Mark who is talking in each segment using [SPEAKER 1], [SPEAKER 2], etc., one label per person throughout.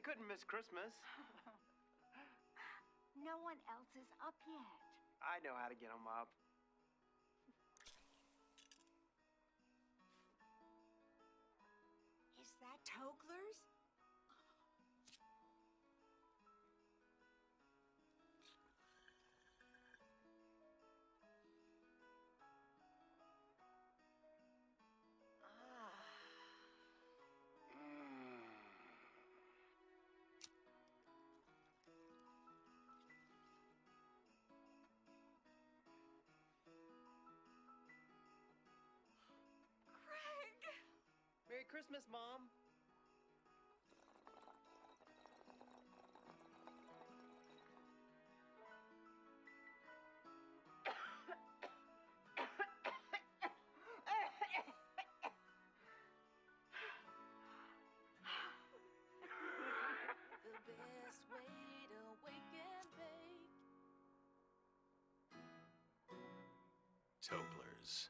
[SPEAKER 1] couldn't miss Christmas.
[SPEAKER 2] No one else is up yet.
[SPEAKER 1] I know how to get them up.
[SPEAKER 2] Is that Togler's?
[SPEAKER 1] Merry Christmas, Mom.
[SPEAKER 3] The best way to wake and bake.
[SPEAKER 4] Toglers.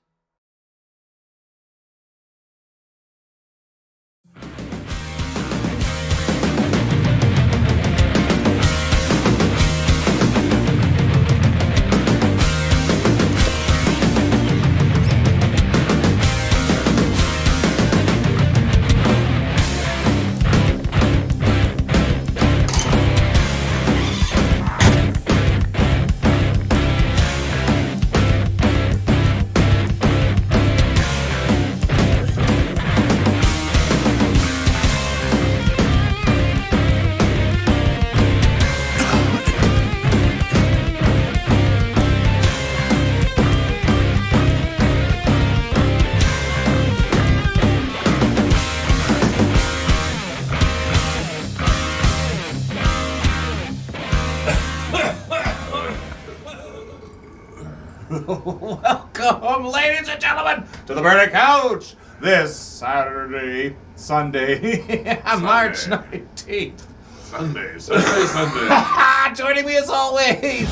[SPEAKER 4] Welcome, ladies and gentlemen, to the Burning Couch this Sunday, March 19th.
[SPEAKER 5] Sunday.
[SPEAKER 4] Joining me as always.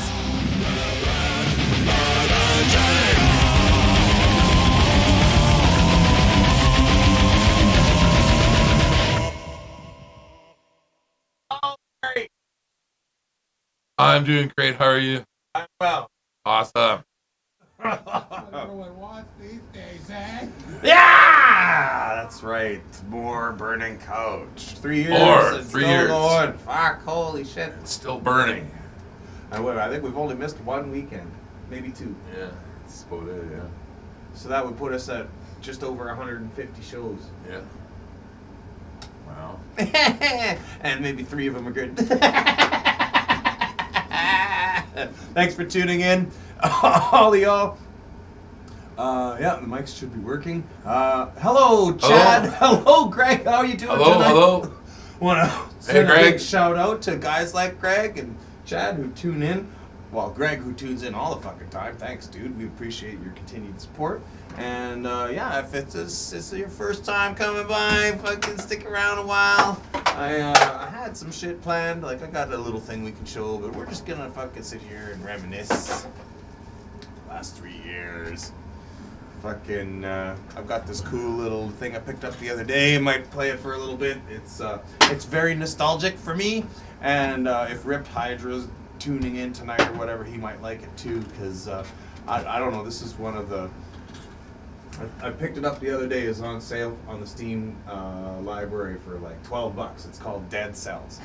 [SPEAKER 5] I'm doing great. How are you?
[SPEAKER 4] I'm well.
[SPEAKER 5] Awesome.
[SPEAKER 6] Everyone wants these days, eh?
[SPEAKER 4] Yeah, that's right. More Burning Couch. 3 years. And
[SPEAKER 5] 3
[SPEAKER 4] still
[SPEAKER 5] years.
[SPEAKER 4] going. Fuck, holy shit.
[SPEAKER 5] It's still burning.
[SPEAKER 4] I think we've only missed one weekend, maybe two.
[SPEAKER 5] Yeah, that's about it, yeah.
[SPEAKER 4] So that would put us at just over 150 shows.
[SPEAKER 5] Yeah. Wow.
[SPEAKER 4] And maybe 3 of them are good. Thanks for tuning in, all of y'all. Yeah, the mics should be working. Hello, Chad. Hello, Greg. How are you doing tonight?
[SPEAKER 5] Hello.
[SPEAKER 4] Want to send a
[SPEAKER 5] Greg.
[SPEAKER 4] big shout out to guys like Greg and Chad who tune in. Well, Greg who tunes in all the fucking time. Thanks, dude. We appreciate your continued support. And yeah, if it's your first time coming by, fucking stick around a while. I had some shit planned. Like, I got a little thing we can show, but we're just gonna fucking sit here and reminisce. Last 3 years. Fucking, I've got this cool little thing I picked up the other day. I might play it for a little bit. It's very nostalgic for me. And if Ripped Hydra's tuning in tonight or whatever, he might like it too. Because I don't know. This is one of the. I picked it up the other day. It's on sale on the Steam library for like $12. It's called Dead Cells.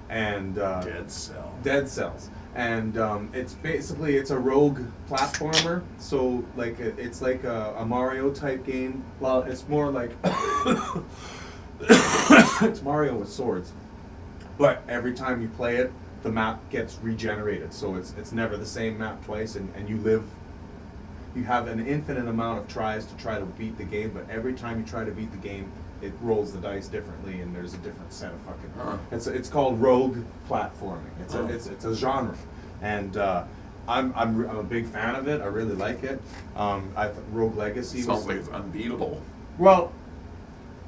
[SPEAKER 4] And
[SPEAKER 5] Dead Cell.
[SPEAKER 4] Dead Cells. And it's a rogue platformer. So like it's like a Mario type game. Well, it's more like it's Mario with swords. But every time you play it, the map gets regenerated. So it's never the same map twice, and you have an infinite amount of tries to try to beat the game, but every time you try to beat the game, it rolls the dice differently, and there's a different set of fucking. It's called rogue platforming. It's a genre, and I'm a big fan of it. I really like it. Rogue Legacy
[SPEAKER 5] Sounds like it's unbeatable.
[SPEAKER 4] Well,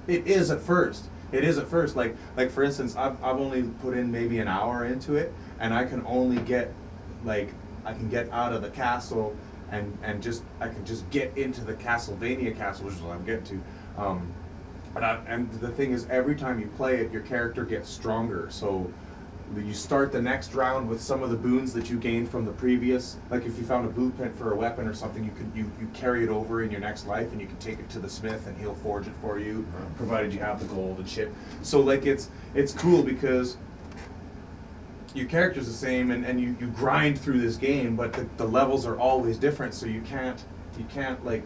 [SPEAKER 4] it is at first. Like for instance, I've only put in maybe an hour into it, and I can only get I can get out of the castle. And I can just get into the Castlevania castle, which is what I'm getting to, And the thing is, every time you play it, your character gets stronger. So you start the next round with some of the boons that you gained from the previous. Like if you found a blueprint for a weapon or something, you carry it over in your next life, and you can take it to the smith, and he'll forge it for you, provided you have the gold and shit. So like it's cool because your character's the same, and you grind through this game, but the levels are always different. So you can't like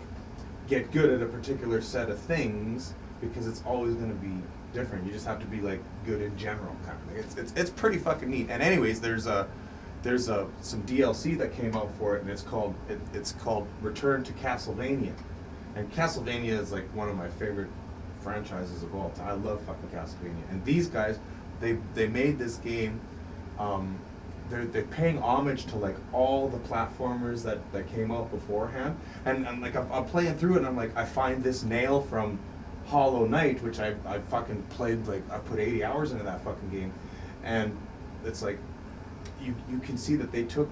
[SPEAKER 4] get good at a particular set of things, because it's always going to be different. You just have to be like good in general, kind of thing. It's pretty fucking neat. And anyways, there's some DLC that came out for it, and it's called Return to Castlevania. And Castlevania is like one of my favorite franchises of all time. I love fucking Castlevania. And these guys, they made this game. They're paying homage to like all the platformers that came out beforehand. And like I'm playing through it, and I'm like, I find this nail from Hollow Knight, which I fucking played, like I put 80 hours into that fucking game, and it's like you can see that they took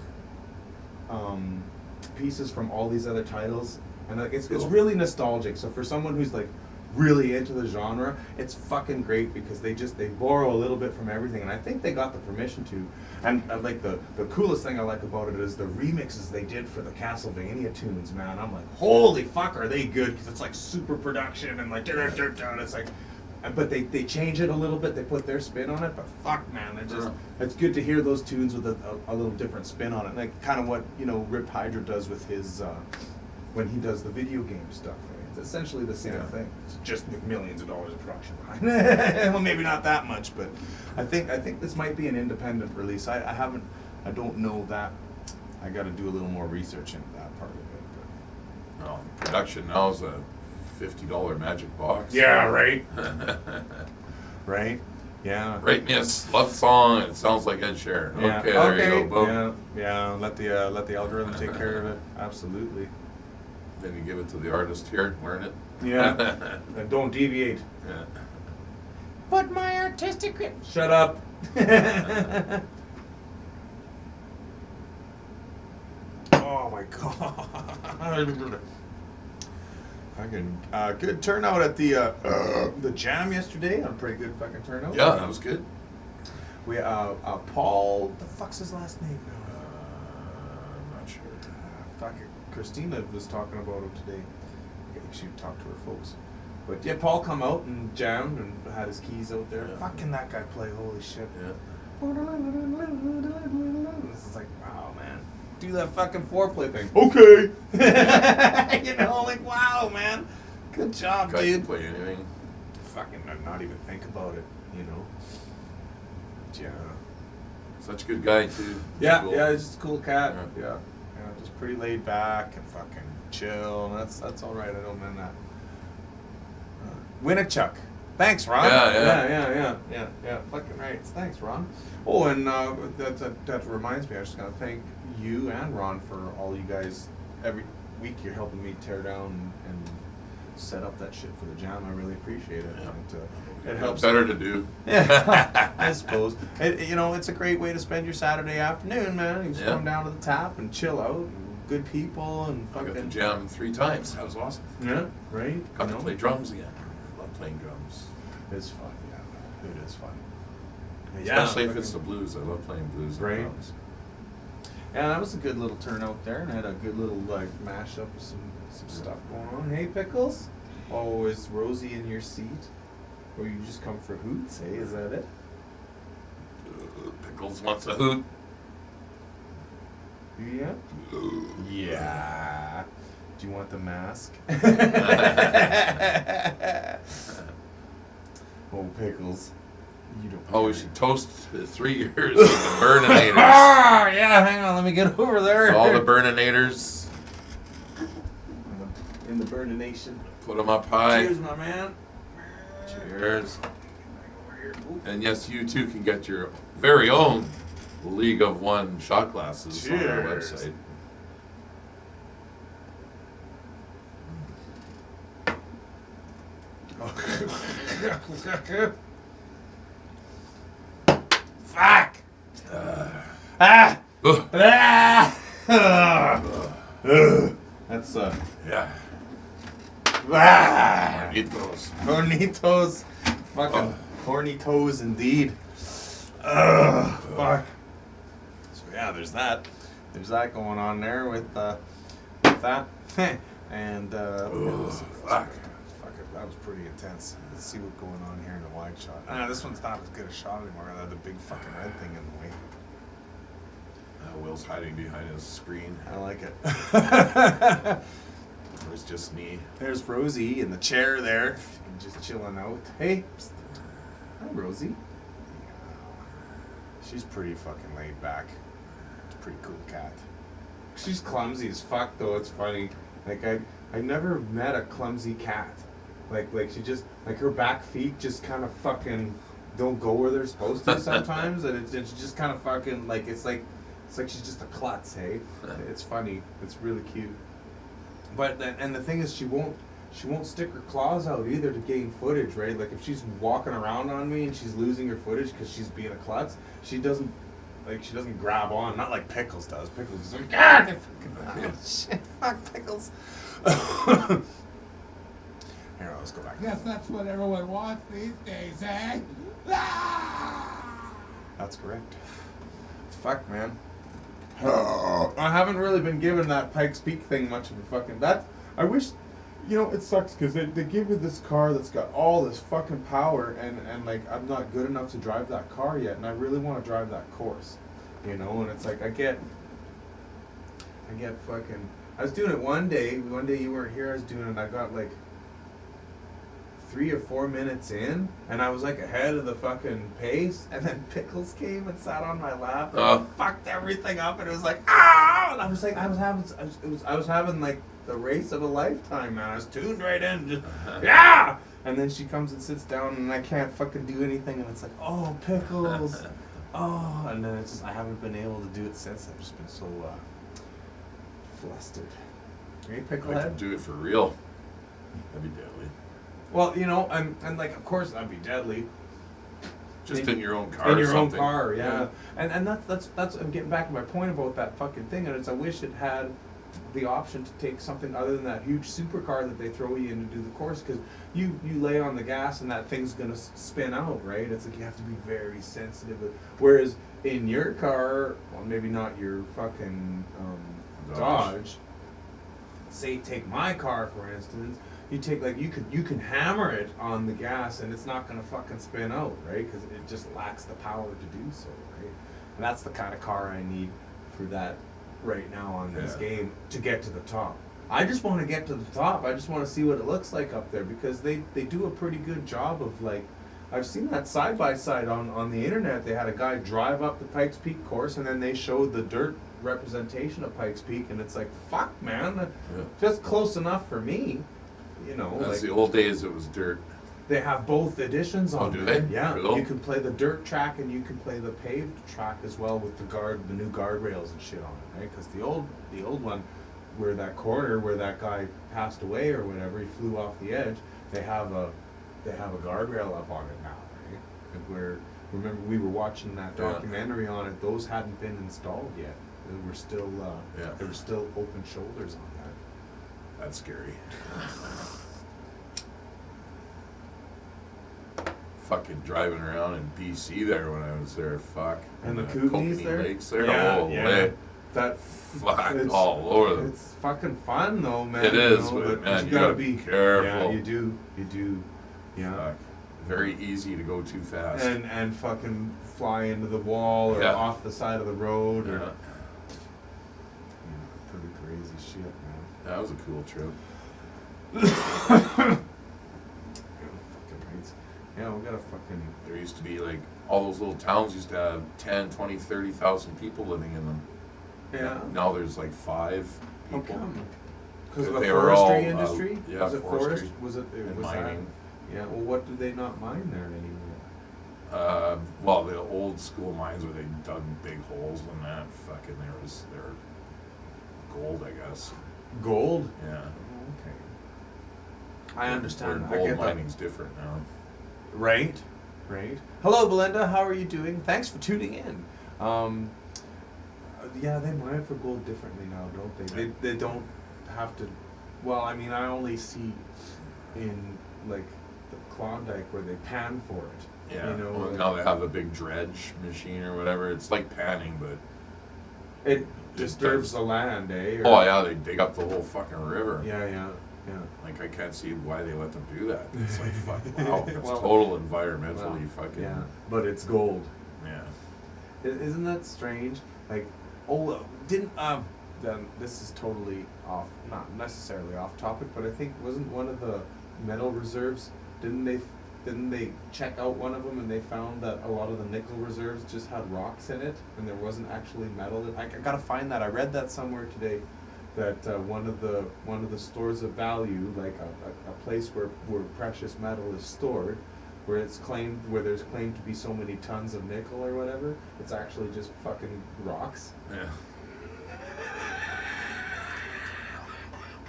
[SPEAKER 4] pieces from all these other titles, and like it's really nostalgic. So for someone who's like really into the genre, it's fucking great, because they borrow a little bit from everything, and I think they got the permission to. And like the coolest thing I like about it is the remixes they did for the Castlevania tunes, man. I'm like, holy fuck, are they good? Because it's like super production and like it's like, but they change it a little bit. They put their spin on it, but fuck, man, it's good to hear those tunes with a little different spin on it, like kind of what Rip Hydra does with his when he does the video game stuff. It's essentially the same thing. It's just millions of dollars of production behind it. Well, maybe not that much, but I think this might be an independent release. I don't know that. I got to do a little more research into that part of it.
[SPEAKER 5] No, production now is a $50 magic box.
[SPEAKER 4] Yeah, right. Right. Yeah.
[SPEAKER 5] Rate me a love song. It sounds like Ed Sheeran.
[SPEAKER 4] Yeah.
[SPEAKER 5] Okay, there you go. Boom.
[SPEAKER 4] Yeah. Let the algorithm take care of it. Absolutely.
[SPEAKER 5] Then you give it to the artist here, learn it.
[SPEAKER 4] Yeah. And don't deviate.
[SPEAKER 5] Yeah.
[SPEAKER 4] But my artistic... Shut up. Oh my god. Fucking good turnout at the jam yesterday. A pretty good fucking turnout.
[SPEAKER 5] Yeah, that was good.
[SPEAKER 4] We Paul, the fuck's his last name?
[SPEAKER 5] I'm not sure.
[SPEAKER 4] Fuck it. Christina was talking about him today. I think she talked to her folks. But yeah, Paul come out and jammed and had his keys out there.
[SPEAKER 5] Yeah.
[SPEAKER 4] Fucking that guy play, holy shit.
[SPEAKER 5] Yeah.
[SPEAKER 4] This is like, wow, man. Do that fucking foreplay thing. Okay. Like, wow, man. Good job,
[SPEAKER 5] Guy
[SPEAKER 4] dude.
[SPEAKER 5] can play anything.
[SPEAKER 4] Fucking not even think about it, Yeah.
[SPEAKER 5] Such a good guy too.
[SPEAKER 4] Yeah,
[SPEAKER 5] Cool.
[SPEAKER 4] yeah, he's just a cool cat.
[SPEAKER 5] Yeah.
[SPEAKER 4] Yeah. Just pretty laid back and fucking chill. And that's all right. I don't mind that. Winnichuck. Thanks, Ron. Yeah. Fucking right. Thanks, Ron. Oh, and that reminds me. I was just gonna thank you and Ron for all you guys. Every week you're helping me tear down and set up that shit for the jam. I really appreciate it.
[SPEAKER 5] Yeah.
[SPEAKER 4] And, it helps.
[SPEAKER 5] Better to do.
[SPEAKER 4] Yeah, I suppose. It's a great way to spend your Saturday afternoon, man. You just come down to the tap and chill out. And good people and
[SPEAKER 5] I
[SPEAKER 4] fucking.
[SPEAKER 5] got to jam 3 times. That was awesome.
[SPEAKER 4] Yeah, right.
[SPEAKER 5] Got to play drums again. Love playing drums.
[SPEAKER 4] It's fun. Yeah, it is fun.
[SPEAKER 5] Especially if it's the blues. I love playing blues and
[SPEAKER 4] Right.
[SPEAKER 5] drums.
[SPEAKER 4] Yeah, that was a good little turnout there, and I had a good little like mashup of some stuff going on. Hey, Pickles. Oh, is Rosie in your seat? Or you just come for hoots? Hey, is that it?
[SPEAKER 5] Pickles wants a hoot.
[SPEAKER 4] Yeah. Yeah. Do you want the mask? Oh, Pickles. You don't.
[SPEAKER 5] Oh, we should toast 3 years with the Burninators.
[SPEAKER 4] Ah, yeah. Hang on, let me get over there.
[SPEAKER 5] All the Burninators.
[SPEAKER 4] In the Burnination.
[SPEAKER 5] Put them up high.
[SPEAKER 4] Cheers, my man.
[SPEAKER 5] Cheers. And yes, you too can get your very own League of One shot glasses on our
[SPEAKER 4] Cheers.
[SPEAKER 5] website.
[SPEAKER 4] Fuck! That's
[SPEAKER 5] Yeah.
[SPEAKER 4] Ah!
[SPEAKER 5] Hornitos.
[SPEAKER 4] Hornitos. Fucking horny toes indeed. Ugh, fuck. So yeah, there's that. There's that going on there with that. And
[SPEAKER 5] Fuck.
[SPEAKER 4] Fuck it, that was pretty intense. Let's see what's going on here in the wide shot. This one's not as good a shot anymore. I had the big fucking red thing in the way.
[SPEAKER 5] Will's hiding behind his screen.
[SPEAKER 4] I like it.
[SPEAKER 5] It's just me.
[SPEAKER 4] There's Rosie in the chair there, just chilling out. Hey, psst. Hi, Rosie. She's pretty fucking laid back. It's a pretty cool cat. She's clumsy as fuck, though. It's funny. Like I never met a clumsy cat. Like she just like her back feet just kind of fucking don't go where they're supposed to sometimes, and it's just kind of fucking like it's like she's just a klutz. Hey, it's funny. It's really cute. But and the thing is, she won't stick her claws out either to gain footage, right? Like if she's walking around on me and she's losing her footage because she's being a klutz, she doesn't grab on. Not like Pickles does. Pickles is like, God, shit, fuck Pickles. Here, let's go back.
[SPEAKER 6] Guess that's what everyone wants these days, eh? Ah!
[SPEAKER 4] That's correct. Fuck, man. I haven't really been given that Pikes Peak thing much of a fucking... I wish... You know, it sucks because they give you this car that's got all this fucking power and like, I'm not good enough to drive that car yet, and I really want to drive that course. You know, and it's like, I get fucking... I was doing it one day you weren't here, I was doing it, and I got like 3 or 4 minutes in, and I was like ahead of the fucking pace, and then Pickles came and sat on my lap and fucked everything up, and it was like, ah! And I was like, I was having like the race of a lifetime, man. I was tuned right in, just yeah. And then she comes and sits down, and I can't fucking do anything, and it's like, oh, Pickles, oh. And then it's just I haven't been able to do it since. I've just been so flustered. Hey,
[SPEAKER 5] I
[SPEAKER 4] Picklehead.
[SPEAKER 5] could do it for real. That'd be deadly.
[SPEAKER 4] Well, you know, and like, of course, that'd be deadly.
[SPEAKER 5] Just in your own car.
[SPEAKER 4] In your
[SPEAKER 5] or something.
[SPEAKER 4] own car, yeah. And that's I'm getting back to my point about that fucking thing, and it's I wish it had the option to take something other than that huge supercar that they throw you in to do the course, because you lay on the gas and that thing's gonna spin out, right? It's like you have to be very sensitive. Whereas in your car, well, maybe not your fucking Dodge. Say take my car for instance. You take like you can hammer it on the gas and it's not gonna fucking spin out, right? Because it just lacks the power to do so, right? And that's the kind of car I need for that right now on this game to get to the top. I just want to get to the top. I just want to see what it looks like up there, because they do a pretty good job of like, I've seen that side by side on the internet. They had a guy drive up the Pikes Peak course and then they showed the dirt representation of Pikes Peak, and it's like, fuck, man, just close enough for me. You know,
[SPEAKER 5] that's
[SPEAKER 4] like,
[SPEAKER 5] the old days. It was dirt.
[SPEAKER 4] They have both editions on
[SPEAKER 5] do
[SPEAKER 4] there.
[SPEAKER 5] they?
[SPEAKER 4] Yeah,
[SPEAKER 5] Cool.
[SPEAKER 4] you can play the dirt track and you can play the paved track as well with the new guardrails and shit on it, right? Because the old one, where that corner where that guy passed away or whatever, he flew off the edge. They have a guardrail up on it now, right? And remember we were watching that documentary on it. Those hadn't been installed yet. They were still there were still open shoulders on that.
[SPEAKER 5] That's scary. Fucking driving around in BC there when I was there, fuck.
[SPEAKER 4] And the
[SPEAKER 5] Kokanee
[SPEAKER 4] Kootenays there?
[SPEAKER 5] Lakes there,
[SPEAKER 4] Yeah,
[SPEAKER 5] oh,
[SPEAKER 4] yeah.
[SPEAKER 5] way.
[SPEAKER 4] That
[SPEAKER 5] Fuck,
[SPEAKER 4] it's-
[SPEAKER 5] all over them.
[SPEAKER 4] It's fucking fun though, man.
[SPEAKER 5] It
[SPEAKER 4] you
[SPEAKER 5] is,
[SPEAKER 4] know,
[SPEAKER 5] but man,
[SPEAKER 4] you
[SPEAKER 5] you
[SPEAKER 4] gotta
[SPEAKER 5] gotta
[SPEAKER 4] be
[SPEAKER 5] be careful.
[SPEAKER 4] Yeah, you do. Yeah.
[SPEAKER 5] Fuck. Very easy to go too fast.
[SPEAKER 4] And fucking fly into the wall or off the side of the road or pretty crazy shit, man.
[SPEAKER 5] That was a cool trip.
[SPEAKER 4] Fucking rates. Yeah, we gotta fucking.
[SPEAKER 5] There used to be like, all those little towns used to have 10, 20, 30,000 people living in them.
[SPEAKER 4] Yeah.
[SPEAKER 5] Now there's like 5
[SPEAKER 4] How
[SPEAKER 5] people.
[SPEAKER 4] come? Because of the
[SPEAKER 5] They were all,
[SPEAKER 4] forestry industry?
[SPEAKER 5] yeah,
[SPEAKER 4] Was it forest?
[SPEAKER 5] forestry
[SPEAKER 4] Was it
[SPEAKER 5] and
[SPEAKER 4] was
[SPEAKER 5] mining.
[SPEAKER 4] That? Yeah. Well, what do they not mine there anymore?
[SPEAKER 5] Well, the old school mines where they dug big holes and that, fucking they're gold, I guess.
[SPEAKER 4] Gold.
[SPEAKER 5] Yeah.
[SPEAKER 4] Oh, okay. I understand.
[SPEAKER 5] Where
[SPEAKER 4] I
[SPEAKER 5] gold
[SPEAKER 4] get that.
[SPEAKER 5] mining's different now.
[SPEAKER 4] Right. Hello, Belinda. How are you doing? Thanks for tuning in. Yeah, they mine for gold differently now, don't they? They don't have to Well, I mean, I only see in like the Klondike where they pan for it.
[SPEAKER 5] Yeah.
[SPEAKER 4] You know,
[SPEAKER 5] Well,
[SPEAKER 4] like,
[SPEAKER 5] now they have a big dredge machine or whatever. It's like panning, but
[SPEAKER 4] it disturbs
[SPEAKER 5] does.
[SPEAKER 4] the land, eh?
[SPEAKER 5] Oh yeah, they dig up the whole fucking river.
[SPEAKER 4] Yeah.
[SPEAKER 5] Like I can't see why they let them do that. It's like fuck, wow, it's
[SPEAKER 4] Well,
[SPEAKER 5] total environmentally
[SPEAKER 4] well,
[SPEAKER 5] fucking.
[SPEAKER 4] Yeah, but it's gold.
[SPEAKER 5] Yeah.
[SPEAKER 4] Isn't that strange? Like, didn't then this is totally off, not necessarily off topic, but I think wasn't one of the metal reserves? Didn't they check out one of them and they found that a lot of the nickel reserves just had rocks in it and there wasn't actually metal? I gotta find that. I read that somewhere today. That one of the stores of value, like a place where precious metal is stored, where there's claimed to be so many tons of nickel or whatever, it's actually just fucking rocks.
[SPEAKER 5] Yeah.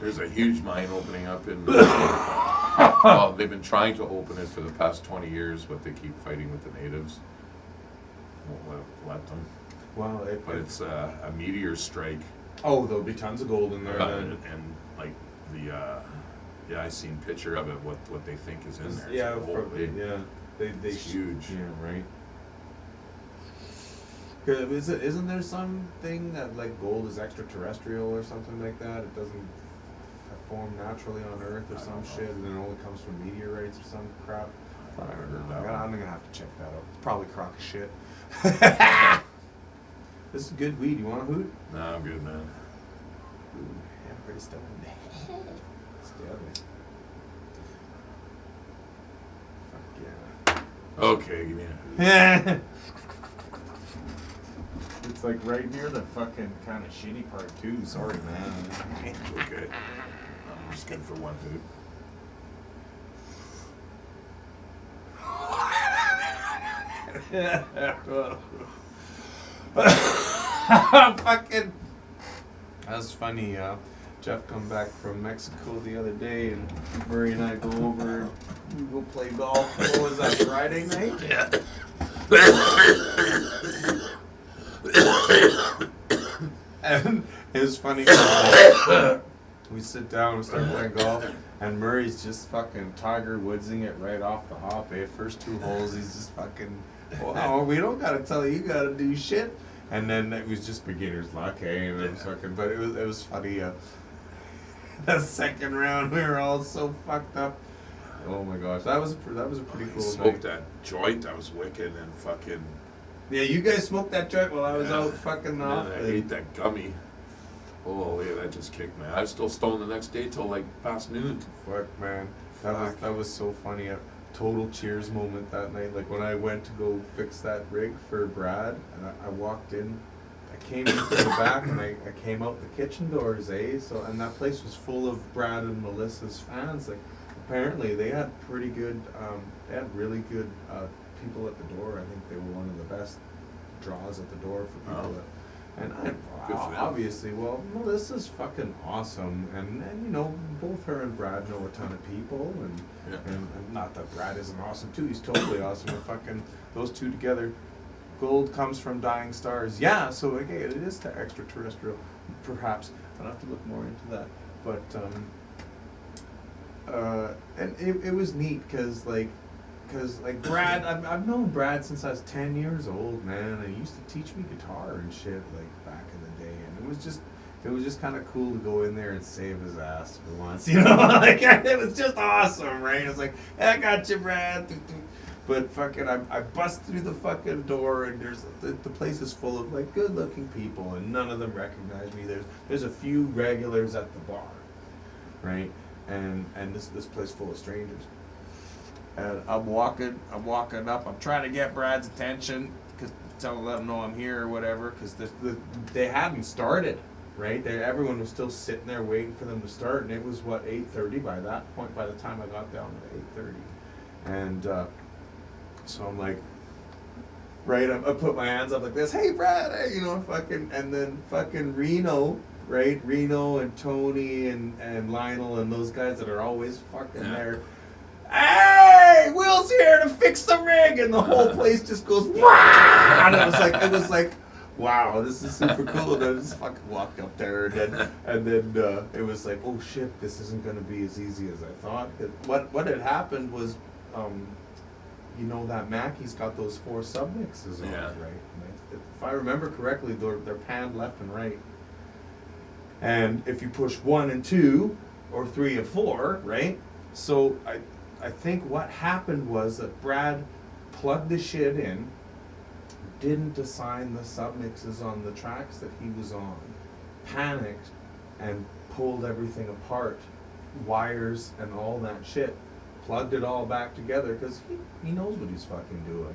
[SPEAKER 5] There's a huge mine opening up in. Well, they've been trying to open it for the past 20 years, but they keep fighting with the natives. Won't let them.
[SPEAKER 4] Well,
[SPEAKER 5] But it's a meteor strike.
[SPEAKER 4] oh, there'll be tons of gold in there.
[SPEAKER 5] And like the I seen picture of it. What they think is in there. It's
[SPEAKER 4] Yeah,
[SPEAKER 5] like,
[SPEAKER 4] probably.
[SPEAKER 5] holy-
[SPEAKER 4] Yeah, they
[SPEAKER 5] It's huge.
[SPEAKER 4] Yeah, right. 'Cause isn't there something that like gold is extraterrestrial or something like that? It doesn't form naturally on Earth or
[SPEAKER 5] I
[SPEAKER 4] some
[SPEAKER 5] don't know.
[SPEAKER 4] shit, and it only comes from meteorites or some crap.
[SPEAKER 5] I
[SPEAKER 4] I
[SPEAKER 5] never
[SPEAKER 4] don't
[SPEAKER 5] heard
[SPEAKER 4] know.
[SPEAKER 5] that
[SPEAKER 4] I'm
[SPEAKER 5] one.
[SPEAKER 4] gonna have to check that out. It's probably crock of shit. This is good weed. You want a hoot?
[SPEAKER 5] Nah, I'm good, man.
[SPEAKER 4] Ooh, yeah, pretty stoned. Stay out of it. Fuck yeah.
[SPEAKER 5] Okay, give me a.
[SPEAKER 4] It's like right near the fucking kind of shitty part too. Sorry, man.
[SPEAKER 5] Okay. I'm just good for one food.
[SPEAKER 4] Fucking. That's funny. Jeff come back from Mexico the other day, and Murray and I go over. We go play golf. What was that, Friday night?
[SPEAKER 5] Yeah.
[SPEAKER 4] And it was funny. We sit down and start playing golf, and Murray's just fucking Tiger Woodsing it right off the hop. First 2 holes, he's just fucking. Wow, we don't gotta tell you gotta do shit. And then it was just beginner's luck, eh? And it was fucking. But it was funny. The second round, we were all so fucked up. Oh my gosh, that was a pretty cool
[SPEAKER 5] Smoked
[SPEAKER 4] night.
[SPEAKER 5] that joint. That was wicked and fucking.
[SPEAKER 4] Yeah, you guys smoked that joint while I was
[SPEAKER 5] Yeah.
[SPEAKER 4] out fucking
[SPEAKER 5] And
[SPEAKER 4] off.
[SPEAKER 5] then I ate that gummy. Oh yeah, that just kicked me. I was still stoned the next day till like past noon.
[SPEAKER 4] Fuck, man,
[SPEAKER 5] Fuck.
[SPEAKER 4] that was so funny. A total cheers moment that night. Like when I went to go fix that rig for Brad, and I walked in, I came in from the back, and I came out the kitchen doors, eh? So and that place was full of Brad and Melissa's fans. Like apparently they had pretty good, they had really good people at the door. I think they were one of the best draws at the door for people
[SPEAKER 5] Oh.
[SPEAKER 4] that. And
[SPEAKER 5] Good for them.
[SPEAKER 4] obviously, well, Melissa's fucking awesome, and you know, both her and Brad know a ton of people, and
[SPEAKER 5] Yeah.
[SPEAKER 4] and not that Brad isn't awesome too. He's totally awesome. But fucking those two together, gold comes from dying stars. Yeah, so okay, it is the extraterrestrial, perhaps. I'll have to look more into that, but and it was neat because like Brad, I've known Brad since I was 10 years old, man. And he used to teach me guitar and shit like back in the day, and it was just kind of cool to go in there and save his ass for once, you know. Like it was just awesome, right? It was like, I got you, Brad. But fucking, I bust through the fucking door, and the place is full of like good-looking people, and none of them recognize me. There's a few regulars at the bar, right? And this place full of strangers. And I'm walking up. I'm trying to get Brad's attention, cause let him know I'm here or whatever. Cause they hadn't started, right? Everyone was still sitting there waiting for them to start, and it was what 8:30 by that point. By the time I got down at 8:30, and so I'm like, right? I put my hands up like this. Hey, Brad, hey, you know, fucking, and then fucking Reno. Right, Reno and Tony and Lionel and those guys that are always fucking there. Hey, Will's here to fix the rig, and the whole place just goes. Wah! And it was like, wow, this is super cool. And I just fucking walked up there, and then it was like, oh shit, this isn't gonna be as easy as I thought. What had happened was, you know, that Mackey's got those 4 submixes on it,
[SPEAKER 5] Yeah.
[SPEAKER 4] right? And if I remember correctly, they're panned left and right. And if you push 1 and 2, or 3 and 4, right? So I think what happened was that Brad plugged the shit in, didn't assign the submixes on the tracks that he was on, panicked, and pulled everything apart, wires and all that shit, plugged it all back together, because he knows what he's fucking doing.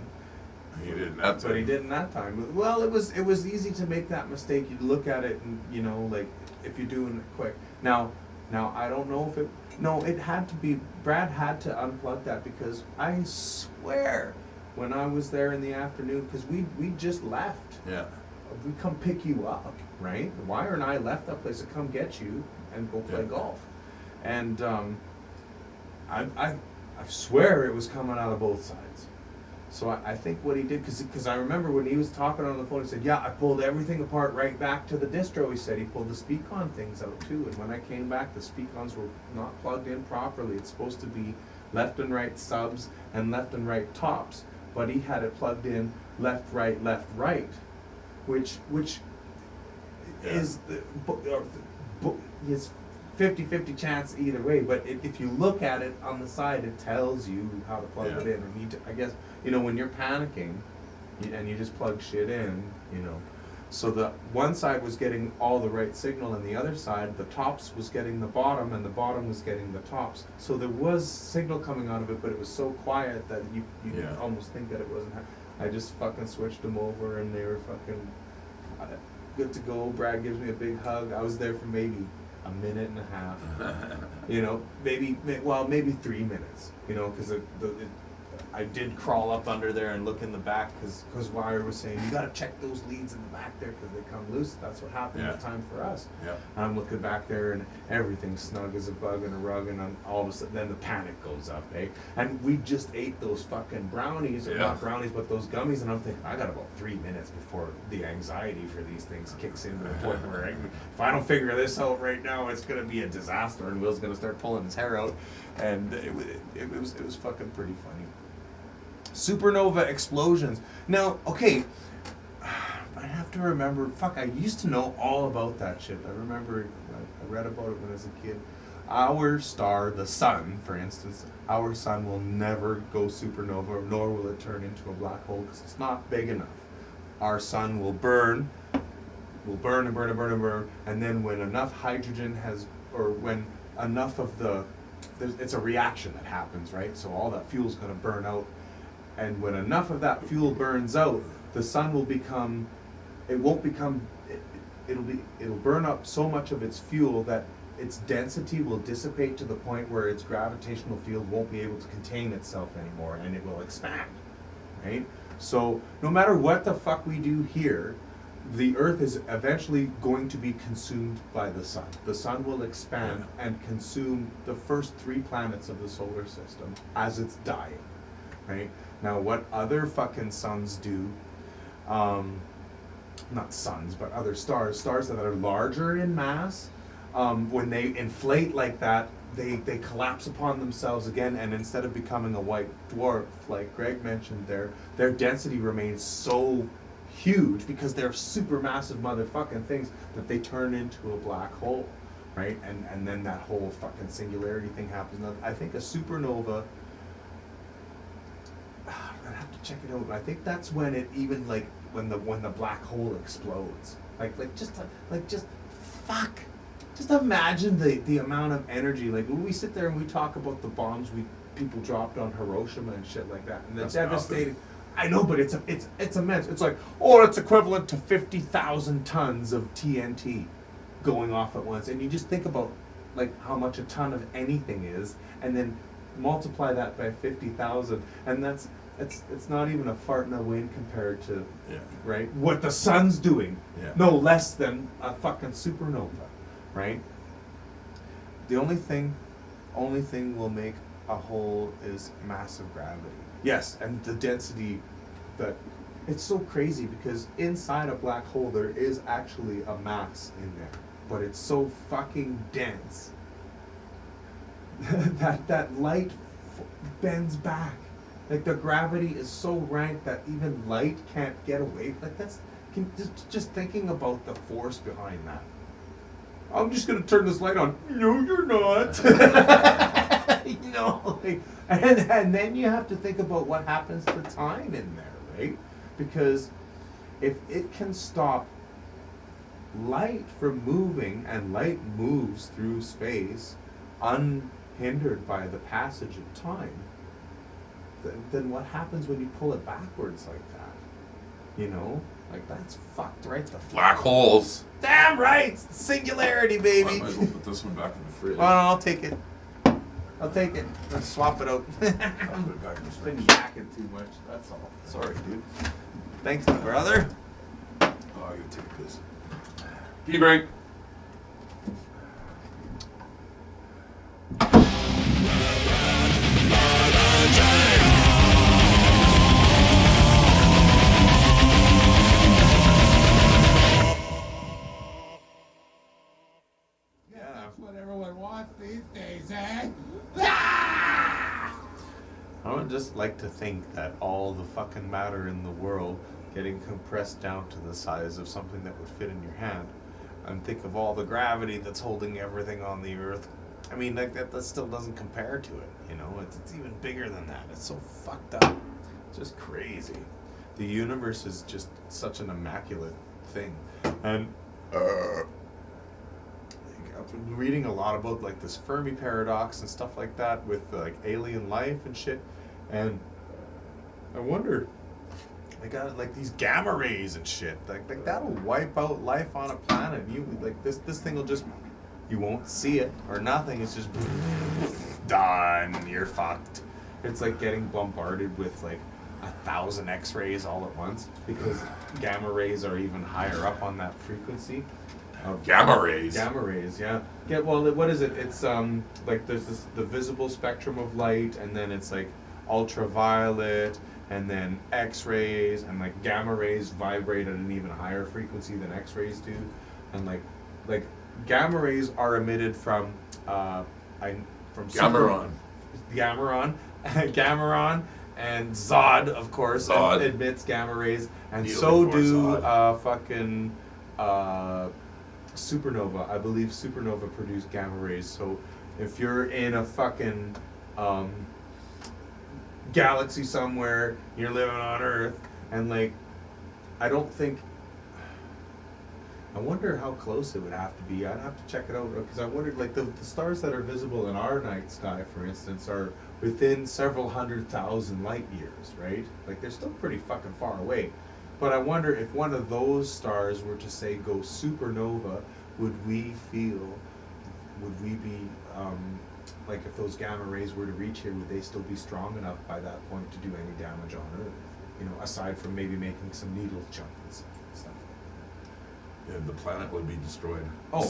[SPEAKER 5] He didn't that
[SPEAKER 4] But he
[SPEAKER 5] time.
[SPEAKER 4] didn't that time. Well, it was easy to make that mistake. You'd look at it and, you know, like, if you're doing it quick. Now I don't know if it had to be, Brad had to unplug that, because I swear, when I was there in the afternoon, because we just left.
[SPEAKER 5] Yeah.
[SPEAKER 4] We come pick you up, right? Wire and I left that place to come get you and go play
[SPEAKER 5] Yeah.
[SPEAKER 4] golf. And I swear it was coming out of both sides. So I think what he did, because I remember when he was talking on the phone, he said, yeah, I pulled everything apart right back to the distro. He said he pulled the speak-on things out too. And when I came back, the speak-ons were not plugged in properly. It's supposed to be left and right subs and left and right tops. But he had it plugged in left, right, which
[SPEAKER 5] Yeah.
[SPEAKER 4] is is 50-50 chance either way. But if you look at it on the side, it tells you how to plug it
[SPEAKER 5] Yeah.
[SPEAKER 4] in. And I guess, you know, when you're panicking and you just plug shit in, you know. So the one side was getting all the right signal, and the other side, the tops was getting the bottom, and the bottom was getting the tops. So there was signal coming out of it, but it was so quiet that you
[SPEAKER 5] Yeah.
[SPEAKER 4] almost think that it wasn't. I just fucking switched them over, and they were fucking good to go. Brad gives me a big hug. I was there for maybe a minute and a half. You know, maybe 3 minutes. You know, because I did crawl up under there and look in the back, because Wire was saying, you gotta check those leads in the back there, because they come loose. That's what happened
[SPEAKER 5] Yeah.
[SPEAKER 4] that time for us.
[SPEAKER 5] Yeah.
[SPEAKER 4] And I'm looking back there, and everything's snug as a bug in a rug, and all of a sudden, then the panic goes up, eh? And we just ate those fucking brownies, or
[SPEAKER 5] Yeah.
[SPEAKER 4] not brownies, but those gummies, and I'm thinking, I got about 3 minutes before the anxiety for these things kicks in to the point where if I don't figure this out right now, it's gonna be a disaster, and Will's gonna start pulling his hair out, and it was fucking pretty funny. Supernova explosions. Now, okay, I have to remember, I used to know all about that shit. I remember, I read about it when I was a kid. Our star, the sun, for instance, our sun will never go supernova, nor will it turn into a black hole, because it's not big enough. Our sun will burn and burn and burn and burn, and then when enough hydrogen when enough of it's a reaction that happens, right? So all that fuel's gonna burn out. And when enough of that fuel burns out, the sun will it'll burn up so much of its fuel that its density will dissipate to the point where its gravitational field won't be able to contain itself anymore, and it will expand, right? So no matter what the fuck we do here, the Earth is eventually going to be consumed by the sun. The sun will expand and consume the first 3 planets of the solar system as it's dying, right? Now, what other fucking suns do, not suns, but other stars that are larger in mass, when they inflate like that, they collapse upon themselves again, and instead of becoming a white dwarf, like Greg mentioned there, their density remains so huge, because they're super massive motherfucking things, that they turn into a black hole, right? And then that whole fucking singularity thing happens. Now, I think a supernova, I'd have to check it out. I think that's when it even, like, when the black hole explodes. Just imagine the amount of energy. Like, when we sit there and we talk about the bombs people dropped on Hiroshima and shit like that, and the
[SPEAKER 5] That's
[SPEAKER 4] devastating. I know, but it's immense. It's like, it's equivalent to 50,000 tons of TNT going off at once, and you just think about like how much a ton of anything is, and then multiply that by 50,000, and it's not even a fart in the wind compared to right what the sun's doing. No less than a fucking supernova, right? The only thing will make a hole is massive gravity. Yes, and the density that it's so crazy because inside a black hole there is actually a mass in there, but it's so fucking dense that light bends back. Like the gravity is so rank that even light can't get away. Like just thinking about the force behind that. I'm just gonna turn this light on. No, you're not. You know, like, and then you have to think about what happens to time in there, right? Because if it can stop light from moving, and light moves through space unhindered by the passage of time, then what happens when you pull it backwards like that? You know? Like, that's fucked right the fuck.
[SPEAKER 5] Black holes.
[SPEAKER 4] Damn right! Singularity,
[SPEAKER 5] I
[SPEAKER 4] baby!
[SPEAKER 5] might as well put this one back in the fridge.
[SPEAKER 4] Oh, no, I'll take it. I'll take it. Let's swap it out.
[SPEAKER 5] I'll put it back in the
[SPEAKER 4] I've been
[SPEAKER 5] fridge.
[SPEAKER 4] yakking too much, that's all. Sorry, dude. Thanks, my brother.
[SPEAKER 5] Oh, I gotta take this. Key break.
[SPEAKER 6] That's what everyone wants these days, eh?
[SPEAKER 4] I would just like to think that all the fucking matter in the world getting compressed down to the size of something that would fit in your hand, and think of all the gravity that's holding everything on the earth. I mean, like that still doesn't compare to it, you know? It's even bigger than that. It's so fucked up. It's just crazy. The universe is just such an immaculate thing. And I've been reading a lot about like this Fermi paradox and stuff like that with like alien life and shit, and I wonder, they got like these gamma rays and shit, like that'll wipe out life on a planet. You like this thing will just, you won't see it or nothing. It's just done. You're fucked. It's like getting bombarded with like 1,000 X-rays all at once, because gamma rays are even higher up on that frequency.
[SPEAKER 5] Gamma rays.
[SPEAKER 4] Gamma rays, yeah. Yeah. Well, what is it? It's like there's the visible spectrum of light, and then it's like ultraviolet, and then X-rays, and like gamma rays vibrate at an even higher frequency than X-rays do, and like gamma rays are emitted from
[SPEAKER 5] Gammaron.
[SPEAKER 4] Gammaron, and Zod, of course,
[SPEAKER 5] Zod.
[SPEAKER 4] emits gamma rays, and
[SPEAKER 5] Needle
[SPEAKER 4] so
[SPEAKER 5] before
[SPEAKER 4] do
[SPEAKER 5] Zod.
[SPEAKER 4] supernova. I believe supernova produce gamma rays. So if you're in a fucking galaxy somewhere, you're living on Earth, and like, I wonder how close it would have to be. I'd have to check it out, because I wondered, like, the stars that are visible in our night sky, for instance, are within several 100,000 light years, right? Like, they're still pretty fucking far away. But I wonder if one of those stars were to, say, go supernova, would we be, like, if those gamma rays were to reach here, would they still be strong enough by that point to do any damage on Earth? You know, aside from maybe making some needles jump and stuff.
[SPEAKER 5] Yeah, the planet would be destroyed.
[SPEAKER 4] Oh,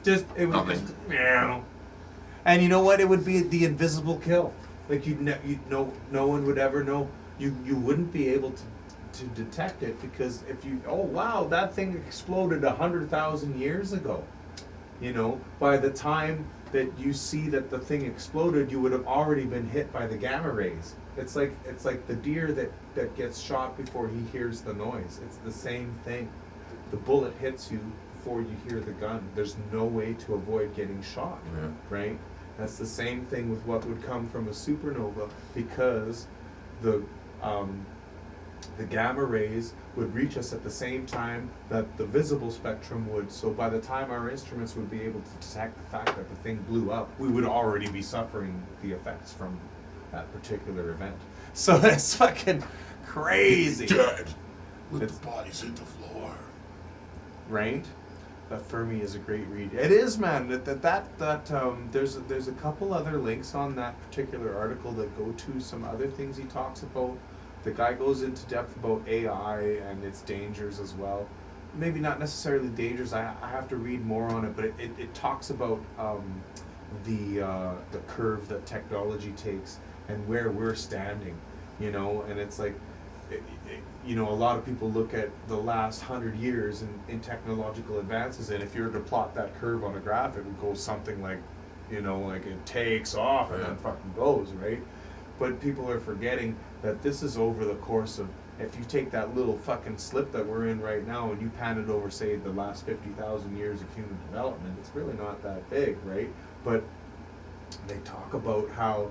[SPEAKER 4] just it would just, and you know what? It would be the invisible kill. Like no one would ever know. You wouldn't be able to detect it, because if you, oh wow, that thing exploded 100,000 years ago. You know, by the time that you see that the thing exploded, you would have already been hit by the gamma rays. It's like the deer that gets shot before he hears the noise. It's the same thing. The bullet hits you before you hear the gun. There's no way to avoid getting shot, right? That's the same thing with what would come from a supernova, because the gamma rays would reach us at the same time that the visible spectrum would. So by the time our instruments would be able to detect the fact that the thing blew up, we would already be suffering the effects from that particular event. So it's fucking crazy.
[SPEAKER 5] Dead. Let
[SPEAKER 4] It's-
[SPEAKER 5] the bodies hit the floor.
[SPEAKER 4] Right? That Fermi is a great read. It is, man. There's a couple other links on that particular article that go to some other things he talks about. The guy goes into depth about AI and its dangers as well. Maybe not necessarily dangers. I have to read more on it, but it talks about the curve that technology takes and where we're standing, you know. And it's like, you know, a lot of people look at the last 100 years in technological advances, and if you were to plot that curve on a graph, it would go something like, you know, like it takes off and then fucking goes, right? But people are forgetting that this is over the course of, if you take that little fucking slip that we're in right now and you pan it over, say, the last 50,000 years of human development, it's really not that big, right? But they talk about how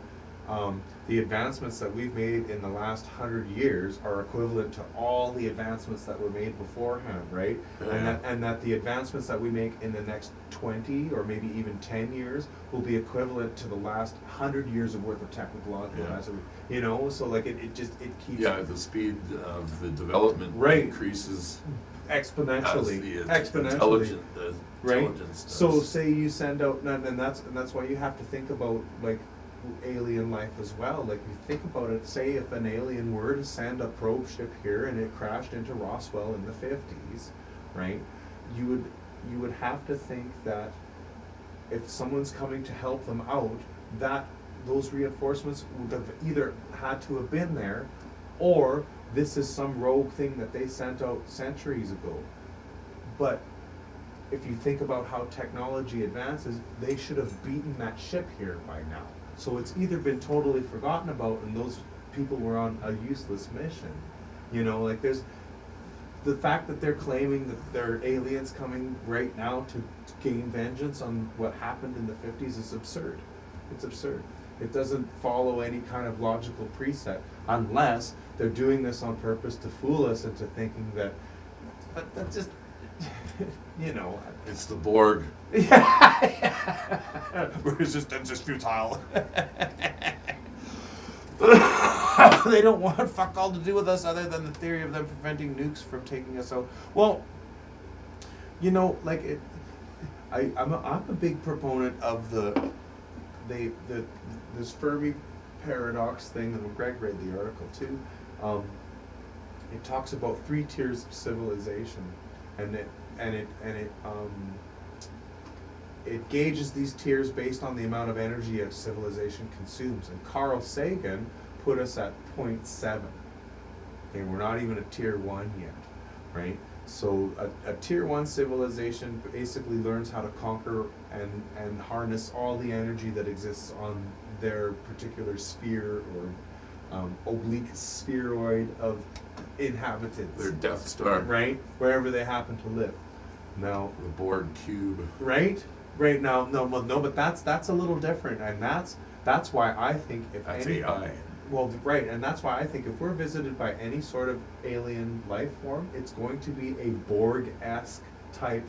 [SPEAKER 4] the advancements that we've made in the last 100 years are equivalent to all the advancements that were made beforehand, right?
[SPEAKER 5] Yeah.
[SPEAKER 4] And that the advancements that we make in the next 20 or maybe even 10 years will be equivalent to the last 100 years of worth of technological advancement. You know, so like it keeps
[SPEAKER 5] The speed of the development
[SPEAKER 4] Right.
[SPEAKER 5] increases
[SPEAKER 4] exponentially.
[SPEAKER 5] as the intelligence
[SPEAKER 4] Right.
[SPEAKER 5] does.
[SPEAKER 4] So say you send out, and that's why you have to think about like alien life as well. Like you think about it, say if an alien were to send a probe ship here and it crashed into Roswell in the 50s, right? You would have to think that if someone's coming to help them out, that those reinforcements would have either had to have been there, or this is some rogue thing that they sent out centuries ago. But if you think about how technology advances, they should have beaten that ship here by now. So it's either been totally forgotten about and those people were on a useless mission. You know, like there's the fact that they're claiming that there are aliens coming right now to gain vengeance on what happened in the 50s is absurd. It's absurd. It doesn't follow any kind of logical preset unless they're doing this on purpose to fool us into thinking that, but that's just, you know.
[SPEAKER 5] It's the Borg.
[SPEAKER 4] Resistance is futile. They don't want fuck all to do with us other than the theory of them preventing nukes from taking us out. Well, you know, like I'm a big proponent of this Fermi paradox thing, and Greg read the article too. It talks about 3 tiers of civilization, and it gauges these tiers based on the amount of energy a civilization consumes. And Carl Sagan put us at 0.7. Okay, we're not even at tier 1 yet, right? So a tier 1 civilization basically learns how to conquer and harness all the energy that exists on their particular sphere or oblique spheroid of inhabitants.
[SPEAKER 5] Their Death Star.
[SPEAKER 4] Right? Wherever they happen to live. Now,
[SPEAKER 5] The Borg cube.
[SPEAKER 4] right now, but that's a little different, and that's why I think if
[SPEAKER 5] That's
[SPEAKER 4] any,
[SPEAKER 5] AI.
[SPEAKER 4] well, right, and that's why I think if we're visited by any sort of alien life form, it's going to be a Borg-esque type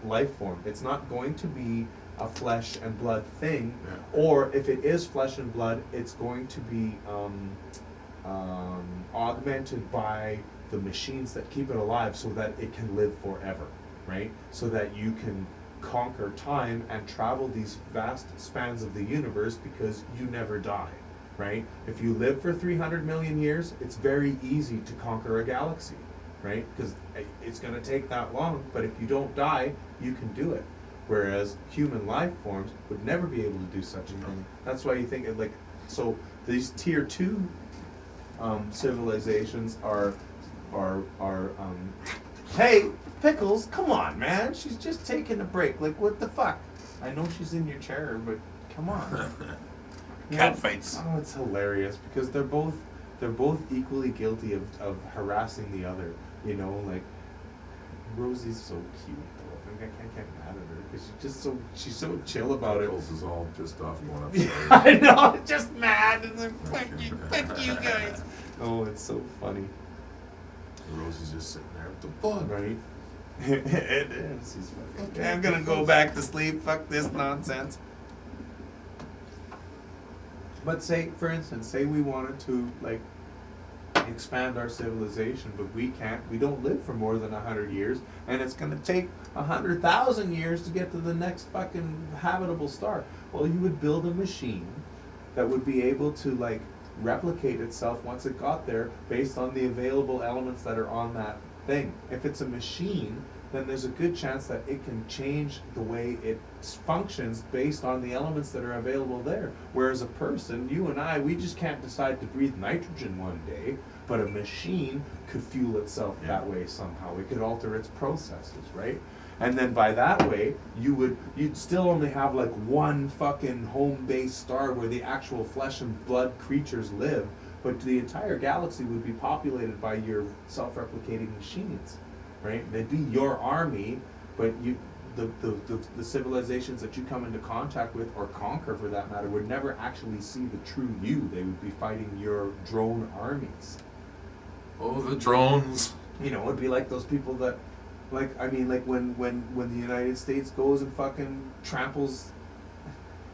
[SPEAKER 4] life form. It's not going to be a flesh and blood thing, or if it is flesh and blood, it's going to be augmented by the machines that keep it alive so that it can live forever, right? So that you can conquer time and travel these vast spans of the universe because you never die, right? If you live for 300 million years, it's very easy to conquer a galaxy, right? Because it's going to take that long, but if you don't die, you can do it. Whereas human life forms would never be able to do such a thing. That's why you think it like, so these tier 2 civilizations are hey, Pickles, come on, man. She's just taking a break. Like, what the fuck? I know she's in your chair, but come on.
[SPEAKER 5] Cat fights.
[SPEAKER 4] Oh, it's hilarious because they're both equally guilty of harassing the other. You know, like Rosie's so cute though. I can't get mad at her because she's so chill about it.
[SPEAKER 5] Pickles is all pissed off going upstairs.
[SPEAKER 4] I know, just mad and like fuck you guys. Oh, it's so funny.
[SPEAKER 5] Rosie's just sitting there. What the fuck?
[SPEAKER 4] Right? It is. He's fucking, okay, I'm gonna go back to sleep. Fuck this nonsense. But say, for instance, say we wanted to like expand our civilization, but we can't. We don't live for more than 100 years, and it's gonna take 100,000 years to get to the next fucking habitable star. Well, you would build a machine that would be able to like replicate itself once it got there based on the available elements that are on that thing. If it's a machine, then there's a good chance that it can change the way it functions based on the elements that are available there. Whereas a person, you and I, we just can't decide to breathe nitrogen one day, but a machine could fuel itself that way somehow. It could alter its processes, right? And then by that way, you'd still only have like one fucking home-based star where the actual flesh and blood creatures live, but the entire galaxy would be populated by your self-replicating machines, right? They'd be your army, but the civilizations that you come into contact with or conquer, for that matter, would never actually see the true you. They would be fighting your drone armies.
[SPEAKER 5] Oh, the drones.
[SPEAKER 4] You know, it'd be like those people that, like, I mean, like when the United States goes and fucking tramples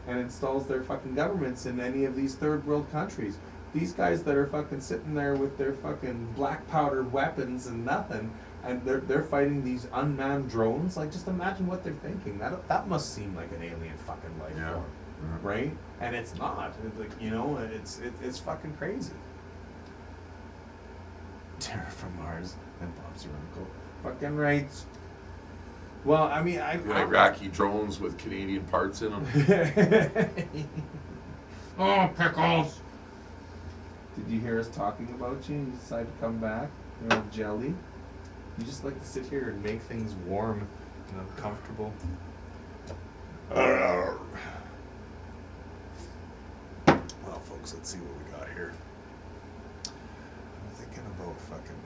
[SPEAKER 4] and installs their fucking governments in any of these third world countries. These guys that are fucking sitting there with their fucking black powder weapons and nothing, and they're fighting these unmanned drones. Like, just imagine what they're thinking. That must seem like an alien fucking life form, right? And it's not. It's like, you know, it's fucking crazy. Terra from Mars and Bob's your uncle. Fucking right. Well, I mean,
[SPEAKER 5] Iraqi drones with Canadian parts in them.
[SPEAKER 6] Oh, pickles!
[SPEAKER 4] Did you hear us talking about you and you decided to come back? You're all jelly. You just like to sit here and make things warm and uncomfortable. Well, folks, let's see what we got here. I'm thinking about fucking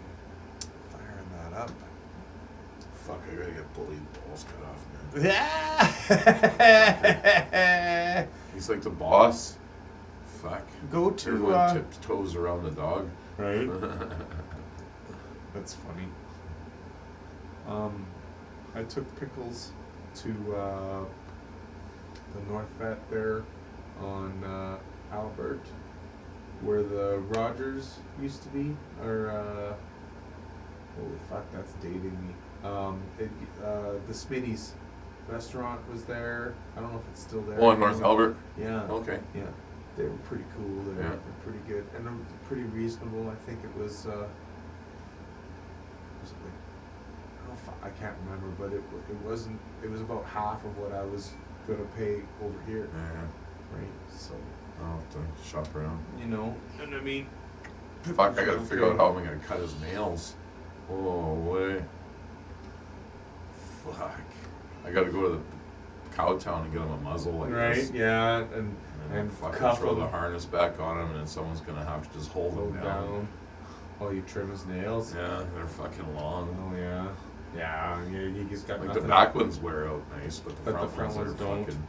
[SPEAKER 4] firing that up.
[SPEAKER 5] Fuck, I gotta get bullied balls cut off, man.
[SPEAKER 4] Yeah.
[SPEAKER 5] He's like the boss. Fuck.
[SPEAKER 4] Go to
[SPEAKER 5] Everyone tiptoes around the dog.
[SPEAKER 4] right. That's funny. I took Pickles to the North Vet there on Albert, where the Rogers used to be, or holy fuck, that's dating me. The Smitty's restaurant was there. I don't know if it's still there.
[SPEAKER 5] Oh, in North Albert?
[SPEAKER 4] Yeah.
[SPEAKER 5] Okay.
[SPEAKER 4] Yeah. They were pretty cool. They
[SPEAKER 5] Yeah.
[SPEAKER 4] were pretty good, and it was pretty reasonable. I think it was it like, I can't remember, but it wasn't. It was about half of what I was gonna pay over here,
[SPEAKER 5] Yeah.
[SPEAKER 4] right? So
[SPEAKER 5] I'll have to shop around.
[SPEAKER 4] you know, and I mean,
[SPEAKER 5] Fuck, I gotta figure out how I'm gonna cut his nails. Oh, way. Fuck. I gotta go to the cow town and get him a muzzle like
[SPEAKER 4] right?
[SPEAKER 5] this.
[SPEAKER 4] Yeah,
[SPEAKER 5] And fucking
[SPEAKER 4] cuff
[SPEAKER 5] throw
[SPEAKER 4] him.
[SPEAKER 5] the harness back on him, and then someone's gonna have to just hold him down.
[SPEAKER 4] Oh, you trim his nails?
[SPEAKER 5] Yeah, they're fucking long.
[SPEAKER 4] Oh yeah. Yeah, he's got
[SPEAKER 5] Like
[SPEAKER 4] nothing.
[SPEAKER 5] the back ones wear out nice, but the
[SPEAKER 4] But
[SPEAKER 5] front, ones
[SPEAKER 4] don't.
[SPEAKER 5] fucking.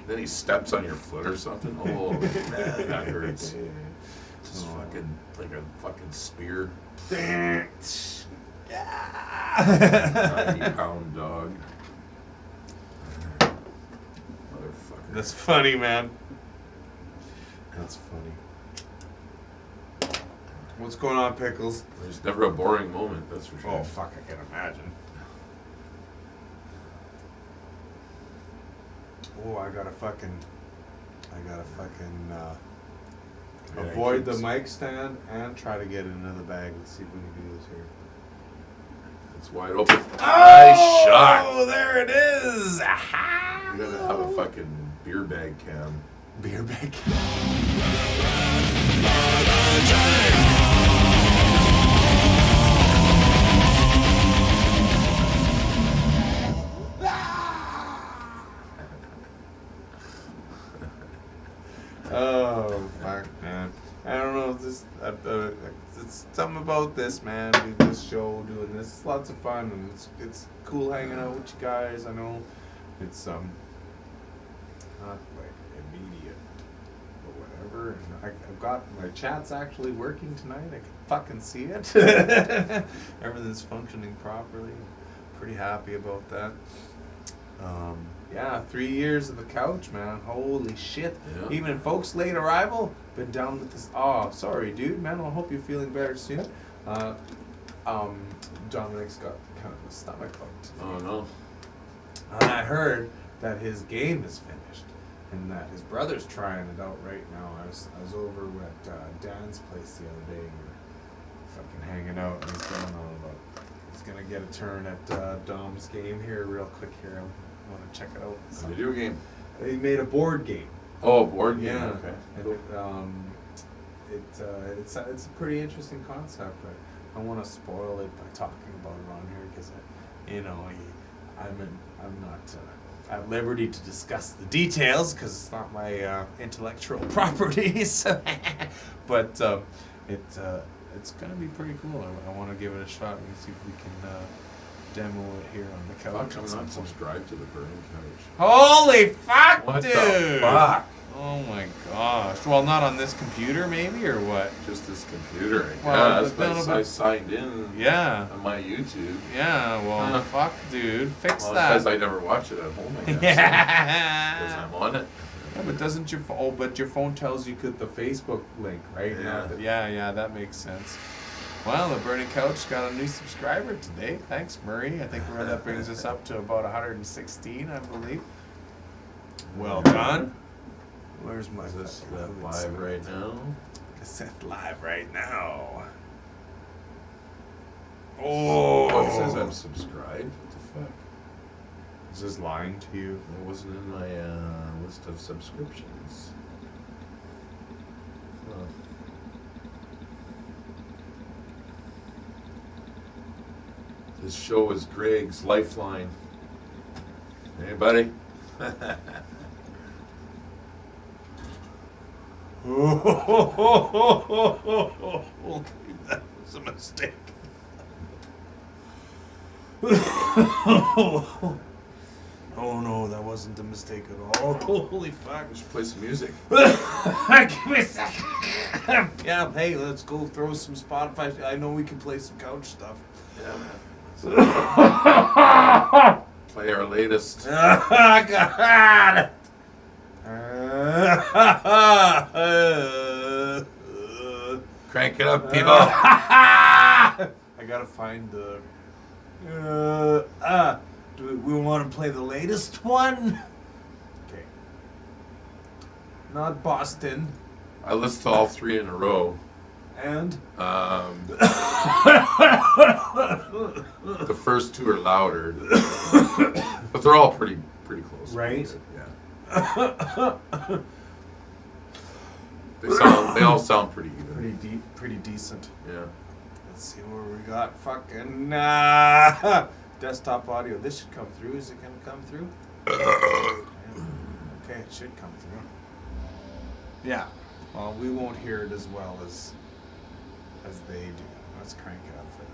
[SPEAKER 5] Then he steps on your foot or something. Oh man, that hurts. Just fucking like a fucking spear. 90-pound dog. Motherfucker.
[SPEAKER 4] That's funny, man. That's funny. What's going on, Pickles?
[SPEAKER 5] There's never a boring moment, that's for sure.
[SPEAKER 4] Oh, fuck, I can imagine. Oh, I gotta fucking avoid the mic stand and try to get it into the bag. Let's see if we can do this here.
[SPEAKER 5] It's wide open. Nice shot.
[SPEAKER 4] Oh, there it is. Aha.
[SPEAKER 5] You gotta have a fucking beer bag cam.
[SPEAKER 4] Beer bag. Oh, fuck, man. I don't know, this, it's something about this, man, doing this show, doing this. It's lots of fun, and it's cool hanging out with you guys. I know it's, not like immediate, but whatever. And I've got, my chat's actually working tonight. I can fucking see it. Everything's functioning properly. Pretty happy about that. Yeah, 3 years of the couch, man. Holy shit.
[SPEAKER 5] Yeah.
[SPEAKER 4] Even folks late arrival, been down with this. Oh, sorry, dude, man. I hope you're feeling better soon. Dominic's got kind of a stomach bug today.
[SPEAKER 5] Oh no.
[SPEAKER 4] And I heard that his game is finished and that his brother's trying it out right now. I was over at Dan's place the other day. We were fucking hanging out, and he's going on about his was gonna get a turn at Dom's game here real quick here. I want to check it out.
[SPEAKER 5] It's a video game.
[SPEAKER 4] He made a board game.
[SPEAKER 5] Oh, board game.
[SPEAKER 4] Yeah.
[SPEAKER 5] Okay.
[SPEAKER 4] It's a pretty interesting concept, but I want to spoil it by talking about it on here because, I'm not at liberty to discuss the details because it's not my intellectual property. So but it's gonna be pretty cool. I want to give it a shot and see if we can demo it here on the couch.
[SPEAKER 5] I'm not subscribed to the Burning Couch.
[SPEAKER 4] Holy fuck,
[SPEAKER 5] What
[SPEAKER 4] dude!
[SPEAKER 5] the fuck?
[SPEAKER 4] Oh my gosh. Well, not on this computer, maybe, or what?
[SPEAKER 5] Just this computer, I
[SPEAKER 4] Well,
[SPEAKER 5] guess.
[SPEAKER 4] but-
[SPEAKER 5] I signed in
[SPEAKER 4] Yeah.
[SPEAKER 5] on my YouTube.
[SPEAKER 4] Yeah, well, fuck, dude. Fix
[SPEAKER 5] Well,
[SPEAKER 4] that.
[SPEAKER 5] because I never watch it at home, I guess. Because
[SPEAKER 4] Yeah.
[SPEAKER 5] I'm on it.
[SPEAKER 4] Yeah, but doesn't your phone? But your phone tells you the Facebook link, right?
[SPEAKER 5] Yeah.
[SPEAKER 4] Yeah, that makes sense. Well, the Burning Couch got a new subscriber today. Thanks, Murray. I think that brings us up to about 116, I believe. Well done. Where's my?
[SPEAKER 5] Is this
[SPEAKER 4] fucking
[SPEAKER 5] live right now?
[SPEAKER 4] It's set live right now.
[SPEAKER 5] Oh, it says I'm subscribed. What the fuck?
[SPEAKER 4] Is this lying to you?
[SPEAKER 5] It wasn't in my list of subscriptions. Huh. This show is Greg's lifeline. Hey, buddy.
[SPEAKER 4] Okay, that was a mistake. Oh no, that wasn't a mistake at all. Holy fuck.
[SPEAKER 5] We should play some music.
[SPEAKER 4] Give me a second. Yeah, hey, let's go throw some Spotify. I know we can play some couch stuff.
[SPEAKER 5] Yeah, man. Play our latest.
[SPEAKER 4] God.
[SPEAKER 5] Crank it up, people.
[SPEAKER 4] I gotta find the. Do we want to play the latest one? Okay. Not Boston.
[SPEAKER 5] I listened to all three in a row.
[SPEAKER 4] And?
[SPEAKER 5] The first two are louder, but they're all pretty close.
[SPEAKER 4] Right.
[SPEAKER 5] Yeah. They all sound pretty even.
[SPEAKER 4] Pretty decent.
[SPEAKER 5] Yeah.
[SPEAKER 4] Let's see where we got fucking desktop audio. This should come through. Is it gonna come through? Okay, it should come through. Yeah. Well, we won't hear it as well as they do. Let's crank it up for that.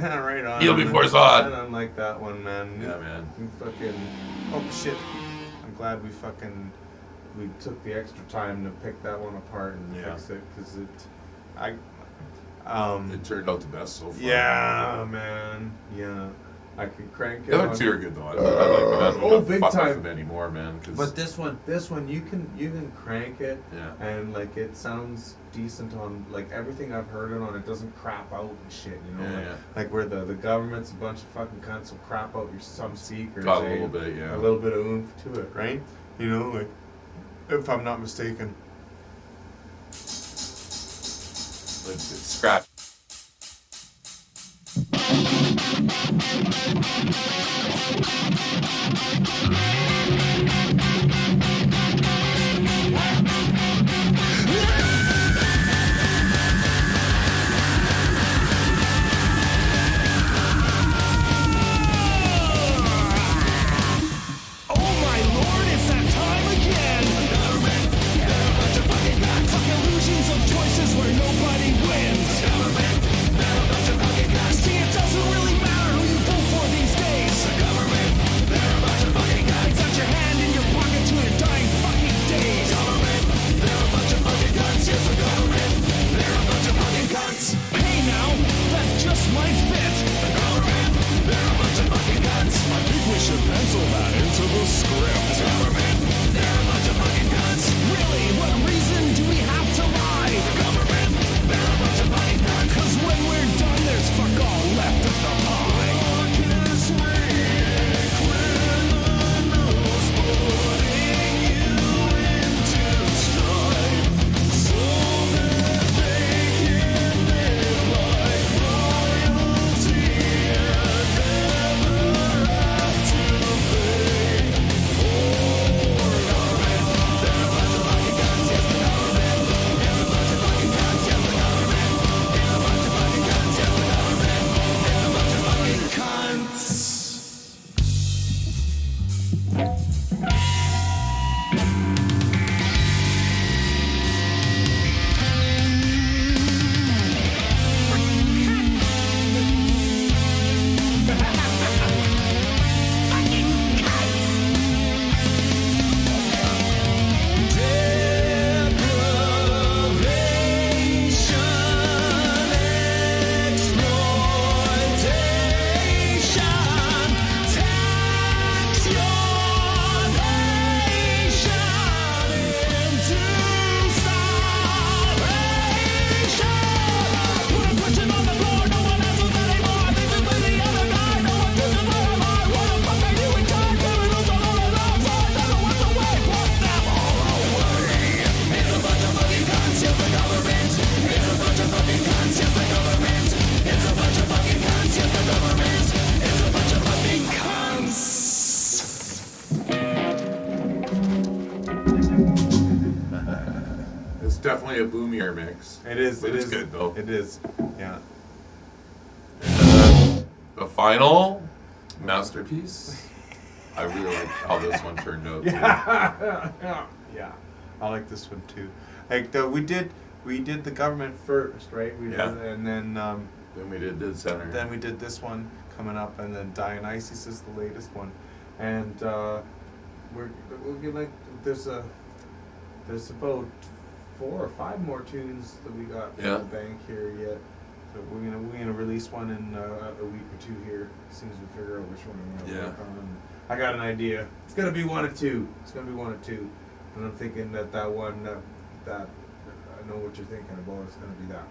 [SPEAKER 4] Right on.
[SPEAKER 5] Kneel before Zod.
[SPEAKER 4] I don't like that one, man.
[SPEAKER 5] Yeah, man.
[SPEAKER 4] We fucking. Oh shit! I'm glad we took the extra time to pick that one apart and fix it because
[SPEAKER 5] It turned out the best so far.
[SPEAKER 4] Yeah, man. Yeah. I could crank it.
[SPEAKER 5] The other two are good though. I like them.
[SPEAKER 4] Oh, big
[SPEAKER 5] fuck
[SPEAKER 4] time.
[SPEAKER 5] with them anymore, man.
[SPEAKER 4] But this one, you can crank it,
[SPEAKER 5] Yeah.
[SPEAKER 4] and like it sounds decent on like everything I've heard it on. It doesn't crap out and shit, you know.
[SPEAKER 5] Yeah.
[SPEAKER 4] Like where the government's a bunch of fucking cunts will crap out some seekers.
[SPEAKER 5] Got a little bit, yeah.
[SPEAKER 4] A little bit of oomph to it, right? You know, like if I'm not mistaken.
[SPEAKER 5] It's scratch. Definitely a boomier mix.
[SPEAKER 4] It is.
[SPEAKER 5] But
[SPEAKER 4] It
[SPEAKER 5] it's
[SPEAKER 4] is
[SPEAKER 5] good though.
[SPEAKER 4] It is. Yeah.
[SPEAKER 5] And the final masterpiece. I really like how this one turned out.
[SPEAKER 4] Yeah. I like this one too. Like we did the government first, right? And then
[SPEAKER 5] Then we did Dead Center.
[SPEAKER 4] Then we did this one coming up, and then Dionysus is the latest one, and we'll get like there's about 4 or 5 more tunes that we got in the bank here yet. So we're gonna release one in a week or 2 here as soon as we figure out which one we're gonna work on. And I got an idea. It's gonna be one or two. And I'm thinking that one that I know what you're thinking about. It's gonna be that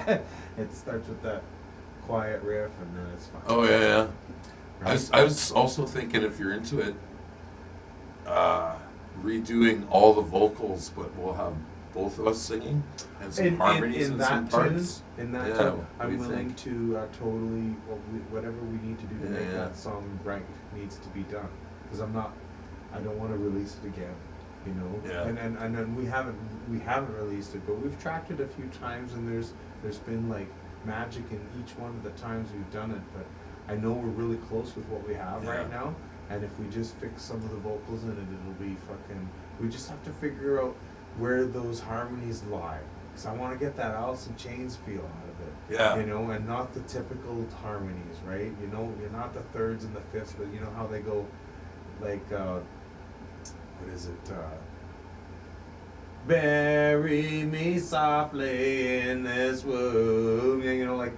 [SPEAKER 4] one. It starts with that quiet riff, and then it's fine.
[SPEAKER 5] Oh yeah.
[SPEAKER 4] Right?
[SPEAKER 5] I was also thinking if you're into it, redoing all the vocals, but we'll have both of us singing and some harmonies
[SPEAKER 4] in
[SPEAKER 5] and
[SPEAKER 4] that
[SPEAKER 5] some parts.
[SPEAKER 4] In that
[SPEAKER 5] Yeah,
[SPEAKER 4] tune,
[SPEAKER 5] what do
[SPEAKER 4] I'm
[SPEAKER 5] you
[SPEAKER 4] willing
[SPEAKER 5] think?
[SPEAKER 4] to totally whatever we need to do to make
[SPEAKER 5] Yeah.
[SPEAKER 4] that song right needs to be done. Because I don't want to release it again, you know.
[SPEAKER 5] Yeah.
[SPEAKER 4] And then we haven't released it, but we've tracked it a few times, and there's been like magic in each one of the times we've done it. But I know we're really close with what we have right now. And if we just fix some of the vocals in it, it'll be fucking. We just have to figure out where those harmonies lie. Because I want to get that Alice in Chains feel out of it.
[SPEAKER 5] Yeah.
[SPEAKER 4] You know, and not the typical harmonies, right? You know, you're not the thirds and the fifths, but you know how they go, like, what is it? Bury me softly in this womb. You know, like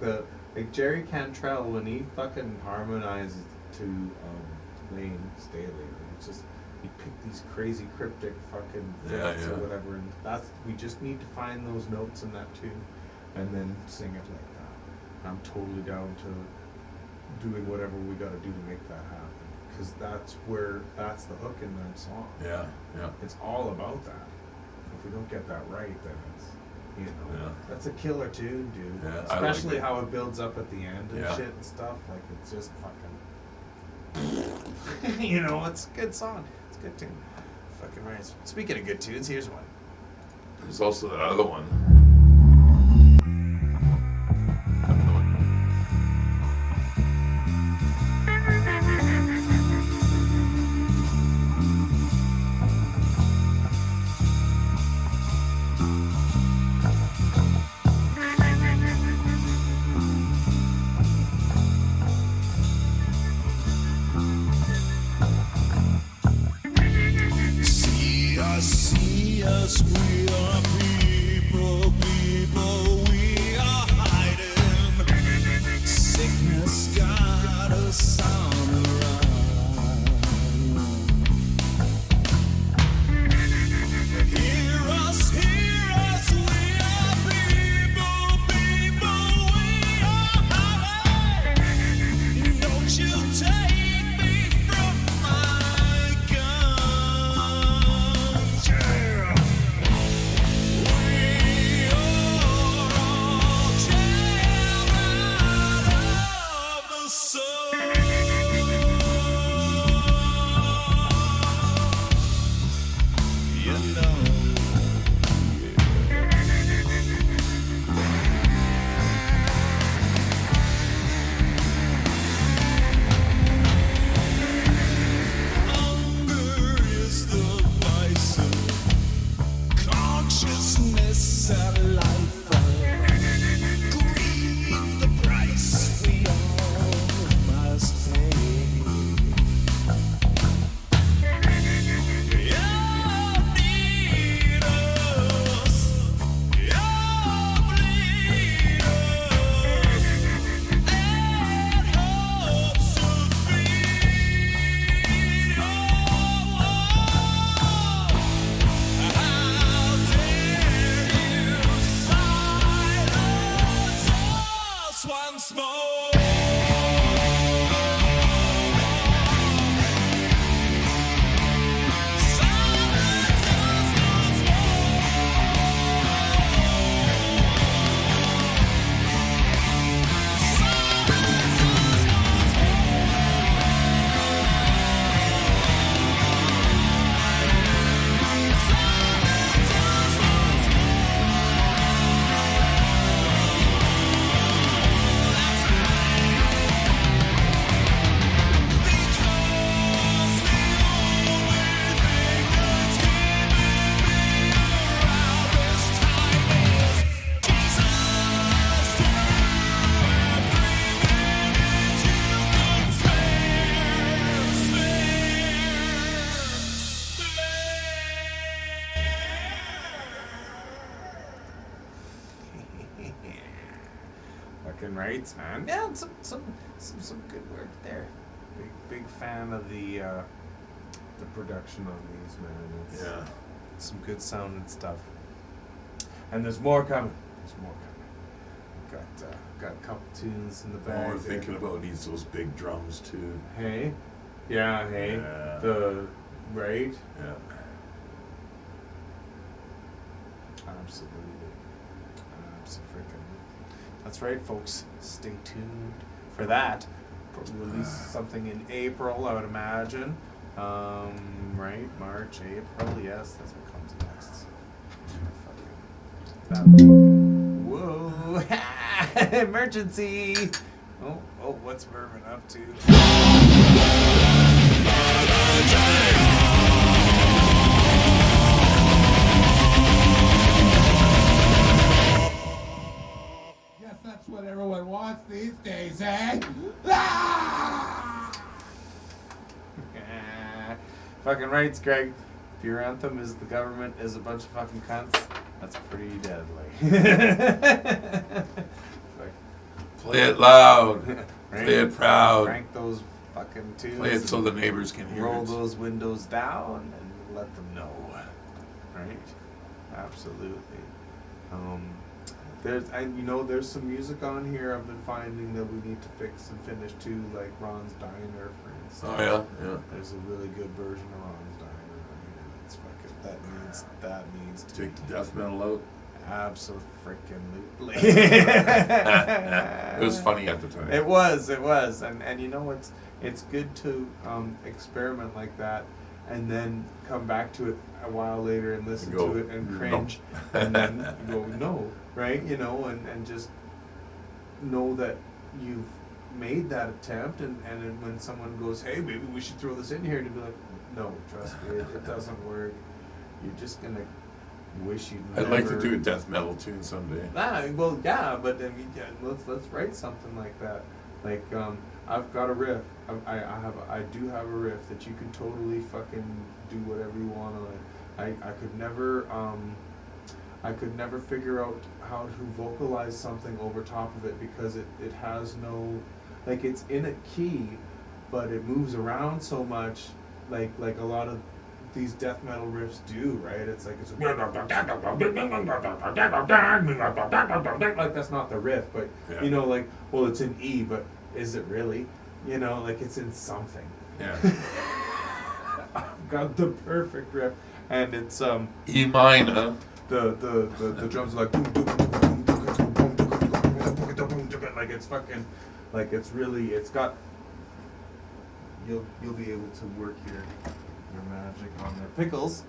[SPEAKER 4] Jerry Cantrell when he fucking harmonizes to Lane Staley. It's just he picked these crazy cryptic fucking fifths or whatever, and we just need to find those notes in that tune, and then sing it like that. I'm totally down to doing whatever we got to do to make that happen, because that's the hook in that song.
[SPEAKER 5] Yeah, yeah.
[SPEAKER 4] It's all about that. If we don't get that right, then it's, you know, that's a killer tune, dude.
[SPEAKER 5] Yeah,
[SPEAKER 4] especially
[SPEAKER 5] I like
[SPEAKER 4] how it builds up at the end and
[SPEAKER 5] Yeah.
[SPEAKER 4] shit and stuff. Like, it's just fucking, you know, it's a good song. It's a good tune. Fucking right. Speaking of good tunes, here's one.
[SPEAKER 5] There's also that other one.
[SPEAKER 7] See us, we are people, we are hiding. Sickness got us on the run. Hear us, we are people, we are hiding. Don't you take me from my guns. Yeah. We are all children of the sun. You know. Hunger is the vice of consciousness and life. Greed, the price we all must pay. You need us, you bleed us, and hopes to feed your war. How dare you silence us once more? Silence us once
[SPEAKER 4] Fucking rights, man. Yeah, some good work there. Big fan of the production on these, man. It's
[SPEAKER 5] Yeah.
[SPEAKER 4] some good sounding stuff. And there's more coming. Got a couple tunes in the
[SPEAKER 5] All
[SPEAKER 4] bag.
[SPEAKER 5] we're
[SPEAKER 4] there.
[SPEAKER 5] thinking about needs those big drums too.
[SPEAKER 4] Hey, yeah, hey,
[SPEAKER 5] Yeah.
[SPEAKER 4] the right.
[SPEAKER 5] Yeah.
[SPEAKER 4] Absolutely. That's right, folks. Stay tuned for that. Probably release something in April, I would imagine. Right? March, April. Yes, that's what comes next. Whoa! Emergency! Oh, what's Mervin up to?
[SPEAKER 6] Yes, that's That's what everyone wants these days, eh? Ah!
[SPEAKER 4] Fucking rights, Greg. If your anthem is the government is a bunch of fucking cunts, that's pretty deadly.
[SPEAKER 5] Play it loud.
[SPEAKER 4] Right?
[SPEAKER 5] Play it proud.
[SPEAKER 4] Crank those fucking tunes.
[SPEAKER 5] Play it so the neighbors can hear
[SPEAKER 4] Roll
[SPEAKER 5] it.
[SPEAKER 4] those windows down and let them know. Right? Absolutely. There's some music on here I've been finding that we need to fix and finish too, like Ron's Diner, for instance.
[SPEAKER 5] Oh yeah, yeah.
[SPEAKER 4] There's a really good version of Ron's Diner. I mean, it's fucking that needs to
[SPEAKER 5] Take
[SPEAKER 4] be
[SPEAKER 5] the death metal out.
[SPEAKER 4] Absolutely.
[SPEAKER 5] It was funny at the time.
[SPEAKER 4] It was, and you know it's good to experiment like that, and then come back to it a while later and listen
[SPEAKER 5] And go,
[SPEAKER 4] to it and
[SPEAKER 5] "No."
[SPEAKER 4] cringe, and then you go no, right? You know, and just know that you've made that attempt, and then when someone goes, hey, maybe we should throw this in here, to be like, no, trust me, it doesn't work. You're just gonna wish you'd
[SPEAKER 5] I'd like to
[SPEAKER 4] never-
[SPEAKER 5] do a death metal tune someday.
[SPEAKER 4] Well, yeah, but I mean, yeah, let's write something like that. Like, I've got a riff. I do have a riff that you can totally fucking do whatever you want on it. I could never figure out how to vocalize something over top of it because it has no, like, it's in a key, but it moves around so much, like a lot of these death metal riffs do, right? It's like like that's not the riff, but
[SPEAKER 5] Yeah.
[SPEAKER 4] you know, like, well, it's in E, but is it really? You know, like it's in something.
[SPEAKER 5] Yeah.
[SPEAKER 4] I've got the perfect riff, and it's
[SPEAKER 5] E minor.
[SPEAKER 4] the drums are like like it's fucking, like it's really, it's got, you'll be able to work your magic on there. Pickles.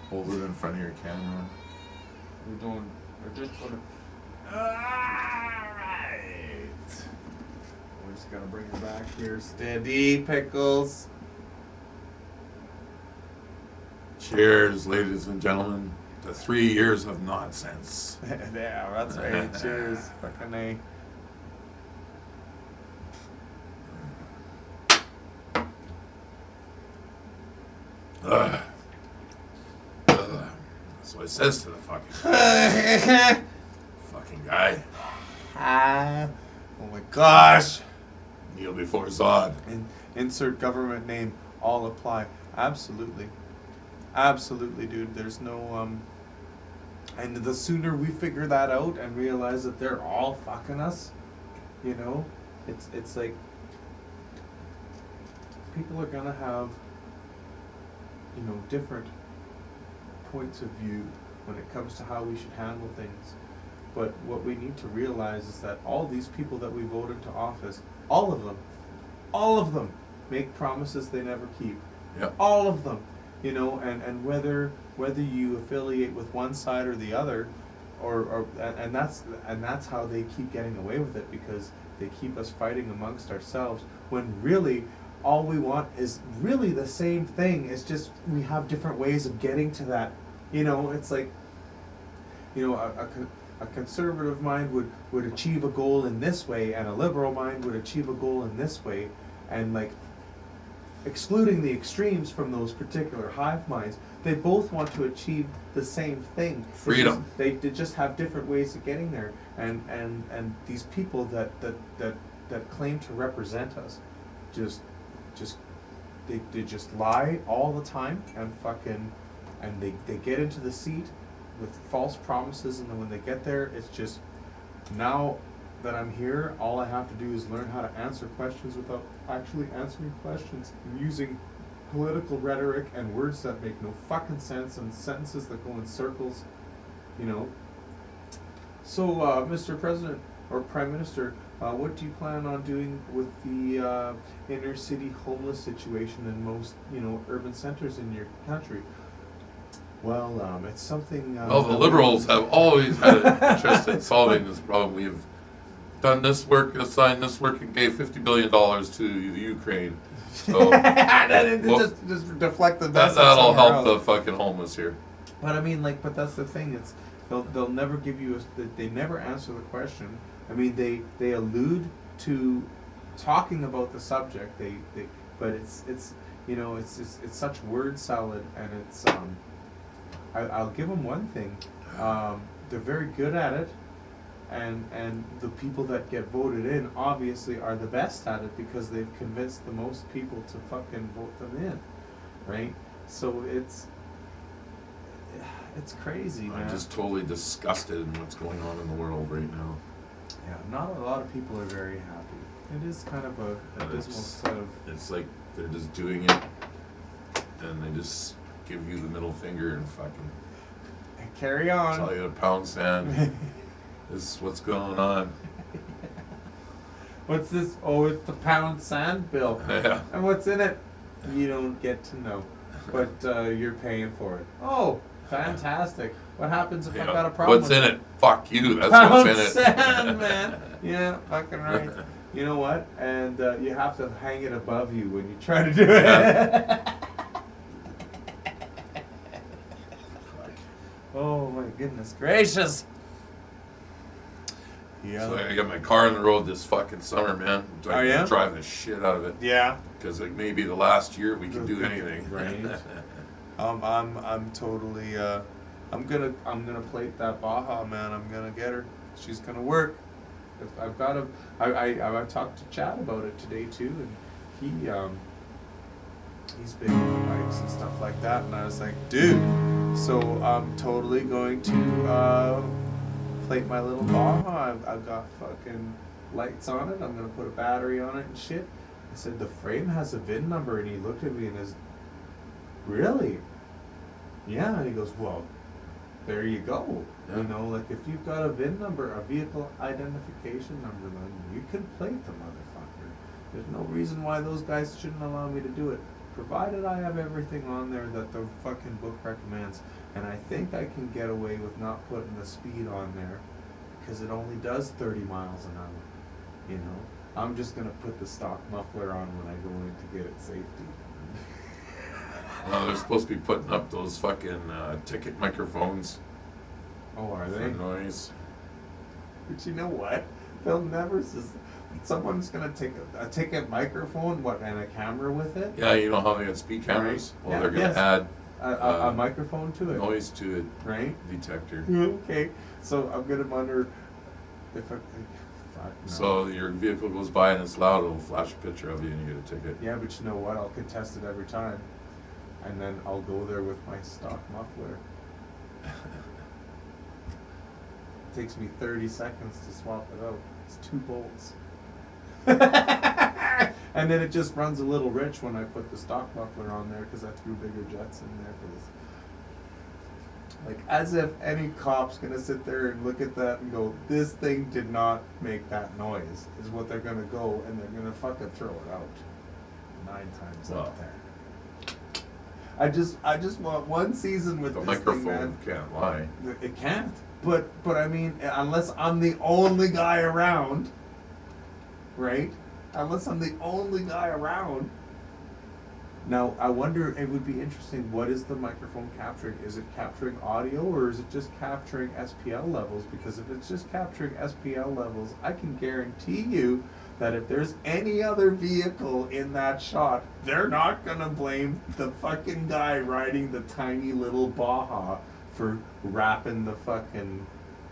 [SPEAKER 5] Hold it in front of your camera.
[SPEAKER 4] We're just gonna, alright. We're just gonna bring it back here. Steady, Pickles.
[SPEAKER 5] Cheers, ladies and gentlemen, to 3 years of nonsense.
[SPEAKER 4] Yeah, that's right. Cheers. Fucking A.
[SPEAKER 5] Ugh. That's what it says to the fucking guy.
[SPEAKER 4] Oh my gosh.
[SPEAKER 5] Kneel before Zod.
[SPEAKER 4] Insert government name. All apply. Absolutely. Absolutely, dude. There's no and the sooner we figure that out and realize that they're all fucking us, you know, it's like people are gonna have, you know, different points of view when it comes to how we should handle things. But what we need to realize is that all these people that we vote into office, all of them make promises they never keep.
[SPEAKER 5] Yep.
[SPEAKER 4] All of them. You know, and whether you affiliate with one side or the other, and that's how they keep getting away with it, because they keep us fighting amongst ourselves, when really all we want is really the same thing. It's just we have different ways of getting to that. You know, it's like, you know, a conservative mind would achieve a goal in this way, and a liberal mind would achieve a goal in this way, and like, excluding the extremes from those particular hive minds, they both want to achieve the same thing.
[SPEAKER 5] Freedom.
[SPEAKER 4] They just have different ways of getting there, and these people that claim to represent us, they just lie all the time, and fucking, and they get into the seat with false promises, and then when they get there, it's just, now that I'm here, all I have to do is learn how to answer questions without actually answering questions, and using political rhetoric and words that make no fucking sense, and sentences that go in circles, you know. So, Mr. President or Prime Minister, what do you plan on doing with the inner city homeless situation in most, you know, urban centers in your country? Well, it's something.
[SPEAKER 5] Well, the Liberals have always had an interest in solving this problem. We have done this work, assigned this work, and gave $50 billion to the Ukraine. So
[SPEAKER 4] just deflect the message.
[SPEAKER 5] that'll
[SPEAKER 4] somewhere
[SPEAKER 5] help
[SPEAKER 4] else.
[SPEAKER 5] the fucking homeless here.
[SPEAKER 4] But I mean, like, but that's the thing. It's They'll never give you they never answer the question. I mean, they allude to talking about the subject. But it's you know, it's such word salad, and it's I'll give them one thing. They're very good at it, and the people that get voted in obviously are the best at it because they've convinced the most people to fucking vote them in, right? So it's crazy, man.
[SPEAKER 5] I'm just totally disgusted in what's going on in the world right now.
[SPEAKER 4] Yeah, not a lot of people are very happy. It is kind of a dismal set of.
[SPEAKER 5] It's like they're just doing it, and they just give you the middle finger and fucking
[SPEAKER 4] Carry on.
[SPEAKER 5] tell you to pound sand. This is what's going on.
[SPEAKER 4] What's this? Oh, it's the pound sand bill.
[SPEAKER 5] Yeah.
[SPEAKER 4] And what's in it? You don't get to know, but you're paying for it. Oh, fantastic! What happens if I got a problem?
[SPEAKER 5] What's
[SPEAKER 4] with
[SPEAKER 5] in it? Fuck you. That's
[SPEAKER 4] Pound
[SPEAKER 5] what's in it.
[SPEAKER 4] sand, man. Yeah, fucking right. You know what? And you have to hang it above you when you try to do it.
[SPEAKER 5] Yeah.
[SPEAKER 4] Oh my goodness gracious! Yeah.
[SPEAKER 5] So I got my car on the road this fucking summer, man.
[SPEAKER 4] Oh, yeah?
[SPEAKER 5] Driving the shit out of it.
[SPEAKER 4] Yeah.
[SPEAKER 5] Because like maybe the last year we can do anything.
[SPEAKER 4] Right. I'm totally I'm gonna plate that Baja, man. I'm gonna get her. She's gonna work. I've got to. I talked to Chad about it today too, and he's big on bikes and stuff like that. And I was like, dude, so I'm totally going to plate my little Baja. I've got fucking lights on it. I'm gonna put a battery on it and shit. I said the frame has a VIN number, and he looked at me and is, really? Yeah, and he goes, well, there you go.
[SPEAKER 5] Yeah.
[SPEAKER 4] You know, like if you've got a VIN number, a vehicle identification number, then you can plate the motherfucker. There's no reason why those guys shouldn't allow me to do it, provided I have everything on there that the fucking book recommends. And I think I can get away with not putting the speed on there because it only does 30 miles an hour. You know, I'm just gonna put the stock muffler on when I go in to get it safety.
[SPEAKER 5] They're supposed to be putting up those fucking ticket microphones
[SPEAKER 4] Oh, are
[SPEAKER 5] for
[SPEAKER 4] they?
[SPEAKER 5] noise.
[SPEAKER 4] But you know what? They'll never. Someone's gonna take a ticket microphone, and a camera with it.
[SPEAKER 5] Yeah, you know how they got speed cameras?
[SPEAKER 4] Right.
[SPEAKER 5] Well,
[SPEAKER 4] Yeah,
[SPEAKER 5] they're going to
[SPEAKER 4] yes.
[SPEAKER 5] add
[SPEAKER 4] A microphone to it.
[SPEAKER 5] noise to it
[SPEAKER 4] Right.
[SPEAKER 5] detector.
[SPEAKER 4] Okay. So I'm gonna wonder if I. Fuck no.
[SPEAKER 5] So your vehicle goes by and it's loud, it'll flash a picture of you and you get a ticket.
[SPEAKER 4] Yeah, but you know what? I'll contest it every time, and then I'll go there with my stock muffler. It takes me 30 seconds to swap it out. It's 2 bolts. And then it just runs a little rich when I put the stock muffler on there because I threw bigger jets in there for this. Like, as if any cop's gonna sit there and look at that and go, this thing did not make that noise, is what they're gonna go, and they're gonna fucking throw it out 9 times
[SPEAKER 5] Wow.
[SPEAKER 4] out there. I just want one season with
[SPEAKER 5] The
[SPEAKER 4] this thing, man.
[SPEAKER 5] microphone can't lie.
[SPEAKER 4] It can't. But I mean, unless I'm the only guy around, right? Unless I'm the only guy around. Now, I wonder, it would be interesting, what is the microphone capturing? Is it capturing audio, or is it just capturing SPL levels? Because if it's just capturing SPL levels, I can guarantee you that if there's any other vehicle in that shot, they're not gonna blame the fucking guy riding the tiny little Baja for wrapping the fucking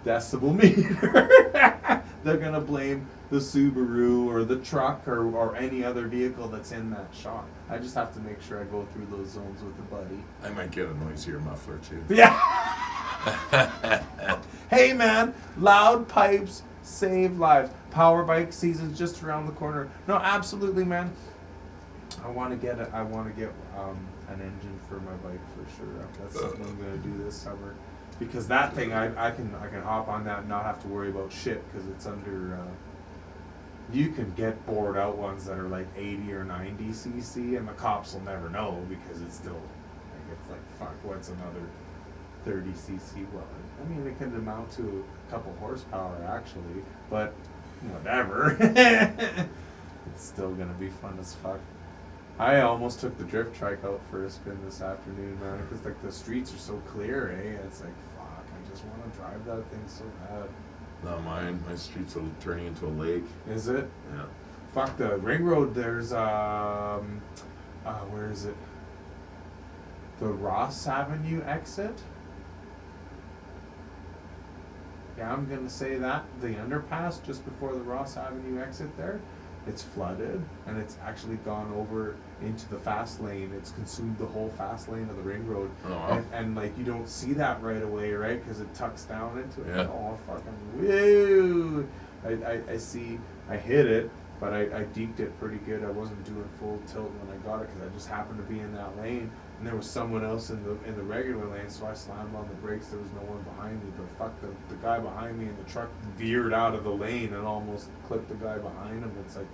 [SPEAKER 4] decibel meter. They're gonna blame the Subaru or the truck or any other vehicle that's in that shot. I just have to make sure I go through those zones with a buddy.
[SPEAKER 5] I might get a noisier muffler too.
[SPEAKER 4] Yeah. Hey man, loud pipes save lives. Power bike season's just around the corner. No, absolutely, man. I want to get an engine for my bike for sure. That's something I'm gonna do this summer, because that thing I can hop on that and not have to worry about shit because it's under. You can get bored out ones that are like 80 or 90 cc, and the cops will never know because it's still like, it's like, fuck, what's another 30 cc? Well, I mean, it can amount to a couple horsepower actually, but whatever. It's still gonna be fun as fuck. I almost took the drift trike out for a spin this afternoon, man, because like the streets are so clear, eh? It's like, fuck, I just want to drive that thing so bad.
[SPEAKER 5] Not mine. My street's turning into a lake.
[SPEAKER 4] Is it?
[SPEAKER 5] Yeah.
[SPEAKER 4] Fuck the ring road. There's where is it? The Ross Avenue exit. Yeah, I'm gonna say that the underpass just before the Ross Avenue exit there, it's flooded and it's actually gone over into the fast lane. It's consumed the whole fast lane of the ring road,
[SPEAKER 5] Oh, wow.
[SPEAKER 4] and like you don't see that right away, right? Because it tucks down into it.
[SPEAKER 5] Yeah.
[SPEAKER 4] Oh fucking woo! I see. I hit it, but I deked it pretty good. I wasn't doing full tilt when I got it because I just happened to be in that lane. And there was someone else in the regular lane, so I slammed on the brakes. There was no one behind me, but fuck, the guy behind me in the truck veered out of the lane and almost clipped the guy behind him. It's like,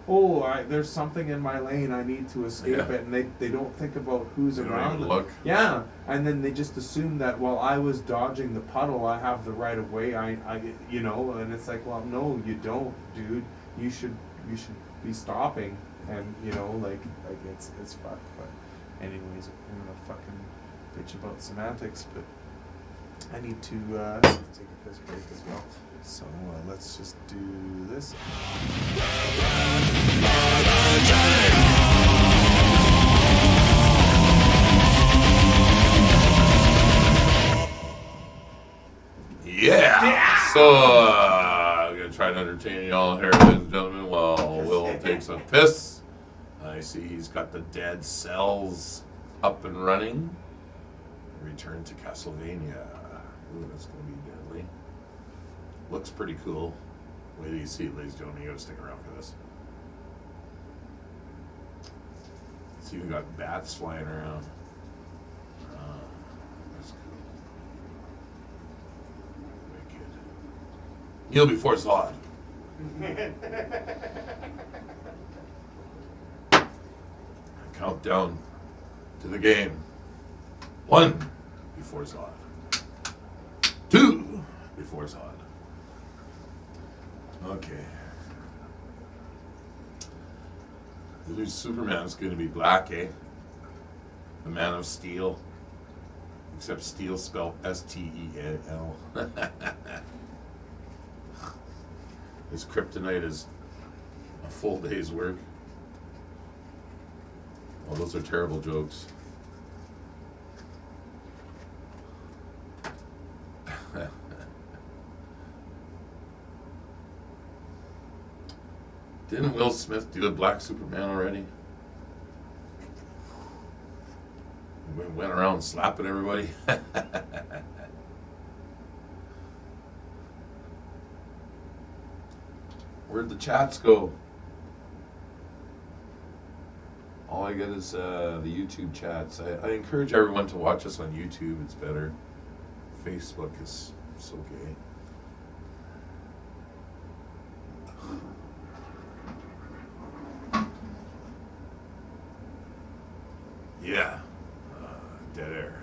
[SPEAKER 4] oh, there's something in my lane, I need to escape
[SPEAKER 5] Yeah.
[SPEAKER 4] it, and they don't think about who's
[SPEAKER 5] They don't
[SPEAKER 4] around
[SPEAKER 5] even
[SPEAKER 4] them.
[SPEAKER 5] look.
[SPEAKER 4] Yeah, and then they just assume that while I was dodging the puddle, I have the right of way. I you know, and it's like, well, no, you don't, dude. You should be stopping, and you know, like it's fucked, but. Anyways, I'm gonna fucking bitch about semantics, but I need to take a piss break as well. So let's just do this.
[SPEAKER 5] Yeah. So I'm gonna try to entertain y'all here, ladies and gentlemen, while Will takes a piss. I see he's got the dead cells up and running. Return to Castlevania. Ooh, that's gonna be deadly. Looks pretty cool. Wait till you see it, ladies and gentlemen. You gotta stick around for this. See, we got bats flying around. That's cool. Wicked. Kneel before Zod. Countdown to the game. 1 before Zod. 2 before Zod. Okay. The new Superman is going to be black, eh? The Man of Steel. Except steel spelled S-T-E-A-L. His kryptonite is a full day's work. Oh, those are terrible jokes. Didn't Will Smith do a black Superman already? He went around slapping everybody. Where'd the chats go? All I get is the YouTube chats. I encourage everyone to watch us on YouTube. It's better. Facebook is so gay. Yeah. Dead air.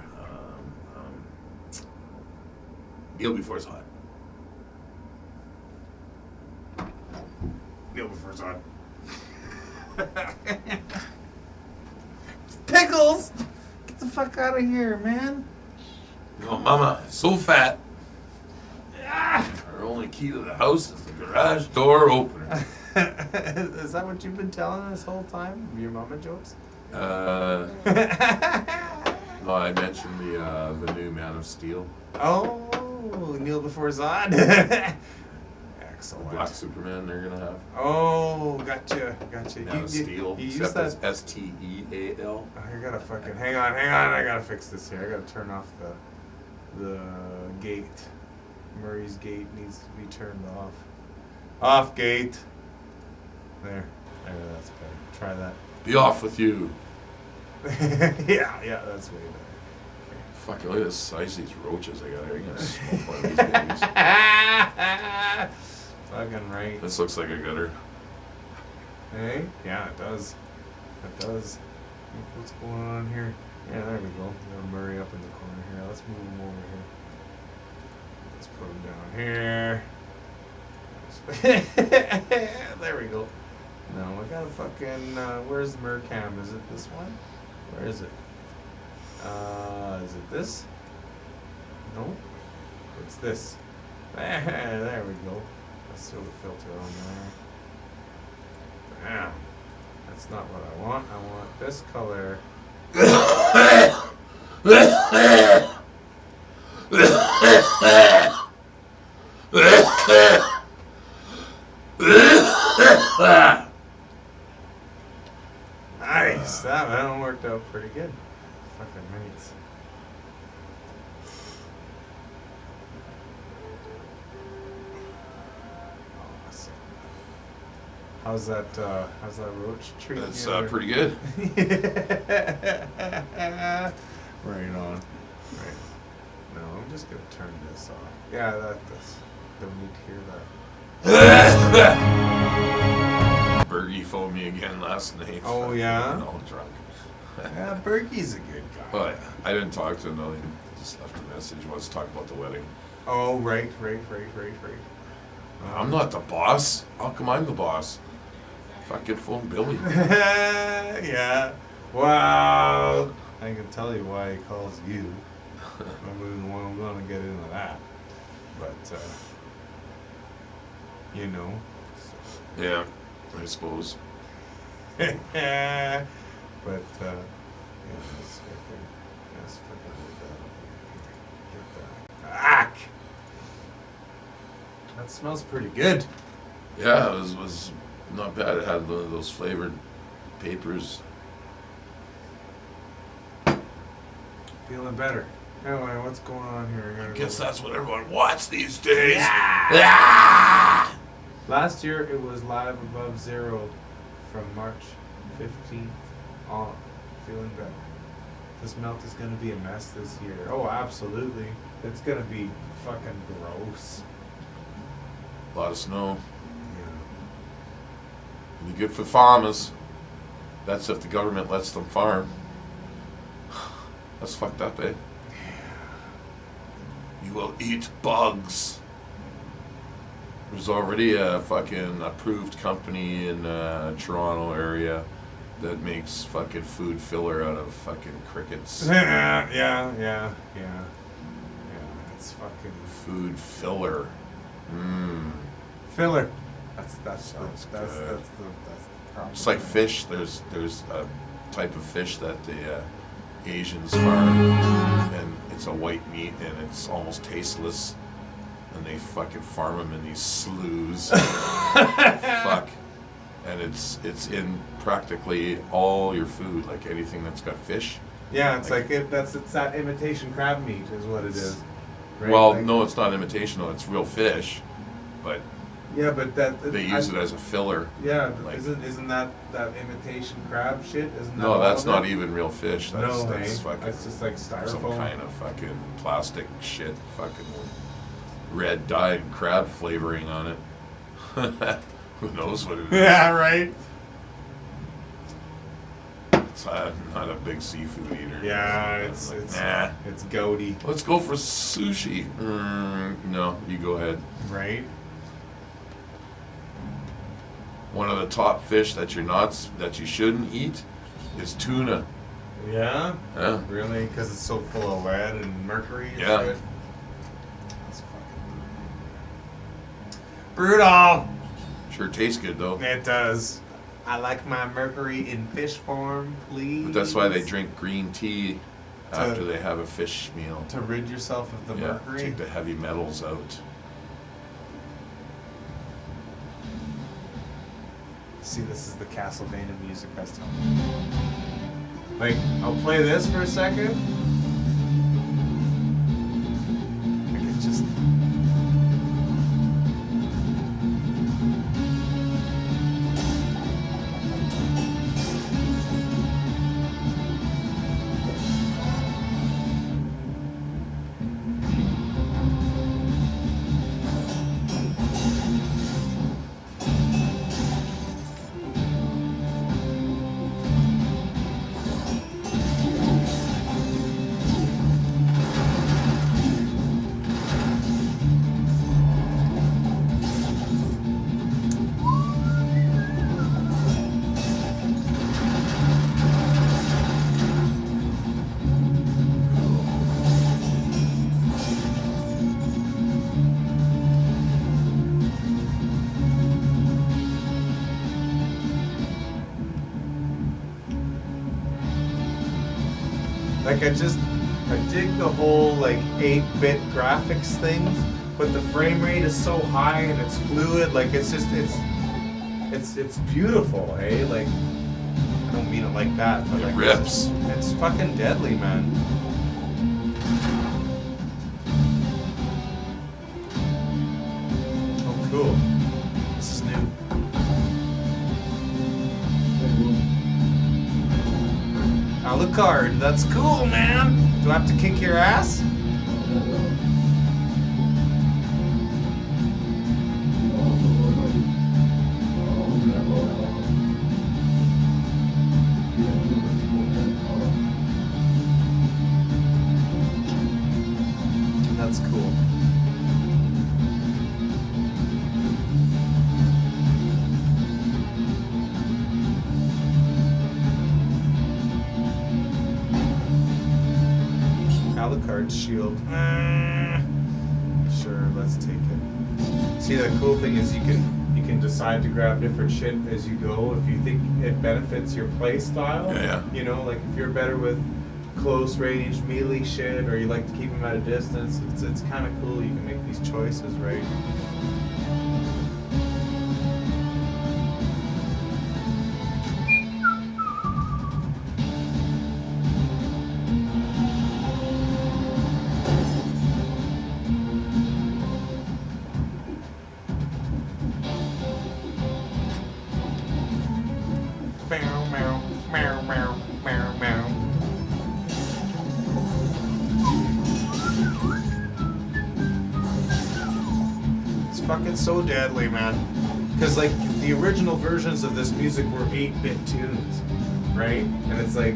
[SPEAKER 5] Kneel before it's hot. Kneel before it's hot.
[SPEAKER 4] Pickles! Get the fuck out of here, man.
[SPEAKER 5] Yo, mama, so fat. Our only key to the house is the garage door opener.
[SPEAKER 4] Is that what you've been telling us this whole time? Your mama jokes?
[SPEAKER 5] No, I mentioned the new Man of Steel.
[SPEAKER 4] Oh, Kneel before Zod.
[SPEAKER 5] The
[SPEAKER 4] Excellent.
[SPEAKER 5] Black Superman they're gonna have.
[SPEAKER 4] Oh, gotcha.
[SPEAKER 5] Man of Steel,
[SPEAKER 4] You use
[SPEAKER 5] except
[SPEAKER 4] that.
[SPEAKER 5] it's S-T-E-A-L.
[SPEAKER 4] I gotta fucking hang on. I gotta fix this here. I gotta turn off the gate. Murray's gate needs to be turned off. Off gate. There, that's better. Try that.
[SPEAKER 5] Be off with you.
[SPEAKER 4] yeah, that's way better.
[SPEAKER 5] Fucking look at the size of these roaches I got here. You're gonna smoke one of these babies.
[SPEAKER 4] Fucking right.
[SPEAKER 5] This looks like a gutter.
[SPEAKER 4] Hey? Yeah, it does. It does. What's going on here? Yeah, there we go. We got Murray up in the corner here. Let's move him over here. Let's put him down here. There we go. No, I got a fucking. Where's Mercam? Is it this one? Where is it? Is it this? No. It's this. There we go. Let's throw the filter on there. Bam. That's not what I want. I want this color. Nice. That one worked out pretty good. Fucking mates. Awesome. How's that roach treating
[SPEAKER 5] That's
[SPEAKER 4] you?
[SPEAKER 5] pretty good.
[SPEAKER 4] Right on. Right. No, I'm just gonna turn this off. Yeah, that's. Don't need to hear that.
[SPEAKER 5] Bergie phoned me again last night.
[SPEAKER 4] Oh, yeah?
[SPEAKER 5] All drunk.
[SPEAKER 4] Yeah, Berkey's a good guy.
[SPEAKER 5] But I didn't talk to him, though. He just left a message. He wants to talk about the wedding.
[SPEAKER 4] Oh, right.
[SPEAKER 5] I'm not the boss. How come I'm the boss? Fucking phone Billy.
[SPEAKER 4] Yeah. Wow. I can tell you why he calls you. I'm going to get into that. But, you know.
[SPEAKER 5] Yeah, I suppose.
[SPEAKER 4] But, yeah, let's fucking get that. Fuck! That smells pretty good.
[SPEAKER 5] Yeah, it was not bad. It had one of those flavored papers.
[SPEAKER 4] Feeling better. Anyway, what's going on here?
[SPEAKER 5] I guess that's what everyone wants these days.
[SPEAKER 4] Last year it was live above zero from March 15th on. Feeling better. This melt is going to be a mess this year. Oh, absolutely. It's going to be fucking gross.
[SPEAKER 5] A lot of snow.
[SPEAKER 4] Yeah.
[SPEAKER 5] Be good for farmers. That's if the government lets them farm. That's fucked up, eh? You will eat bugs. There's already a fucking approved company in Toronto area that makes fucking food filler out of fucking crickets.
[SPEAKER 4] Yeah. It's fucking
[SPEAKER 5] Food filler. Mmm.
[SPEAKER 4] filler. That's the
[SPEAKER 5] good.
[SPEAKER 4] problem.
[SPEAKER 5] It's like fish. There's a type of fish that the Asians farm, and it's a white meat, and it's almost tasteless. And they fucking farm them in these sloughs. Fuck. And it's in practically all your food, like anything that's got fish.
[SPEAKER 4] Yeah, it's it's that imitation crab meat is what it is. Right?
[SPEAKER 5] Well,
[SPEAKER 4] Like-
[SPEAKER 5] no, it's not imitation. No, it's real fish, but
[SPEAKER 4] Yeah, but
[SPEAKER 5] they use it as a filler.
[SPEAKER 4] Yeah, but
[SPEAKER 5] like-
[SPEAKER 4] isn't that imitation crab shit? Isn't that
[SPEAKER 5] No,
[SPEAKER 4] all
[SPEAKER 5] that's
[SPEAKER 4] of it?
[SPEAKER 5] not even real fish. That's
[SPEAKER 4] No,
[SPEAKER 5] that's
[SPEAKER 4] hey,
[SPEAKER 5] fucking
[SPEAKER 4] that's just like
[SPEAKER 5] some
[SPEAKER 4] styrofoam.
[SPEAKER 5] kind of fucking plastic shit. Fucking red dyed crab flavoring on it. Who knows what it is?
[SPEAKER 4] Yeah, right.
[SPEAKER 5] I'm not a big seafood eater.
[SPEAKER 4] Yeah,
[SPEAKER 5] I'm
[SPEAKER 4] it's
[SPEAKER 5] like, nah.
[SPEAKER 4] it's goaty,
[SPEAKER 5] Let's go for sushi. No, you go ahead.
[SPEAKER 4] right?
[SPEAKER 5] One of the top fish that you shouldn't eat is tuna.
[SPEAKER 4] Yeah,
[SPEAKER 5] Yeah.
[SPEAKER 4] really, because it's so full of lead and mercury. And
[SPEAKER 5] Yeah.
[SPEAKER 4] shit. That's fucking brutal.
[SPEAKER 5] Sure tastes good though.
[SPEAKER 4] It does. I like my mercury in fish form, please.
[SPEAKER 5] But that's why they drink green tea after they have a fish meal.
[SPEAKER 4] To rid yourself of the
[SPEAKER 5] Yeah,
[SPEAKER 4] mercury.
[SPEAKER 5] take the heavy metals out.
[SPEAKER 4] See, this is the Castlevania music I was telling you. Like, I'll play this for a second. I could just. Like I dig the whole like 8-bit graphics things, but the frame rate is so high and it's fluid. Like it's beautiful, eh? Like I don't mean it like that, but
[SPEAKER 5] It
[SPEAKER 4] like
[SPEAKER 5] rips.
[SPEAKER 4] It's fucking deadly, man. Oh, cool. This is new. Alucard, that's cool, man. Do I have to kick your ass? That's cool. Alucard's shield. Sure, let's take it. See, the cool thing is you can decide to grab different shit as you go if you think it benefits your play style.
[SPEAKER 5] Yeah.
[SPEAKER 4] You know, like if you're better with close range melee shit, or you like to keep them at a distance, it's kind of cool. You can make these choices, right? Meow, meow, meow, meow, meow, meow. It's fucking so deadly, man. Because, like, the original versions of this music were 8-bit tunes, right? And it's like,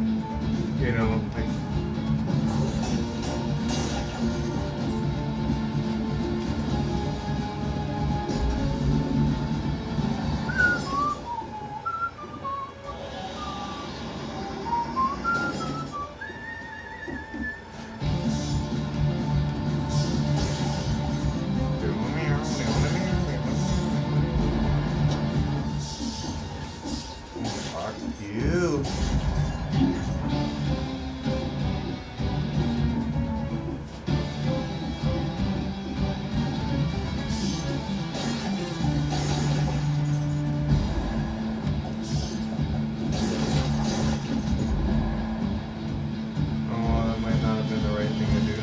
[SPEAKER 4] you know, like. Fuck you. Oh, that might not have been the right thing to do.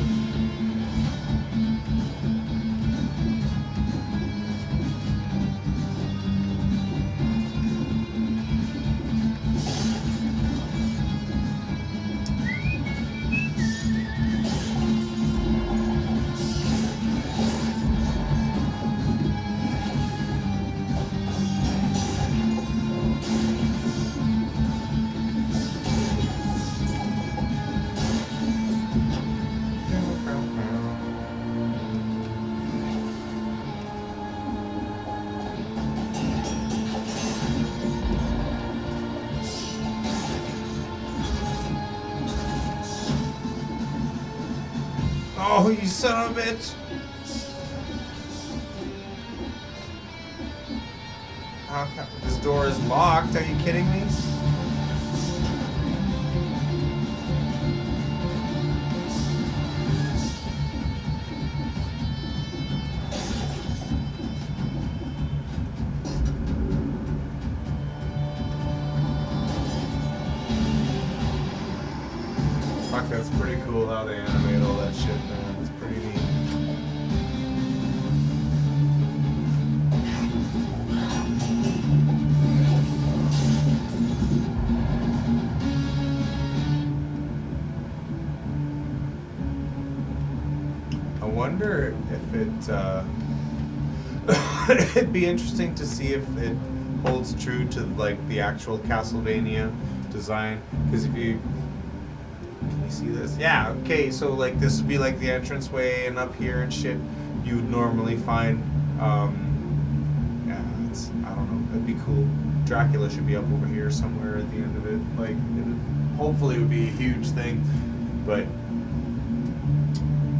[SPEAKER 4] Oh, you son of a bitch! How come this door is locked? Are you kidding me? Fuck, that's pretty cool how they animate all that shit, man. It's pretty neat. I wonder if it'd be interesting to see if it holds true to like the actual Castlevania design, because if you see this? Yeah, okay, so like this would be like the entranceway, and up here and shit you would normally find yeah, it's, I don't know, it'd be cool. Dracula should be up over here somewhere at the end of it. Like hopefully it would be a huge thing. But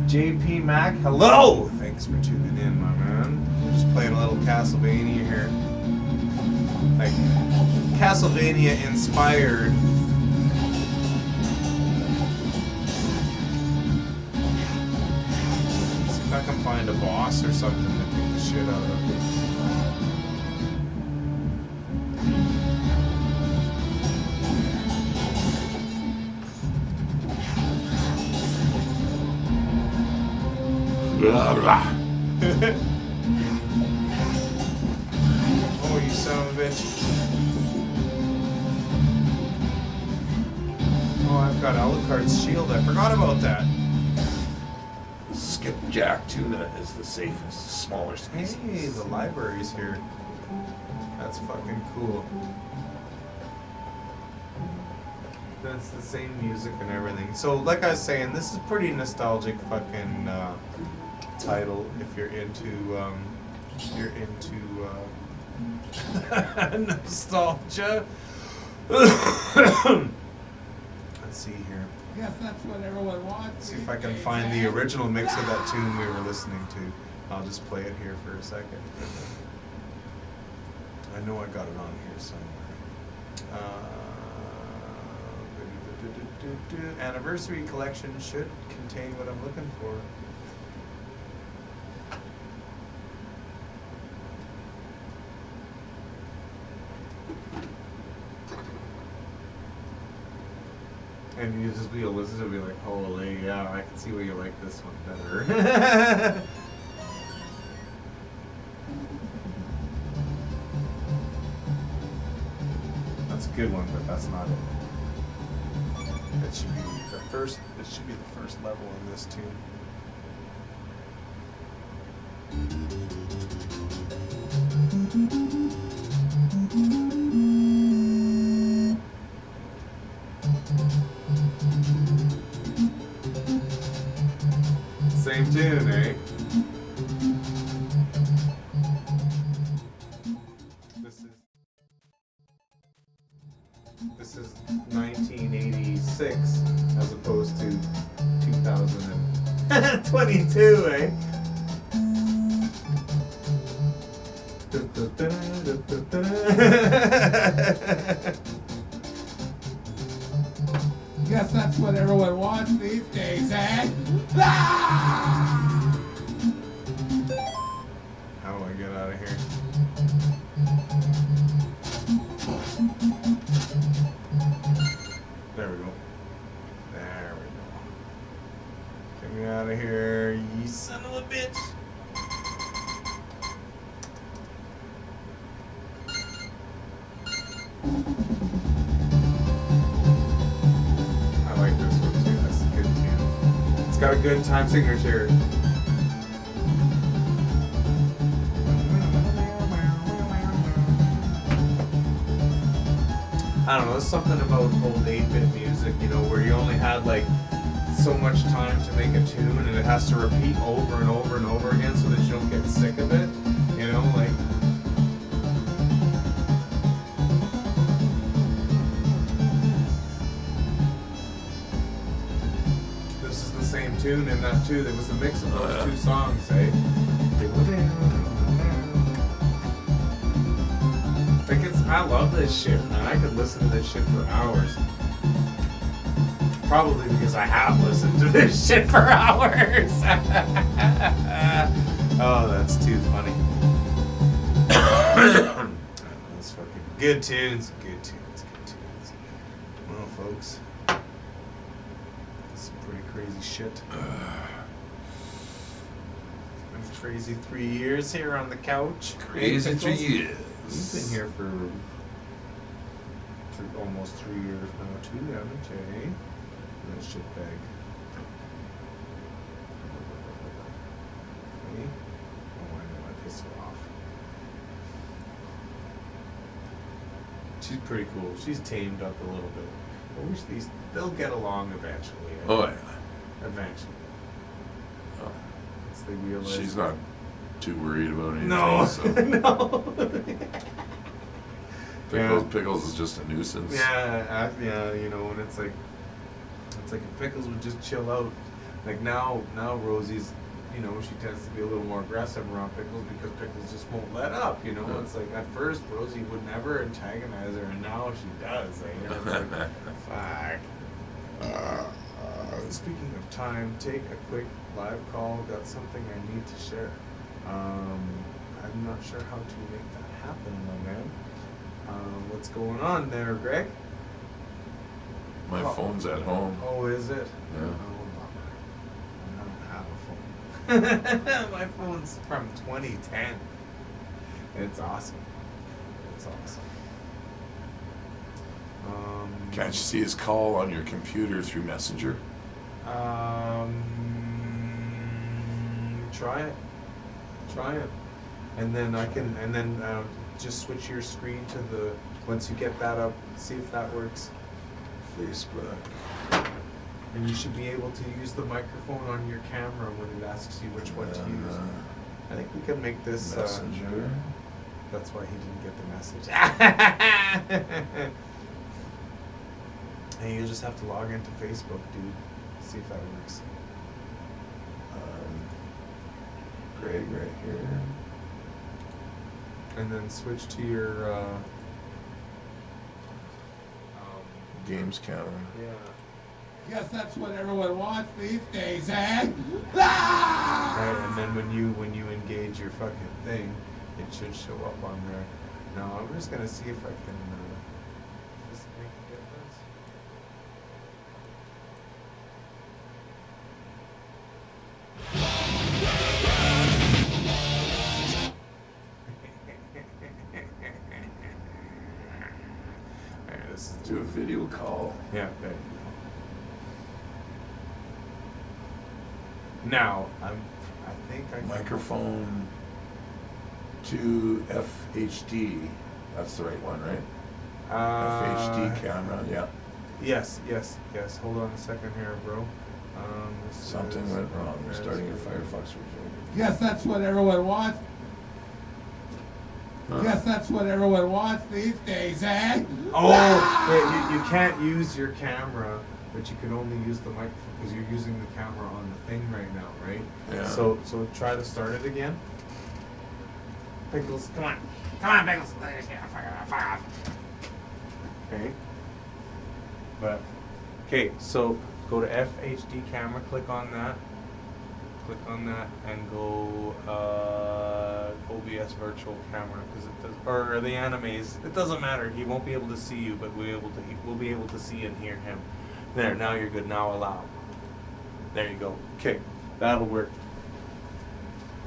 [SPEAKER 4] JP Mac, hello! Thanks for tuning in, my man. We're just playing a little Castlevania here. Like Castlevania inspired find a boss or something to kick the shit out of it. Oh, you son of a bitch. Oh, I've got Alucard's shield. I forgot about that.
[SPEAKER 5] Skipjack tuna is the safest, smaller species.
[SPEAKER 4] Hey, the library's here. That's fucking cool. That's the same music and everything. So, like I was saying, this is pretty nostalgic fucking title if you're into nostalgia. Let's see here.
[SPEAKER 6] Guess that's what everyone wants.
[SPEAKER 4] See if I can find the original mix of that tune we were listening to. I'll just play it here for a second. I know I got it on here somewhere. Anniversary collection should contain what I'm looking for. And you'll listen to it and be like, holy, yeah, I can see why you like this one better. That's a good one, but that's not it. That should be the first. It should be the first level in this tune. Same tune, eh? This is 1986 as opposed to 2022, eh?
[SPEAKER 6] Guess that's what everyone wants these days, eh? Ah!
[SPEAKER 4] How do I get out of here? There we go. There we go. Get me out of here, you son of a bitch. I like this one too. That's a good tune. It's got a good time signature. I don't know, there's something about old 8-bit music, you know, where you only had like so much time to make a tune and it has to repeat over and over and over again so that you don't get sick of it, you know, like. This is the same tune in that too. There was a mix of those two songs, eh? I love this shit, man. I could listen to this shit for hours. Probably because I have listened to this shit for hours. Oh, that's too funny. That's fucking good tunes. Good tunes. Good tunes. Well, folks, that's some pretty crazy shit. It's been a crazy 3 years here on the couch.
[SPEAKER 5] Crazy 3 years.
[SPEAKER 4] You've been here for almost 3 years now, too, haven't you? That shit bag. Okay. Oh, I know I pissed her off. She's pretty cool. She's tamed up a little bit. I wish they'll get along eventually.
[SPEAKER 5] Oh, yeah.
[SPEAKER 4] Eventually.
[SPEAKER 5] Oh.
[SPEAKER 4] Once they realize.
[SPEAKER 5] She's not too worried about anything.
[SPEAKER 4] No.
[SPEAKER 5] So.
[SPEAKER 4] No.
[SPEAKER 5] Pickles is just a nuisance.
[SPEAKER 4] Yeah, you know, and it's like if Pickles would just chill out. Like now Rosie's, you know, she tends to be a little more aggressive around Pickles because Pickles just won't let up, you know. It's like at first Rosie would never antagonize her, and now she does. Like, you know, it's like, fuck. Speaking of time, take a quick live call. Got something I need to share. I'm not sure how to make that happen, my man. What's going on there, Greg?
[SPEAKER 5] My phone's at home.
[SPEAKER 4] Oh, is it?
[SPEAKER 5] Yeah.
[SPEAKER 4] I don't have a phone. My phone's from 2010. It's awesome. It's awesome.
[SPEAKER 5] Can't you see his call on your computer through Messenger?
[SPEAKER 4] Try it. Try it. And then just switch your screen to the, once you get that up, see if that works.
[SPEAKER 5] Facebook.
[SPEAKER 4] And you should be able to use the microphone on your camera when it asks you which one to use. I think we can make this.
[SPEAKER 5] Messenger.
[SPEAKER 4] That's why he didn't get the message. And you just have to log into Facebook, dude. See if that works.
[SPEAKER 5] Greg right here.
[SPEAKER 4] And then switch to your
[SPEAKER 5] Games camera.
[SPEAKER 4] yeah.
[SPEAKER 6] Guess that's what everyone wants these days, eh? Ah!
[SPEAKER 4] Right, and then when you engage your fucking thing, it should show up on there. Now I'm just gonna see if I can just make a difference. Alright, this is
[SPEAKER 5] Do a video call.
[SPEAKER 4] yeah, there you go. Now I think I can.
[SPEAKER 5] Microphone to FHD. That's the right one, right? FHD camera, yeah.
[SPEAKER 4] Yes. Hold on a second here, bro.
[SPEAKER 5] Something went wrong. We're starting your Firefox review.
[SPEAKER 6] Guess that's what everyone wants.
[SPEAKER 5] Huh?
[SPEAKER 6] Guess that's what everyone wants these days, eh?
[SPEAKER 4] Oh,
[SPEAKER 6] Ah!
[SPEAKER 4] wait, you can't use your camera, but you can only use the microphone because you're using the camera on the thing right now, right?
[SPEAKER 5] Yeah.
[SPEAKER 4] So try to start it again. Pickles, come on, Pickles. Fire off. Okay. But okay, so go to FHD camera, click on that, and go OBS virtual camera because it does, or the animes. It doesn't matter. He won't be able to see you, but we'll be able to see and hear him. There, now you're good. Now allow. There you go. Okay, that'll work.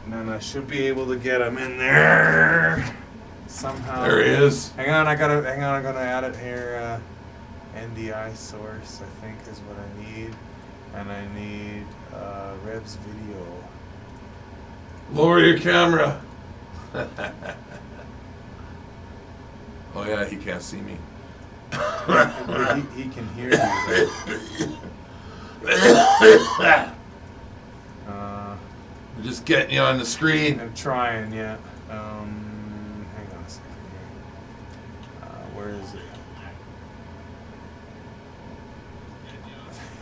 [SPEAKER 4] And then I should be able to get him in there somehow.
[SPEAKER 5] There he is.
[SPEAKER 4] Hang on, I'm gonna add it here. NDI source, I think, is what I need. And I need Rev's video.
[SPEAKER 5] Lower your camera. Oh yeah, he can't see me.
[SPEAKER 4] But he can hear you.
[SPEAKER 5] I'm just getting you on the screen.
[SPEAKER 4] I'm trying, yeah. Hang on a second here. Where is it?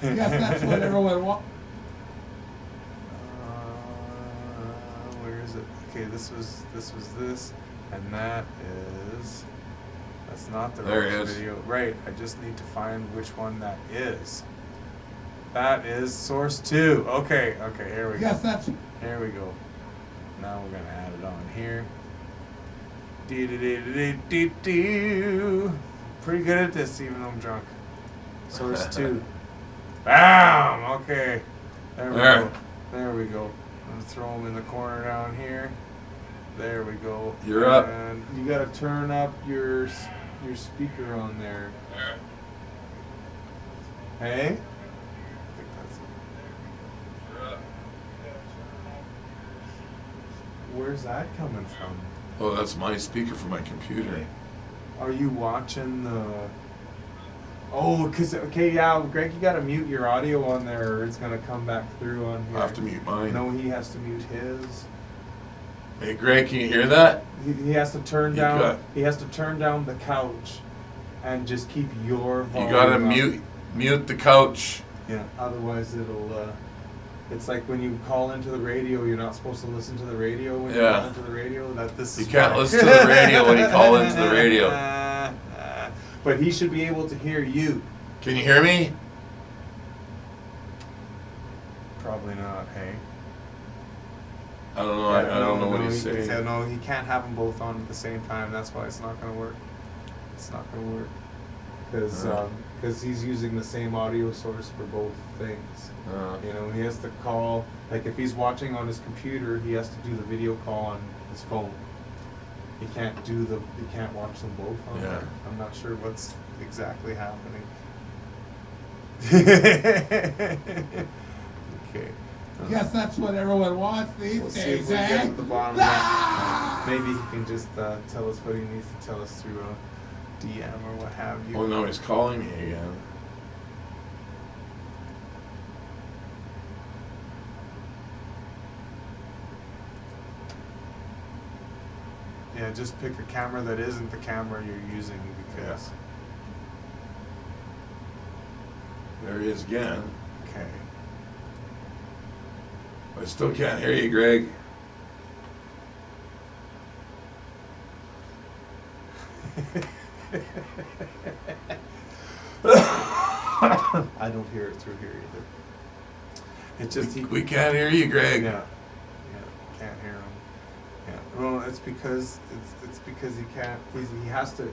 [SPEAKER 6] Guess that's what everyone wants.
[SPEAKER 4] Where is it? Okay, this was this, and that's not the
[SPEAKER 5] There
[SPEAKER 4] right
[SPEAKER 5] it is.
[SPEAKER 4] video. Right, I just need to find which one that is. That is source 2. Okay, here we go.
[SPEAKER 6] Guess that's.
[SPEAKER 4] Here we go. Now we're gonna add it on here. Pretty good at this, even though I'm drunk. Source 2. Bam! Okay. There we
[SPEAKER 5] There.
[SPEAKER 4] go. There we go. I'm gonna throw them in the corner down here. There we go.
[SPEAKER 5] You're up.
[SPEAKER 4] And you gotta turn up your speaker on there. Hey? I think that's it. Where's that coming from?
[SPEAKER 5] Oh, that's my speaker for my computer.
[SPEAKER 4] Are you watching the... Oh, okay, yeah, Greg, you gotta mute your audio on there or it's gonna come back through on here.
[SPEAKER 5] I have to mute mine.
[SPEAKER 4] No, he has to mute his.
[SPEAKER 5] Hey Greg, can you hear that?
[SPEAKER 4] He has to turn
[SPEAKER 5] You
[SPEAKER 4] down.
[SPEAKER 5] got-
[SPEAKER 4] He has to turn down the couch, and just keep your
[SPEAKER 5] You
[SPEAKER 4] volume.
[SPEAKER 5] gotta
[SPEAKER 4] up.
[SPEAKER 5] mute the couch.
[SPEAKER 4] Yeah. Otherwise, it'll. It's like when you call into the radio. You're not supposed to listen to the radio when you
[SPEAKER 5] Yeah.
[SPEAKER 4] call into the radio. This
[SPEAKER 5] You
[SPEAKER 4] is
[SPEAKER 5] can't
[SPEAKER 4] why.
[SPEAKER 5] listen to the radio when you call into the radio.
[SPEAKER 4] But he should be able to hear you.
[SPEAKER 5] Can you hear me?
[SPEAKER 4] Probably not, hey?
[SPEAKER 5] I don't know. I don't know what he's
[SPEAKER 4] he
[SPEAKER 5] saying.
[SPEAKER 4] said no, he can't have them both on at the same time. That's why it's not going to work. It's not going to work. Because he's using the same audio source for both things. You know, he has to call, like if he's watching on his computer, he has to do the video call on his phone. He can't watch them both on there. I'm not sure what's exactly happening. Okay.
[SPEAKER 6] Guess that's what everyone wants these
[SPEAKER 4] We'll see if
[SPEAKER 6] days,
[SPEAKER 4] we
[SPEAKER 6] eh?
[SPEAKER 4] get to the bottom of that. Maybe he can just tell us what he needs to tell us through a DM or what have you.
[SPEAKER 5] Oh no, he's calling me again.
[SPEAKER 4] Yeah, just pick a camera that isn't the camera you're using because.
[SPEAKER 5] There he is again.
[SPEAKER 4] Okay.
[SPEAKER 5] I still can't hear you, Greg.
[SPEAKER 4] I don't hear it through here either. It's just
[SPEAKER 5] We can't hear you, Greg.
[SPEAKER 4] Yeah, can't hear him. Yeah, well, it's because he can't. He has to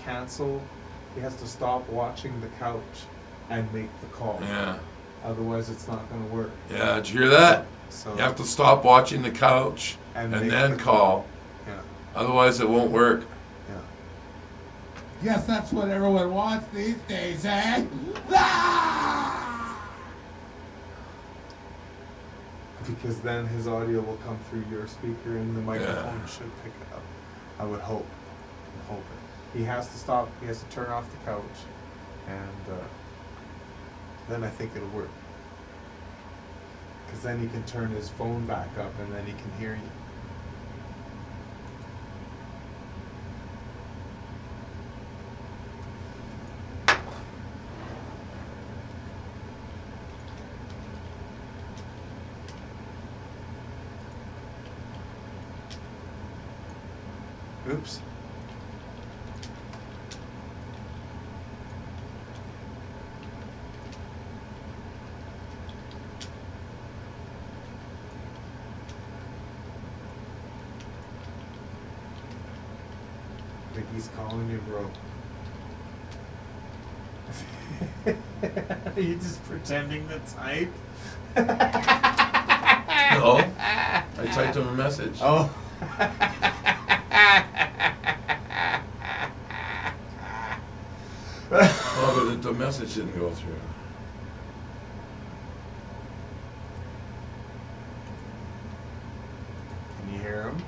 [SPEAKER 4] cancel. He has to stop watching the couch and make the call.
[SPEAKER 5] Yeah.
[SPEAKER 4] Otherwise, it's not going to work.
[SPEAKER 5] Yeah, did you hear that?
[SPEAKER 4] So
[SPEAKER 5] You have to stop watching the couch
[SPEAKER 4] And
[SPEAKER 5] and
[SPEAKER 4] make
[SPEAKER 5] then
[SPEAKER 4] the
[SPEAKER 5] call.
[SPEAKER 4] Yeah,
[SPEAKER 5] Otherwise, it won't work.
[SPEAKER 4] yeah.
[SPEAKER 6] Guess that's what everyone wants these days, eh? Ah!
[SPEAKER 4] Because then his audio will come through your speaker and the microphone should pick it up. I would hope. I'm hoping. He has to stop. He has to turn off the couch, and then I think it'll work. Because then he can turn his phone back up, and then he can hear you. Oops. I think he's calling you, bro. Are you just pretending to type?
[SPEAKER 5] No. I typed him a message.
[SPEAKER 4] Oh.
[SPEAKER 5] Oh, but the message didn't go through.
[SPEAKER 4] Can you hear him?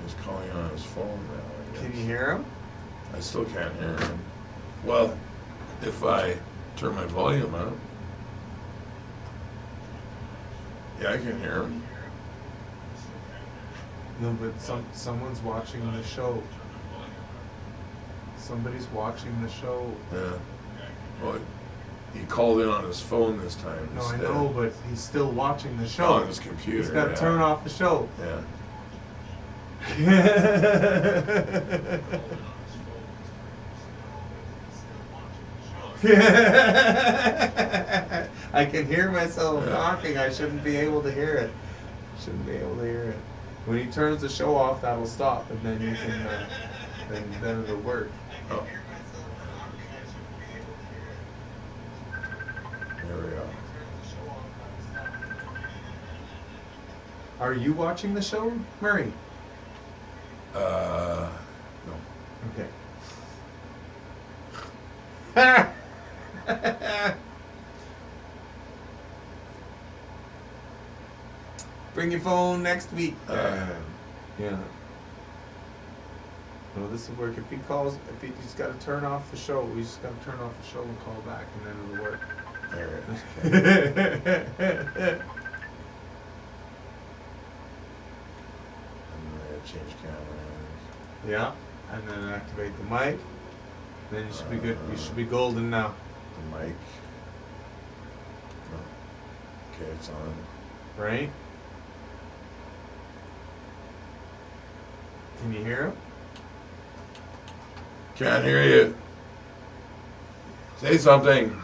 [SPEAKER 5] He's calling on his phone now. I guess.
[SPEAKER 4] Can you hear him?
[SPEAKER 5] I still can't hear him. Well, if I turn my volume up. Yeah, I can hear him.
[SPEAKER 4] No, but someone's watching the show. Somebody's watching the show.
[SPEAKER 5] Yeah. Well, he called in on his phone this time.
[SPEAKER 4] No, I
[SPEAKER 5] instead.
[SPEAKER 4] know, but he's still watching the show.
[SPEAKER 5] On his computer.
[SPEAKER 4] He's got to
[SPEAKER 5] yeah.
[SPEAKER 4] turn off the show.
[SPEAKER 5] Yeah.
[SPEAKER 4] I can hear myself
[SPEAKER 5] Yeah.
[SPEAKER 4] talking. I shouldn't be able to hear it. When he turns the show off, that'll stop, and then you can, then it'll work.
[SPEAKER 5] Oh. There we go.
[SPEAKER 4] Are you watching the show, Murray?
[SPEAKER 5] No.
[SPEAKER 4] Okay. Bring your phone next week. Yeah. Well, this will work. If he just got to turn off the show. We just got to turn off the show and call back, and then it'll work.
[SPEAKER 5] There And change cameras.
[SPEAKER 4] Yeah. And then activate the mic. Then you should be good. You should be golden now.
[SPEAKER 5] The mic. Oh. Okay, it's on.
[SPEAKER 4] Right? Can you hear him?
[SPEAKER 5] Can't hear you. Say something.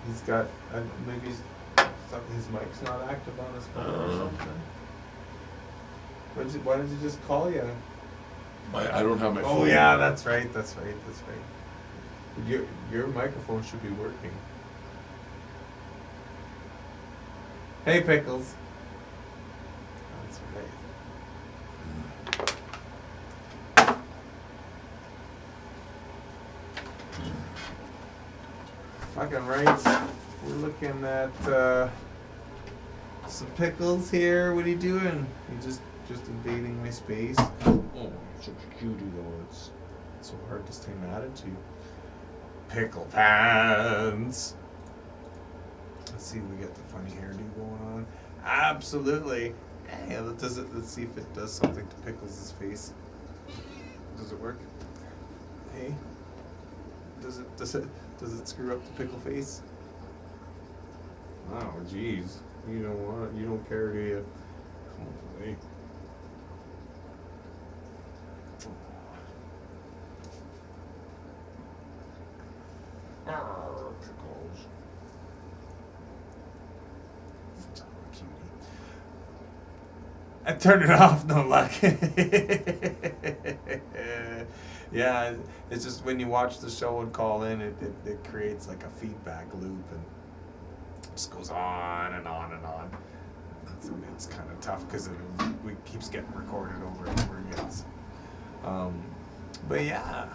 [SPEAKER 4] He's got maybe his mic's not active on his phone or something. Why did you just call you?
[SPEAKER 5] I don't have my phone.
[SPEAKER 4] Oh yeah, that's right. Your microphone should be working. Hey, Pickles. That's right. Fucking right. We're looking at some pickles here. What are you doing? You just invading my space. Oh, you're such a cutie though. It's so hard to stay mad at you. Pickle pants. Let's see if we get the funny hairdo going on. Absolutely. Hey, let's see if it does something to Pickles' face. Does it work? Hey? Does it screw up the pickle face? Oh, jeez. You don't care, do you? Holy. Oh, Pickles. Oh, cutie. I turned it off, no luck. Yeah, it's just when you watch the show and call in, it creates like a feedback loop and it just goes on and on and on. It's kind of tough because it keeps getting recorded over and over again. So. But yeah.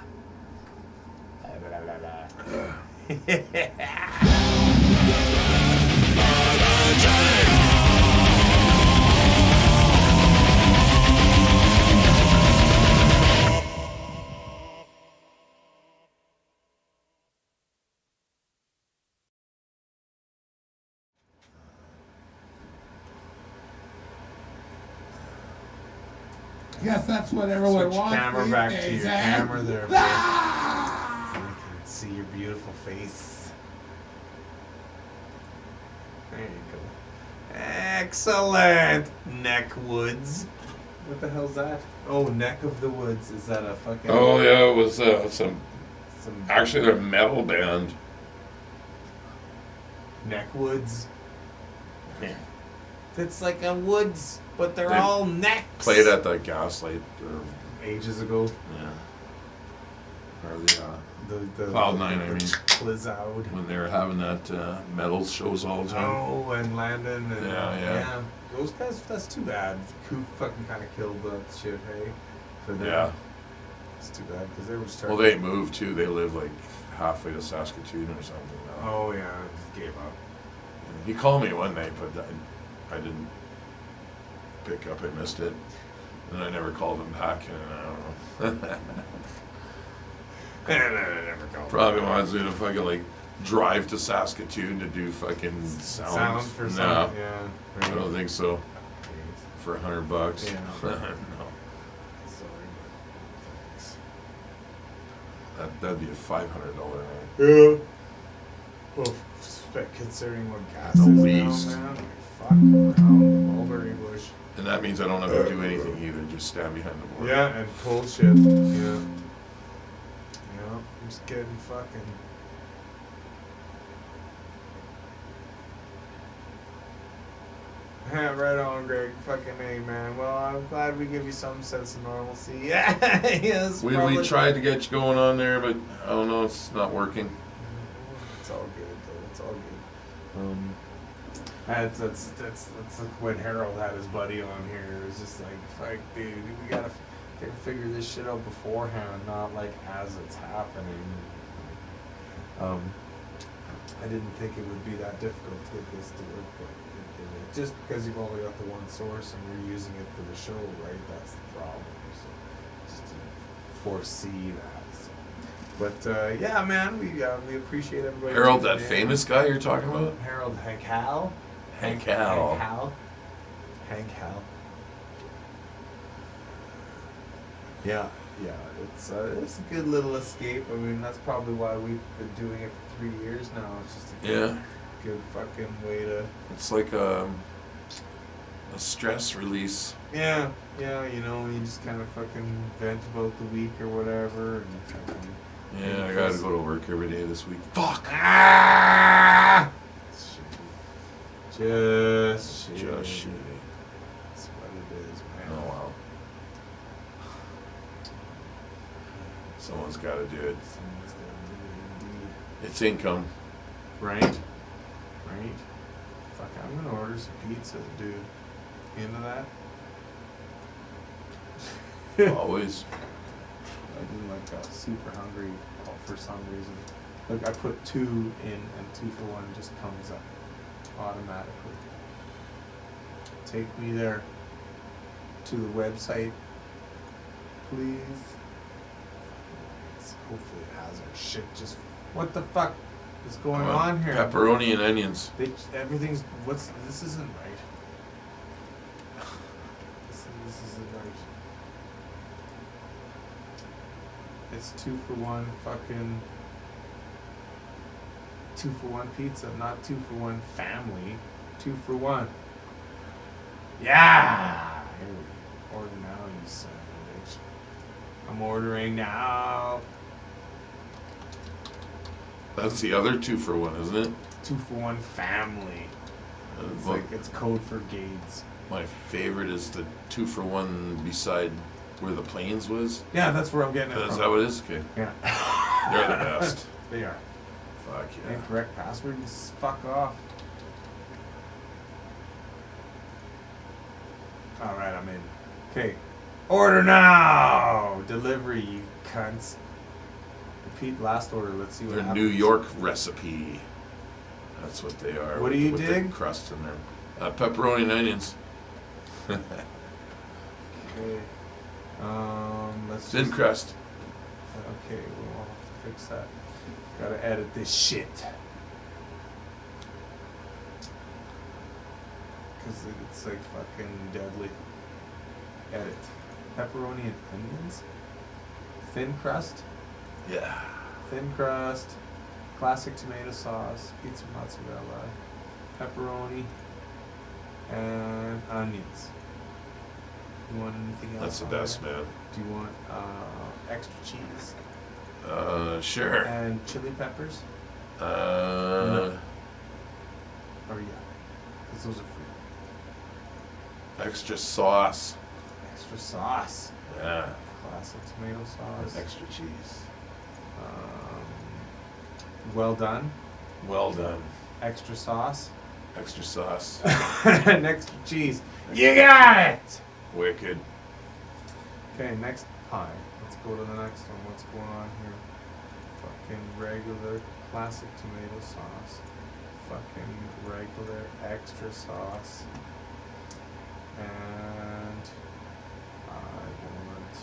[SPEAKER 6] Guess that's what everyone
[SPEAKER 4] Switch
[SPEAKER 6] wants
[SPEAKER 4] camera
[SPEAKER 6] these
[SPEAKER 4] back
[SPEAKER 6] days,
[SPEAKER 4] to your
[SPEAKER 6] eh?
[SPEAKER 4] camera there, bro.
[SPEAKER 6] Ah!
[SPEAKER 4] I can see your beautiful face. There you go. Excellent! Neckwoods. What the hell's that? Oh, Neck of the Woods. Is that a fucking...
[SPEAKER 5] Oh yeah, it was some.
[SPEAKER 4] Some
[SPEAKER 5] Actually, they're a metal band.
[SPEAKER 4] Neckwoods. It's like a woods, but they're
[SPEAKER 5] They
[SPEAKER 4] all necks.
[SPEAKER 5] Played at the Gaslight.
[SPEAKER 4] Ages ago.
[SPEAKER 5] Yeah. Or the
[SPEAKER 4] The
[SPEAKER 5] Cloud Nine, I mean.
[SPEAKER 4] Blizzard.
[SPEAKER 5] When they were having that metal shows all the time.
[SPEAKER 4] Oh, and Landon and
[SPEAKER 5] Yeah.
[SPEAKER 4] Those guys, that's too bad. Coop fucking kind of killed that shit, hey? For them.
[SPEAKER 5] Yeah.
[SPEAKER 4] It's too bad because they were just
[SPEAKER 5] Well, they moved too. They live like halfway to Saskatoon or something now.
[SPEAKER 4] Oh yeah, just gave up.
[SPEAKER 5] He called me one night, but I didn't pick up. I missed it, and I never called him back. And I don't know.
[SPEAKER 4] And I never called.
[SPEAKER 5] Probably wants me to fucking like drive to Saskatoon to do fucking sounds.
[SPEAKER 4] For
[SPEAKER 5] No,
[SPEAKER 4] something, yeah.
[SPEAKER 5] I don't think so.
[SPEAKER 4] Right.
[SPEAKER 5] For $100.
[SPEAKER 4] Yeah.
[SPEAKER 5] No.
[SPEAKER 4] Sorry, but thanks.
[SPEAKER 5] That'd be a $500 night.
[SPEAKER 4] Yeah. Well, considering what gas
[SPEAKER 5] At
[SPEAKER 4] is
[SPEAKER 5] least.
[SPEAKER 4] now, man. Fuck around mulberry bush.
[SPEAKER 5] And that means I don't have to do anything either. Just stand behind the board.
[SPEAKER 4] Yeah, and pull shit. Yeah. Yeah, I'm just getting fucking. Yeah, right on, Greg. Fucking A, man. Well, I'm glad we give you some sense of normalcy. Yeah, yes.
[SPEAKER 5] We tried to get you going on there, but I don't know, it's not working.
[SPEAKER 4] It's all good, though. It's all good. That's like when Harold had his buddy on here. It was just like, fuck, dude, we gotta figure this shit out beforehand, not like as it's happening. I didn't think it would be that difficult to get this to work, but just because you've only got the one source and you're using it for the show, right? That's the problem. So just to foresee that. So. But yeah, man, we appreciate everybody.
[SPEAKER 5] Harold, that
[SPEAKER 4] tuning in.
[SPEAKER 5] famous guy you're talking about?
[SPEAKER 4] Harold Hank Hal.
[SPEAKER 5] Hank Hal.
[SPEAKER 4] Hank Hal. Yeah, it's a good little escape. I mean, that's probably why we've been doing it for 3 years now. It's just a good fucking way to.
[SPEAKER 5] It's like a stress release.
[SPEAKER 4] Yeah, you know, you just kind of fucking vent about the week or whatever, and fucking.
[SPEAKER 5] Yeah, I gotta go to work every day this week. Fuck.
[SPEAKER 4] Ah! Just shitty. That's what it is, man.
[SPEAKER 5] Oh wow. Someone's gotta do it.
[SPEAKER 4] Someone's gotta do it indeed.
[SPEAKER 5] It's income.
[SPEAKER 4] Right? Fuck, I'm gonna order some pizza, dude. Into that?
[SPEAKER 5] Always.
[SPEAKER 4] I've been like super hungry for some reason. Like I put 2 in and 2 for 1 just comes up automatically. Take me there to the website, please. Hopefully it has our shit. Just what the fuck is going on here?
[SPEAKER 5] Pepperoni and onions.
[SPEAKER 4] Everything's this isn't right. This isn't right. It's 2 for 1 fucking 2 for 1 pizza, not 2 for 1 family. 2 for 1. Yeah! Here we go. Order now, you son of a bitch. I'm ordering now.
[SPEAKER 5] That's the other 2 for 1, isn't it?
[SPEAKER 4] 2 for 1 family. It's like it's code for Gates.
[SPEAKER 5] My favorite is the 2 for 1 beside where the planes was.
[SPEAKER 4] Yeah, that's where I'm getting it
[SPEAKER 5] Is
[SPEAKER 4] from.
[SPEAKER 5] that what it is? Okay.
[SPEAKER 4] Yeah.
[SPEAKER 5] They're the best.
[SPEAKER 4] They are.
[SPEAKER 5] Fuck yeah.
[SPEAKER 4] Incorrect password, you fuck off. Alright, I'm in. Okay. Order now! Delivery, you cunts. Repeat last order, let's see what
[SPEAKER 5] They're
[SPEAKER 4] happens.
[SPEAKER 5] New York recipe. That's what they are.
[SPEAKER 4] What do you
[SPEAKER 5] with
[SPEAKER 4] dig?
[SPEAKER 5] The crust in there. Pepperoni and onions.
[SPEAKER 4] Okay. Let's
[SPEAKER 5] Thin
[SPEAKER 4] just-
[SPEAKER 5] crust.
[SPEAKER 4] Okay, we'll have to fix that. Gotta edit this shit. Cause it's like fucking deadly. Edit. Pepperoni and onions? Thin crust?
[SPEAKER 5] Yeah.
[SPEAKER 4] Thin crust. Classic tomato sauce. Pizza mozzarella. Pepperoni. And onions. You want anything else?
[SPEAKER 5] That's the
[SPEAKER 4] on
[SPEAKER 5] best,
[SPEAKER 4] there?
[SPEAKER 5] man.
[SPEAKER 4] Do you want extra cheese?
[SPEAKER 5] Sure.
[SPEAKER 4] And chili peppers?
[SPEAKER 5] No.
[SPEAKER 4] Or yeah. Because those are free.
[SPEAKER 5] Extra sauce.
[SPEAKER 4] Extra sauce.
[SPEAKER 5] Yeah.
[SPEAKER 4] Classic tomato sauce.
[SPEAKER 5] Extra cheese.
[SPEAKER 4] Well done.
[SPEAKER 5] Well done.
[SPEAKER 4] Extra sauce.
[SPEAKER 5] Extra sauce.
[SPEAKER 4] And extra cheese. You got it!
[SPEAKER 5] Wicked.
[SPEAKER 4] Okay, next pie. Let's go to the next one. What's going on here? Fucking regular classic tomato sauce. Fucking regular extra sauce. And I want.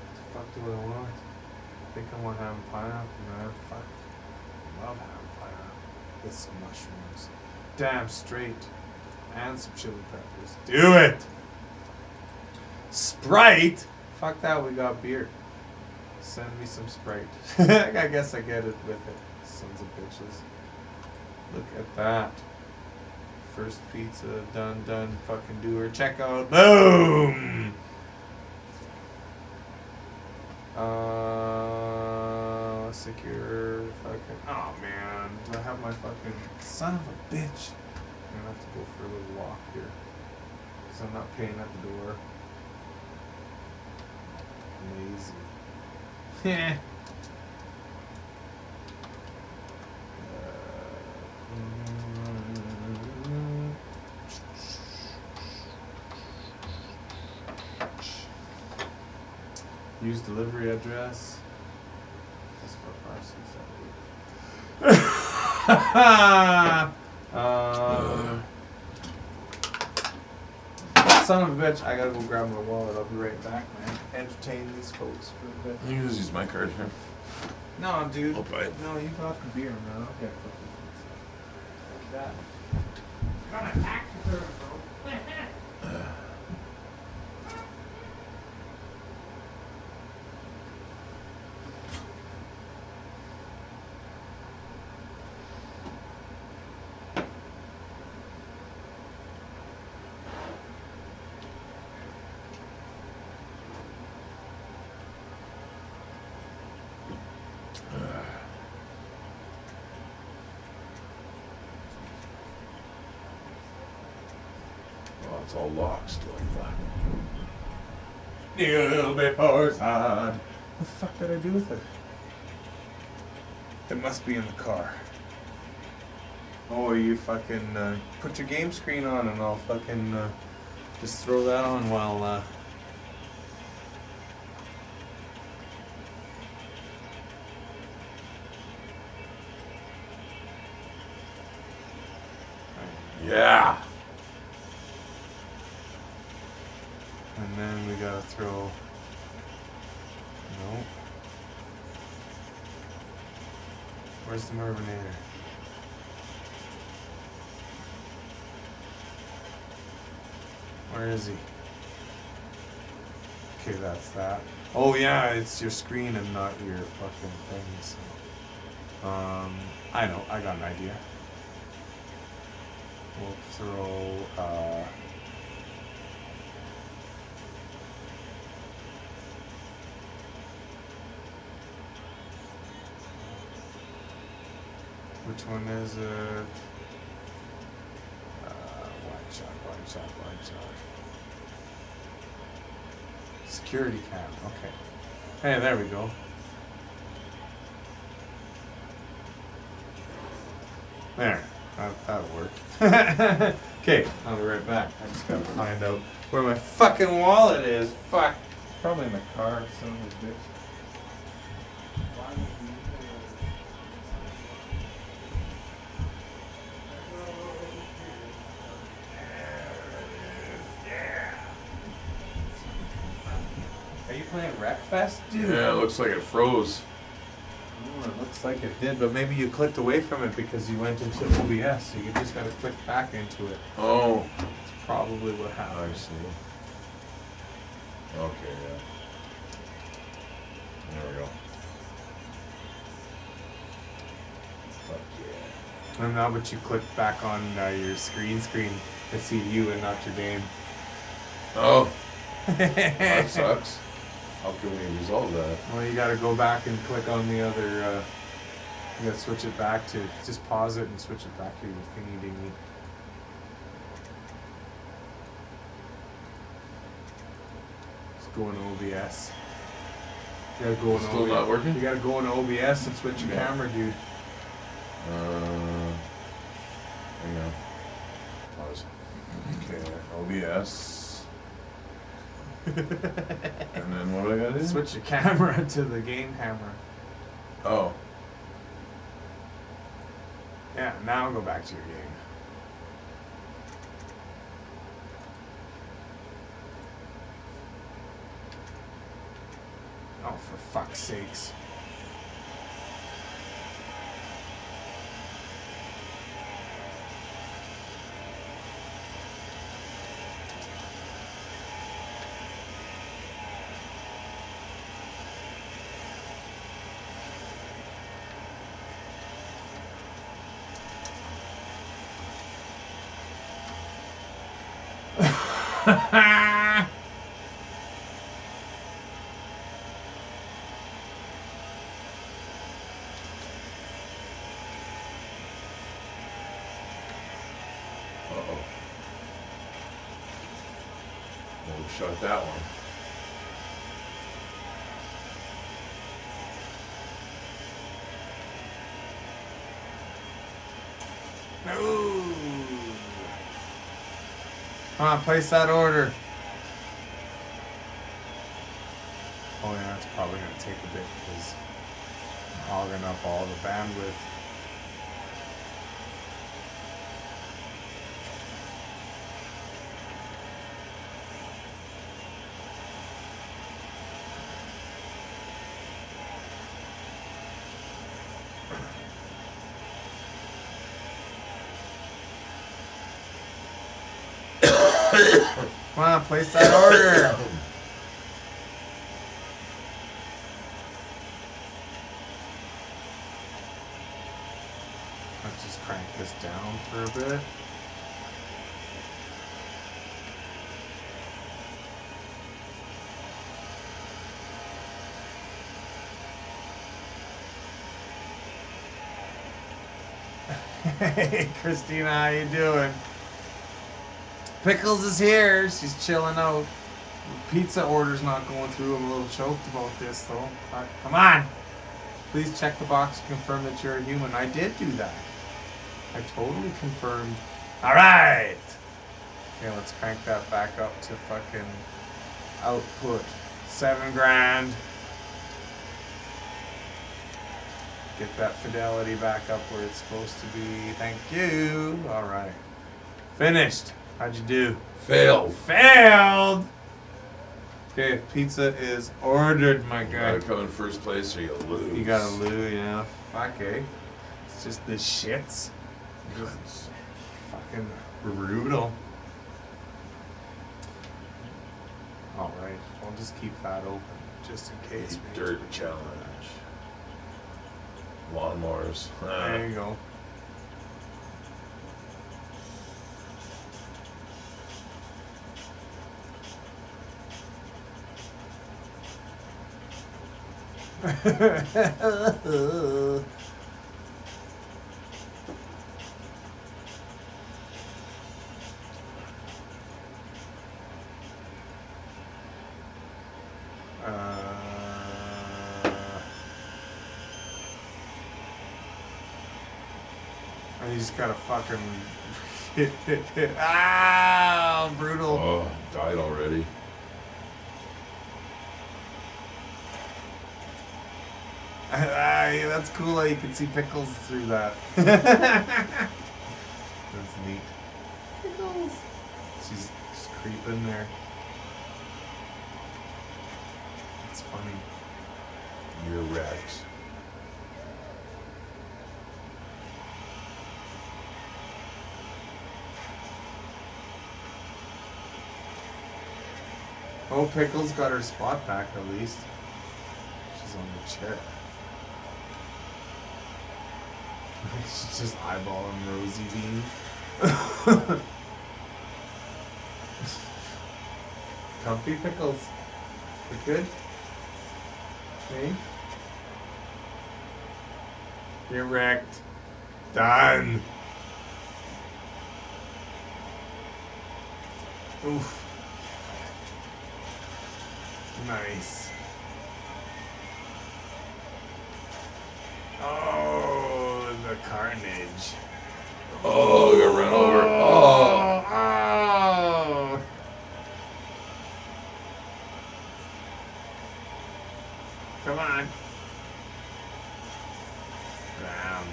[SPEAKER 4] What the fuck do I want? I think I want ham and pineapple, man. Fuck. I love ham and pineapple. With some mushrooms. Damn straight. And some chili peppers. Do it! Sprite? Fuck that, we got beer. Send me some Sprite. I guess I get it with it. Sons of bitches. Look at that. First pizza, done, fucking do her checkout. Boom! Secure fucking. Oh man. I have my fucking. Son of a bitch. I'm gonna have to go for a little walk here. Because I'm not paying at the door. Lazy. Heh. Use delivery address. That's for son of a bitch, I gotta go grab my wallet. I'll be right back, man. Entertain these folks for a bit.
[SPEAKER 5] You can just use my card here.
[SPEAKER 4] No, dude.
[SPEAKER 5] I'll buy it.
[SPEAKER 4] No, you got the beer, man. I'll get fucking pizza. Like that. Got an act to serve, bro.
[SPEAKER 5] it's all locked still like that.
[SPEAKER 4] Kneel before sun. What the fuck did I do with it? It must be in the car. Oh, you fucking put your game screen on and I'll fucking just throw that on while
[SPEAKER 5] Yeah.
[SPEAKER 4] and then we gotta throw. No. Where's the Mervinator? Where is he? Okay, that's that. Oh yeah, it's your screen and not your fucking thing. So, I know. I got an idea. We'll throw. Which one is it? Wide shot. Security cam, okay. Hey, there we go. There, that'll work. Okay, I'll be right back. I just gotta find out where my fucking wallet is. Fuck. Probably in the car, son of a bitch. Are you playing Wreckfest, dude?
[SPEAKER 5] Yeah, it looks like it froze.
[SPEAKER 4] Oh, it looks like it did, but maybe you clicked away from it because you went into OBS, so you just gotta click back into it.
[SPEAKER 5] Oh,
[SPEAKER 4] That's probably what
[SPEAKER 5] I
[SPEAKER 4] happened.
[SPEAKER 5] see. Okay, yeah. There we go. Fuck yeah.
[SPEAKER 4] And now, but you clicked back on your screen to see you and not your game.
[SPEAKER 5] Oh, that sucks. How can we resolve that?
[SPEAKER 4] Well, you gotta go back and click on the other, you gotta switch it back to, just pause it and switch it back to your thingy dingy. Just go into OBS. You gotta go into
[SPEAKER 5] Still
[SPEAKER 4] OBS.
[SPEAKER 5] not working?
[SPEAKER 4] You gotta go into OBS and switch your
[SPEAKER 5] Yeah.
[SPEAKER 4] camera, dude.
[SPEAKER 5] Hang on. Pause. Okay, OBS. And then what do I gotta do?
[SPEAKER 4] Switch your camera to the game camera.
[SPEAKER 5] Oh.
[SPEAKER 4] Yeah, now go back to your game. Oh, for fuck's sakes.
[SPEAKER 5] Uh-oh. Well, we shot that one.
[SPEAKER 4] No. Come on, place that order. Oh yeah, it's probably gonna take a bit because I'm hogging up all the bandwidth. Come on, place that order. Let's just crank this down for a bit. Hey, Christina, how you doing? Pickles is here. She's chilling out. Pizza order's not going through. I'm a little choked about this, though. Come on. Please check the box to confirm that you're a human. I did do that. I totally confirmed. All right. Okay, let's crank that back up to fucking output. 7 grand. Get that fidelity back up where it's supposed to be. Thank you. All right. Finished. How'd you do?
[SPEAKER 5] Failed.
[SPEAKER 4] Failed. Okay, pizza is ordered, my
[SPEAKER 5] You
[SPEAKER 4] guy.
[SPEAKER 5] gotta come in first place or you lose.
[SPEAKER 4] You gotta lose, yeah. Fuck, eh? It's just the shits. Just fucking brutal. Alright, I'll just keep that open, just in case. we-
[SPEAKER 5] Dirt challenge. Lawnmowers.
[SPEAKER 4] There you go. And he's got a fucking ah, brutal.
[SPEAKER 5] Oh, died already.
[SPEAKER 4] Yeah, that's cool how you can see pickles through that. That's neat. Pickles. She's just creeping there. It's funny.
[SPEAKER 5] You're wrecked.
[SPEAKER 4] Oh, Pickles got her spot back at least. She's on the chair. She's just eyeballing Rosie Beans. Comfy Pickles. We're good? Okay. You're wrecked. Done. Oof. Nice. Oh, the carnage.
[SPEAKER 5] Oh, I got run over. Oh.
[SPEAKER 4] Oh. Come on. Damn.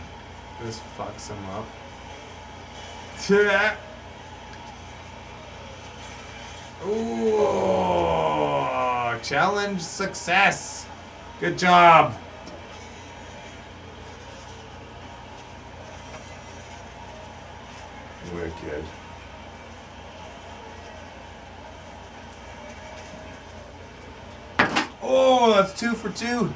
[SPEAKER 4] This fucks him up. Ooh. Challenge success. Good job.
[SPEAKER 5] Wicked.
[SPEAKER 4] Oh, that's 2 for 2.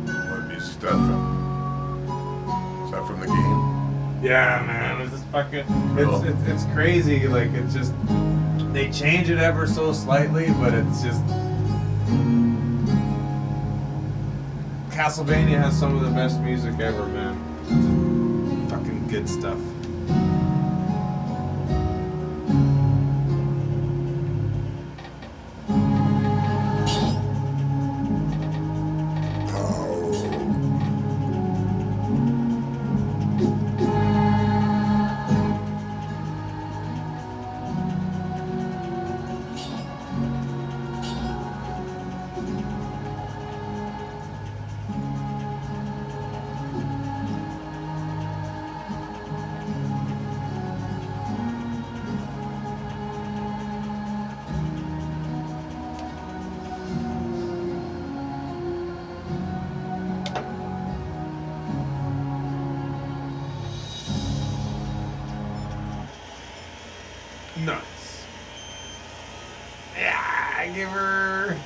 [SPEAKER 5] What is that from? Is that from the game?
[SPEAKER 4] Yeah, man, it's just fucking.
[SPEAKER 5] Cool.
[SPEAKER 4] It's crazy. Like it's just they change it ever so slightly, but it's just Castlevania has some of the best music ever, man. Fucking good stuff. Nice. Yeah, I give her.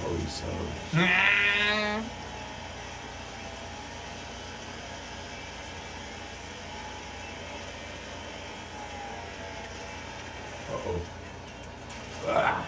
[SPEAKER 5] Oh, you son of a... Uh-oh. Ah.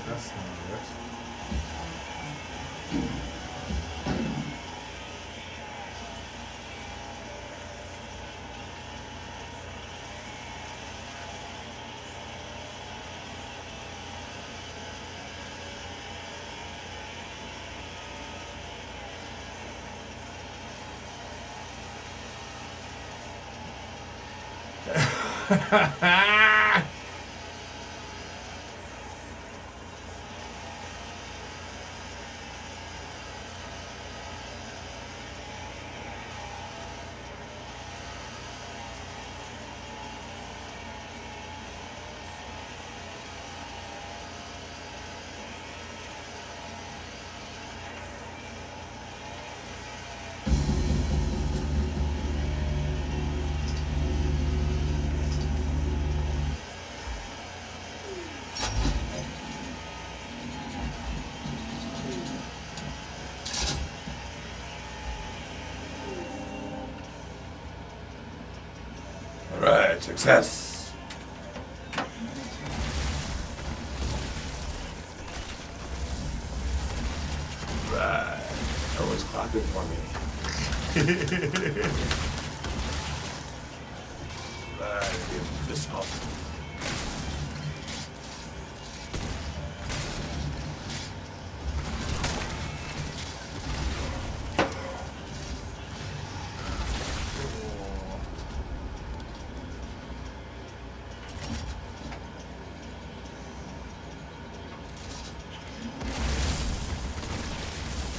[SPEAKER 4] That's not it.
[SPEAKER 5] All right, success. Right. Everyone's clapping for me. Right, give a fist bump.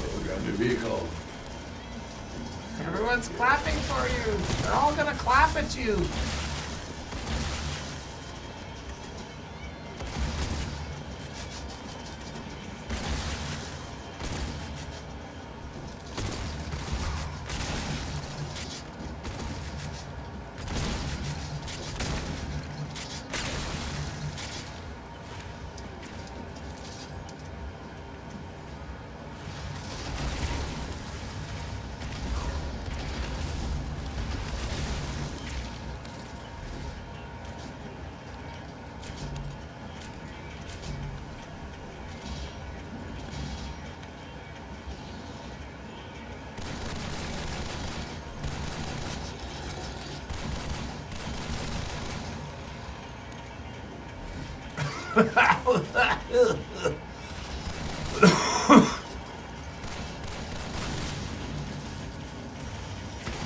[SPEAKER 5] Oh, we got a new vehicle.
[SPEAKER 4] Everyone's clapping for you. They're all gonna clap at you.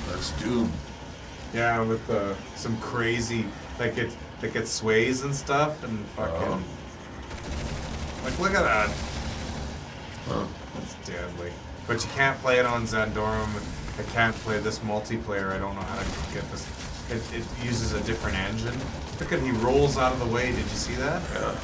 [SPEAKER 5] That's Doom.
[SPEAKER 4] Yeah, with some crazy, like it sways and stuff, and fucking, like look at that.
[SPEAKER 5] Huh.
[SPEAKER 4] That's deadly. But you can't play it on Zandorum. I can't play this multiplayer. I don't know how to get this. It uses a different engine. Look at, he rolls out of the way. Did you see that?
[SPEAKER 5] Yeah.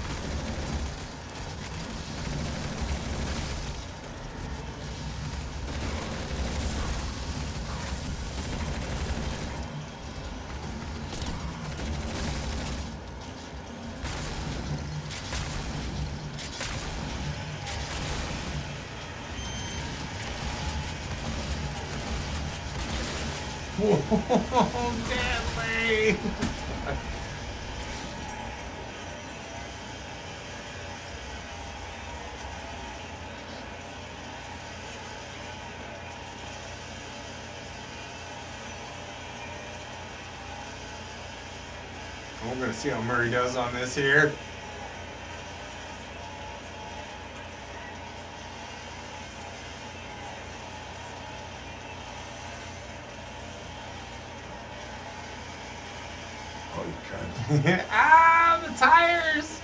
[SPEAKER 4] Whoa, deadly! We're gonna see how Murray does on this here.
[SPEAKER 5] Oh, you can't.
[SPEAKER 4] Ah, the tires!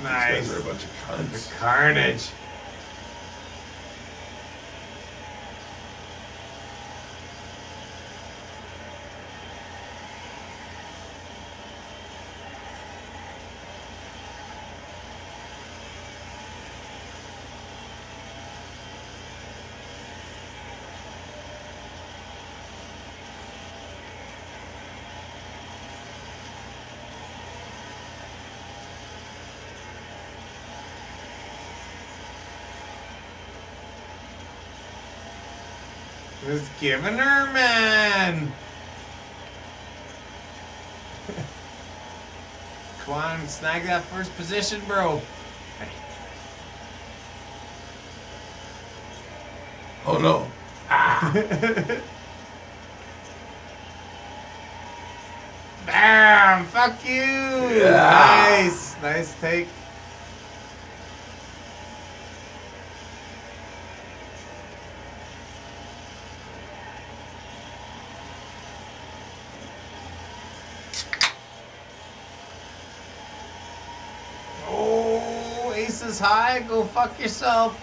[SPEAKER 4] Nice.
[SPEAKER 5] These guys are a bunch of cunts.
[SPEAKER 4] The carnage. Just giving her, man. Come on, snag that first position, bro.
[SPEAKER 5] Oh no.
[SPEAKER 4] Bam! Fuck you!
[SPEAKER 5] Yeah.
[SPEAKER 4] Nice! Nice take. Oh, aces high, go fuck yourself.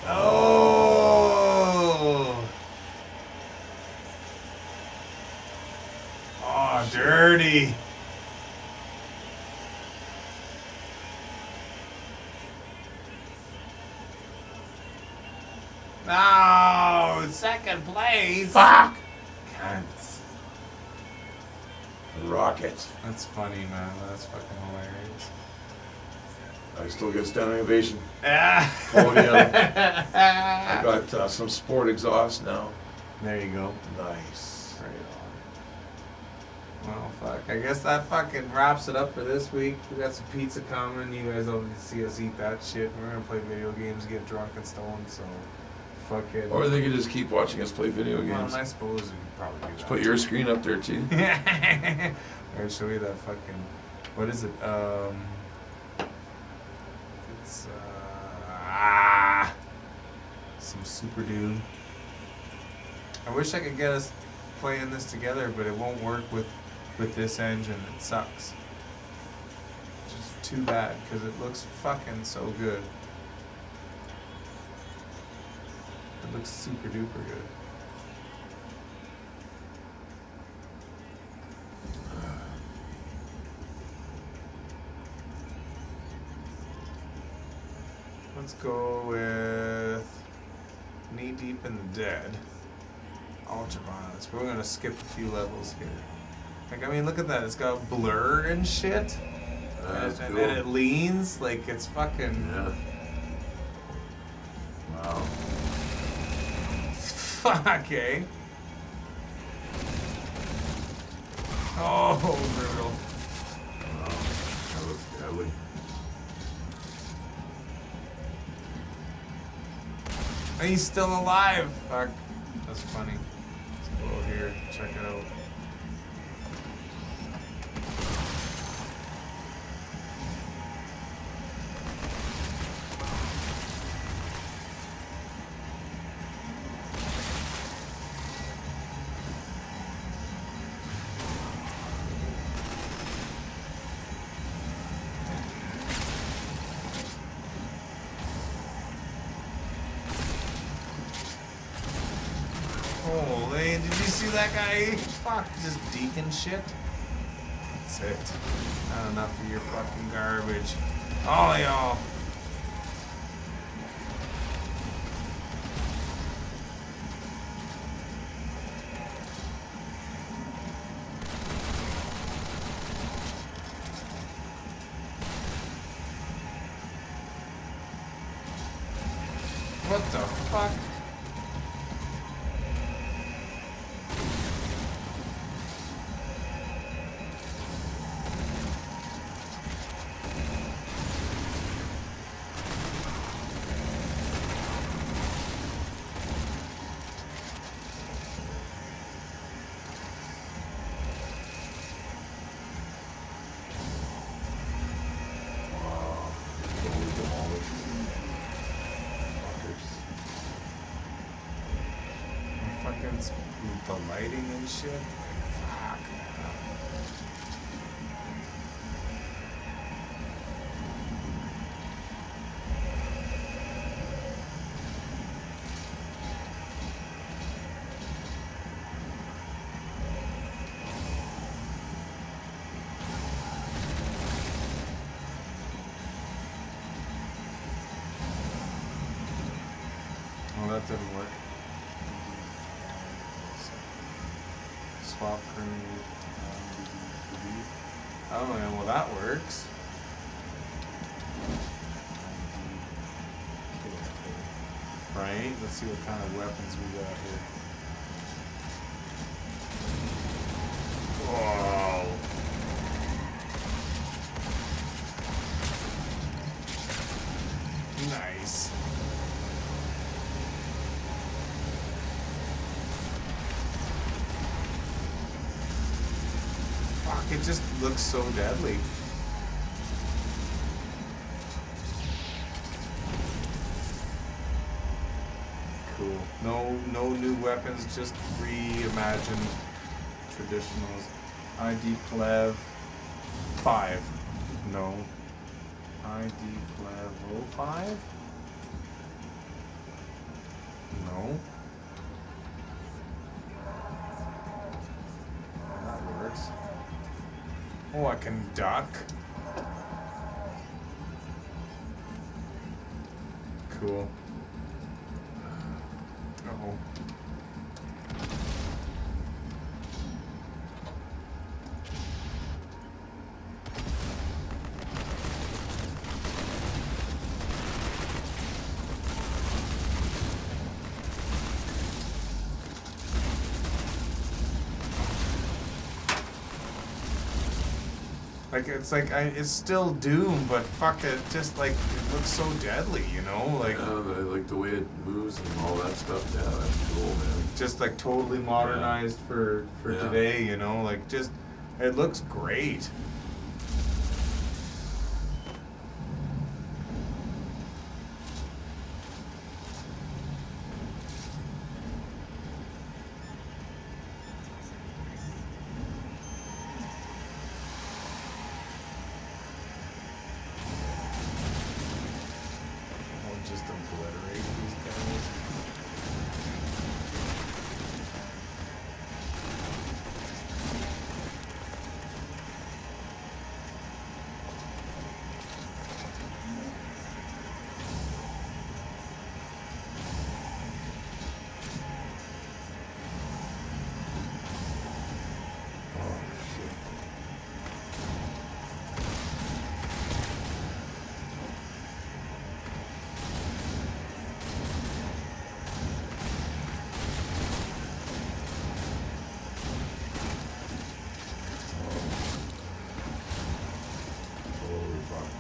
[SPEAKER 4] Oh! Oh, dirty. No, second place.
[SPEAKER 5] Fuck!
[SPEAKER 4] Cunts.
[SPEAKER 5] Rocket.
[SPEAKER 4] That's funny, man. That's fucking hilarious.
[SPEAKER 5] I still get standing ovation.
[SPEAKER 4] Ah.
[SPEAKER 5] Podium. I got some sport exhaust now.
[SPEAKER 4] There you go.
[SPEAKER 5] Nice.
[SPEAKER 4] Right on. Well, fuck. I guess that fucking wraps it up for this week. We got some pizza coming. You guys don't need to see us eat that shit. We're gonna play video games, get drunk and stoned, so fuck it.
[SPEAKER 5] Or they could just keep watching us play video games.
[SPEAKER 4] Well, I suppose we could probably do that.
[SPEAKER 5] Just put your screen up there too.
[SPEAKER 4] I'll show you that fucking. What is it? It's some Super Dude. I wish I could get us playing this together, but it won't work with this engine. It sucks. It's just too bad because it looks fucking so good. It looks super duper good. Let's go with Knee Deep in the Dead. Ultraviolence. We're gonna skip a few levels here. Like, I mean, look at that. It's got blur and shit.
[SPEAKER 5] That's
[SPEAKER 4] and
[SPEAKER 5] cool.
[SPEAKER 4] then it leans like it's fucking.
[SPEAKER 5] Yeah. Wow.
[SPEAKER 4] Fuck, eh? Oh, brutal.
[SPEAKER 5] Wow. That looks deadly.
[SPEAKER 4] And he's still alive. Fuck. That's funny. Let's go over here, check it out. Holy, did you see that guy? Fuck, just deacon shit. That's it. Not enough of your fucking garbage. All of y'all. the fuck? Fucking the lighting and shit. Fuck. Oh, that didn't work. Swap grenade. I don't know. Well, that works. Right? Let's see what kind of weapons we got here. Whoa. Nice. Fuck, it just looks so deadly. Cool. No new weapons, just reimagined traditionals. ID Clev 5. No. ID Clev 05? No. That works. Oh, I can duck. Cool. Uh-oh. Like it's still Doom, but fuck it, just like it looks so deadly, you know, like
[SPEAKER 5] like the way it moves and all that stuff. Yeah, that's cool, man.
[SPEAKER 4] just like totally modernized for
[SPEAKER 5] Yeah.
[SPEAKER 4] today, you know, like just it looks great. I'll just obliterate these guys. Oh shit.
[SPEAKER 5] Holy fuck.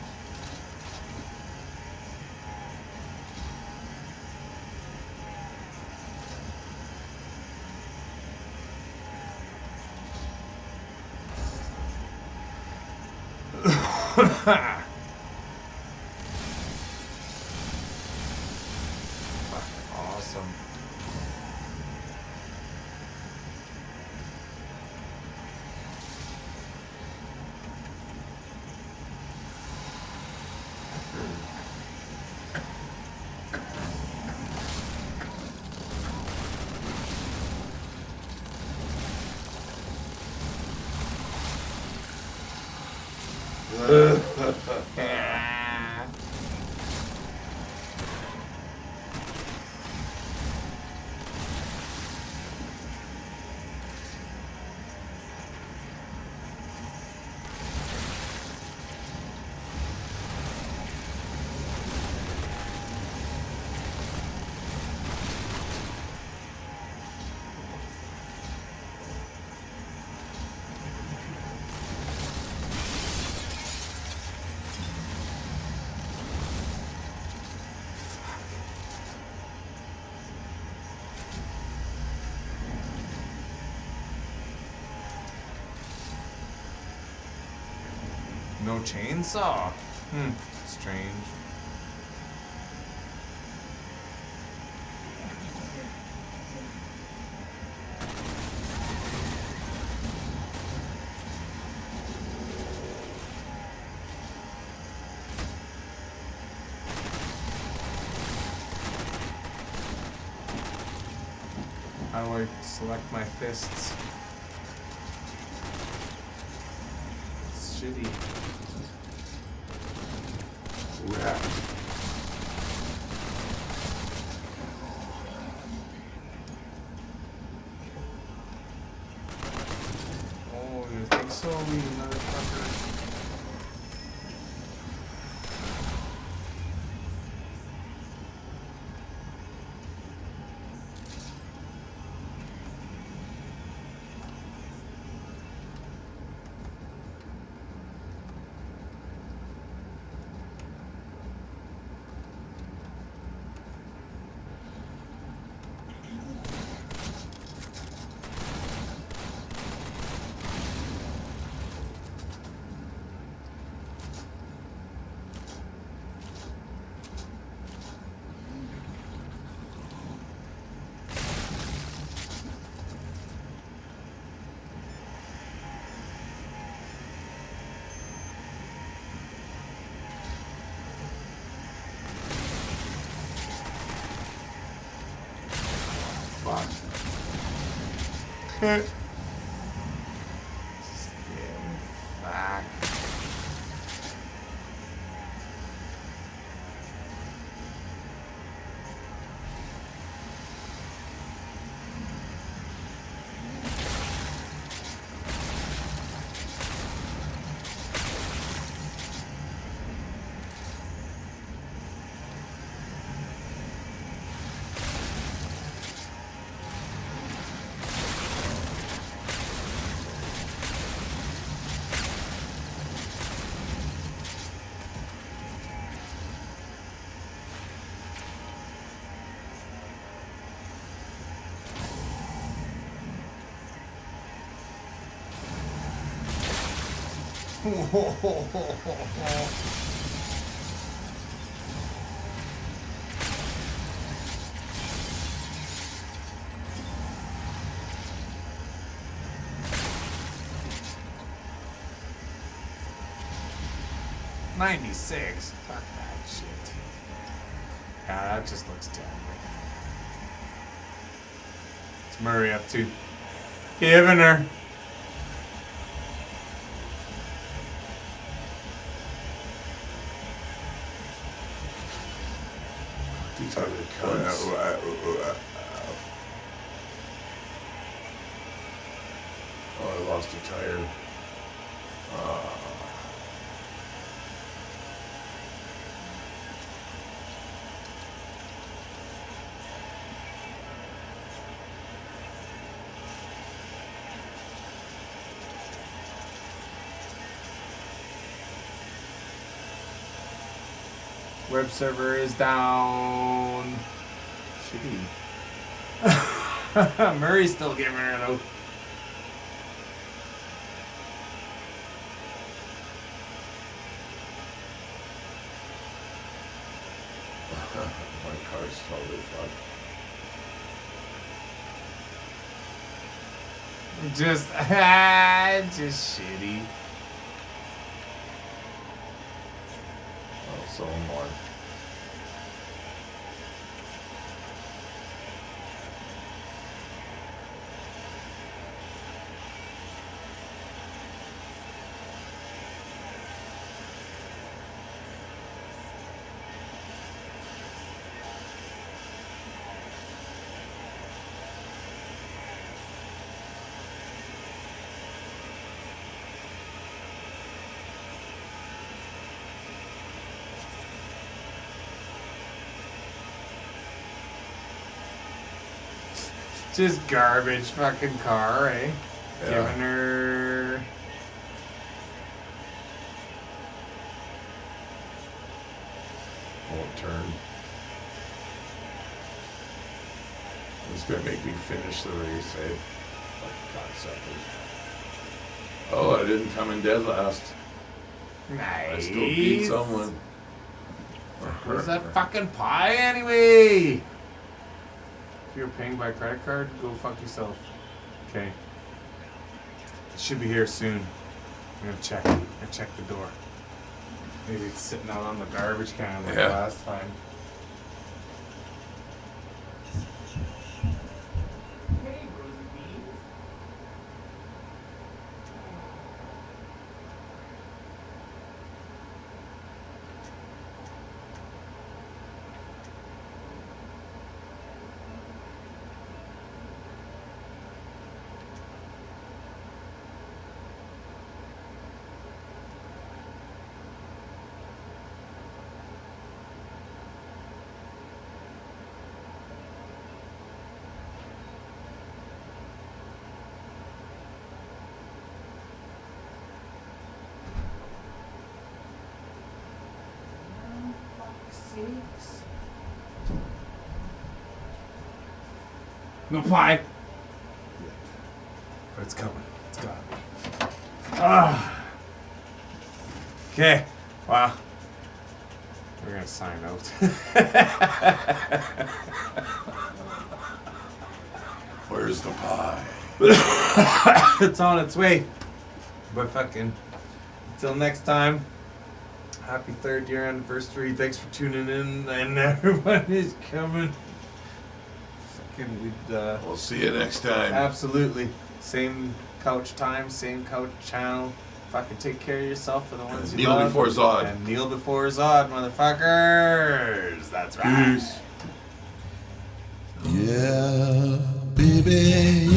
[SPEAKER 4] Awesome. No chainsaw. Strange. How do I select my fists? It's shitty.
[SPEAKER 5] Rat.
[SPEAKER 4] Oh, you think so, you motherfucker?
[SPEAKER 5] Fuck.
[SPEAKER 4] Damn fuck. $96. Fuck that shit. Yeah, that just looks terrible. What's Murray up to? Giving her.
[SPEAKER 5] These are the cunts. Oh, I lost a tire.
[SPEAKER 4] Web server is down. Shitty. Murray's still giving her though.
[SPEAKER 5] My car's totally fucked.
[SPEAKER 4] Just shitty.
[SPEAKER 5] Oh, so more.
[SPEAKER 4] Just garbage fucking car, eh?
[SPEAKER 5] Yeah.
[SPEAKER 4] Giving her.
[SPEAKER 5] Won't turn. It's gonna make me finish the race, eh? Fucking cocksuckers. Oh, I didn't come in dead last.
[SPEAKER 4] Nice.
[SPEAKER 5] I still beat someone.
[SPEAKER 4] Where's that fucking pie anyway? If you're paying by credit card, go fuck yourself. Okay. It should be here soon. I'm gonna check. I'm gonna check the door. Maybe it's sitting out on the garbage can like
[SPEAKER 5] Yeah.
[SPEAKER 4] last time. Hey, Rosie Beans. No pie. But it's coming. It's gotta be. Ah. Okay. Wow. We're gonna sign out.
[SPEAKER 5] Where's the pie?
[SPEAKER 4] It's on its way. But fucking until next time. Happy 3rd year anniversary. Thanks for tuning in, and everybody's coming. Fucking,
[SPEAKER 5] We'll see you next time.
[SPEAKER 4] absolutely. Same couch time, same couch channel. Fucking take care of yourself for the ones you
[SPEAKER 5] Kneel
[SPEAKER 4] love.
[SPEAKER 5] before Zod.
[SPEAKER 4] And kneel before Zod, motherfuckers. That's right.
[SPEAKER 5] Peace.
[SPEAKER 6] Yeah, baby.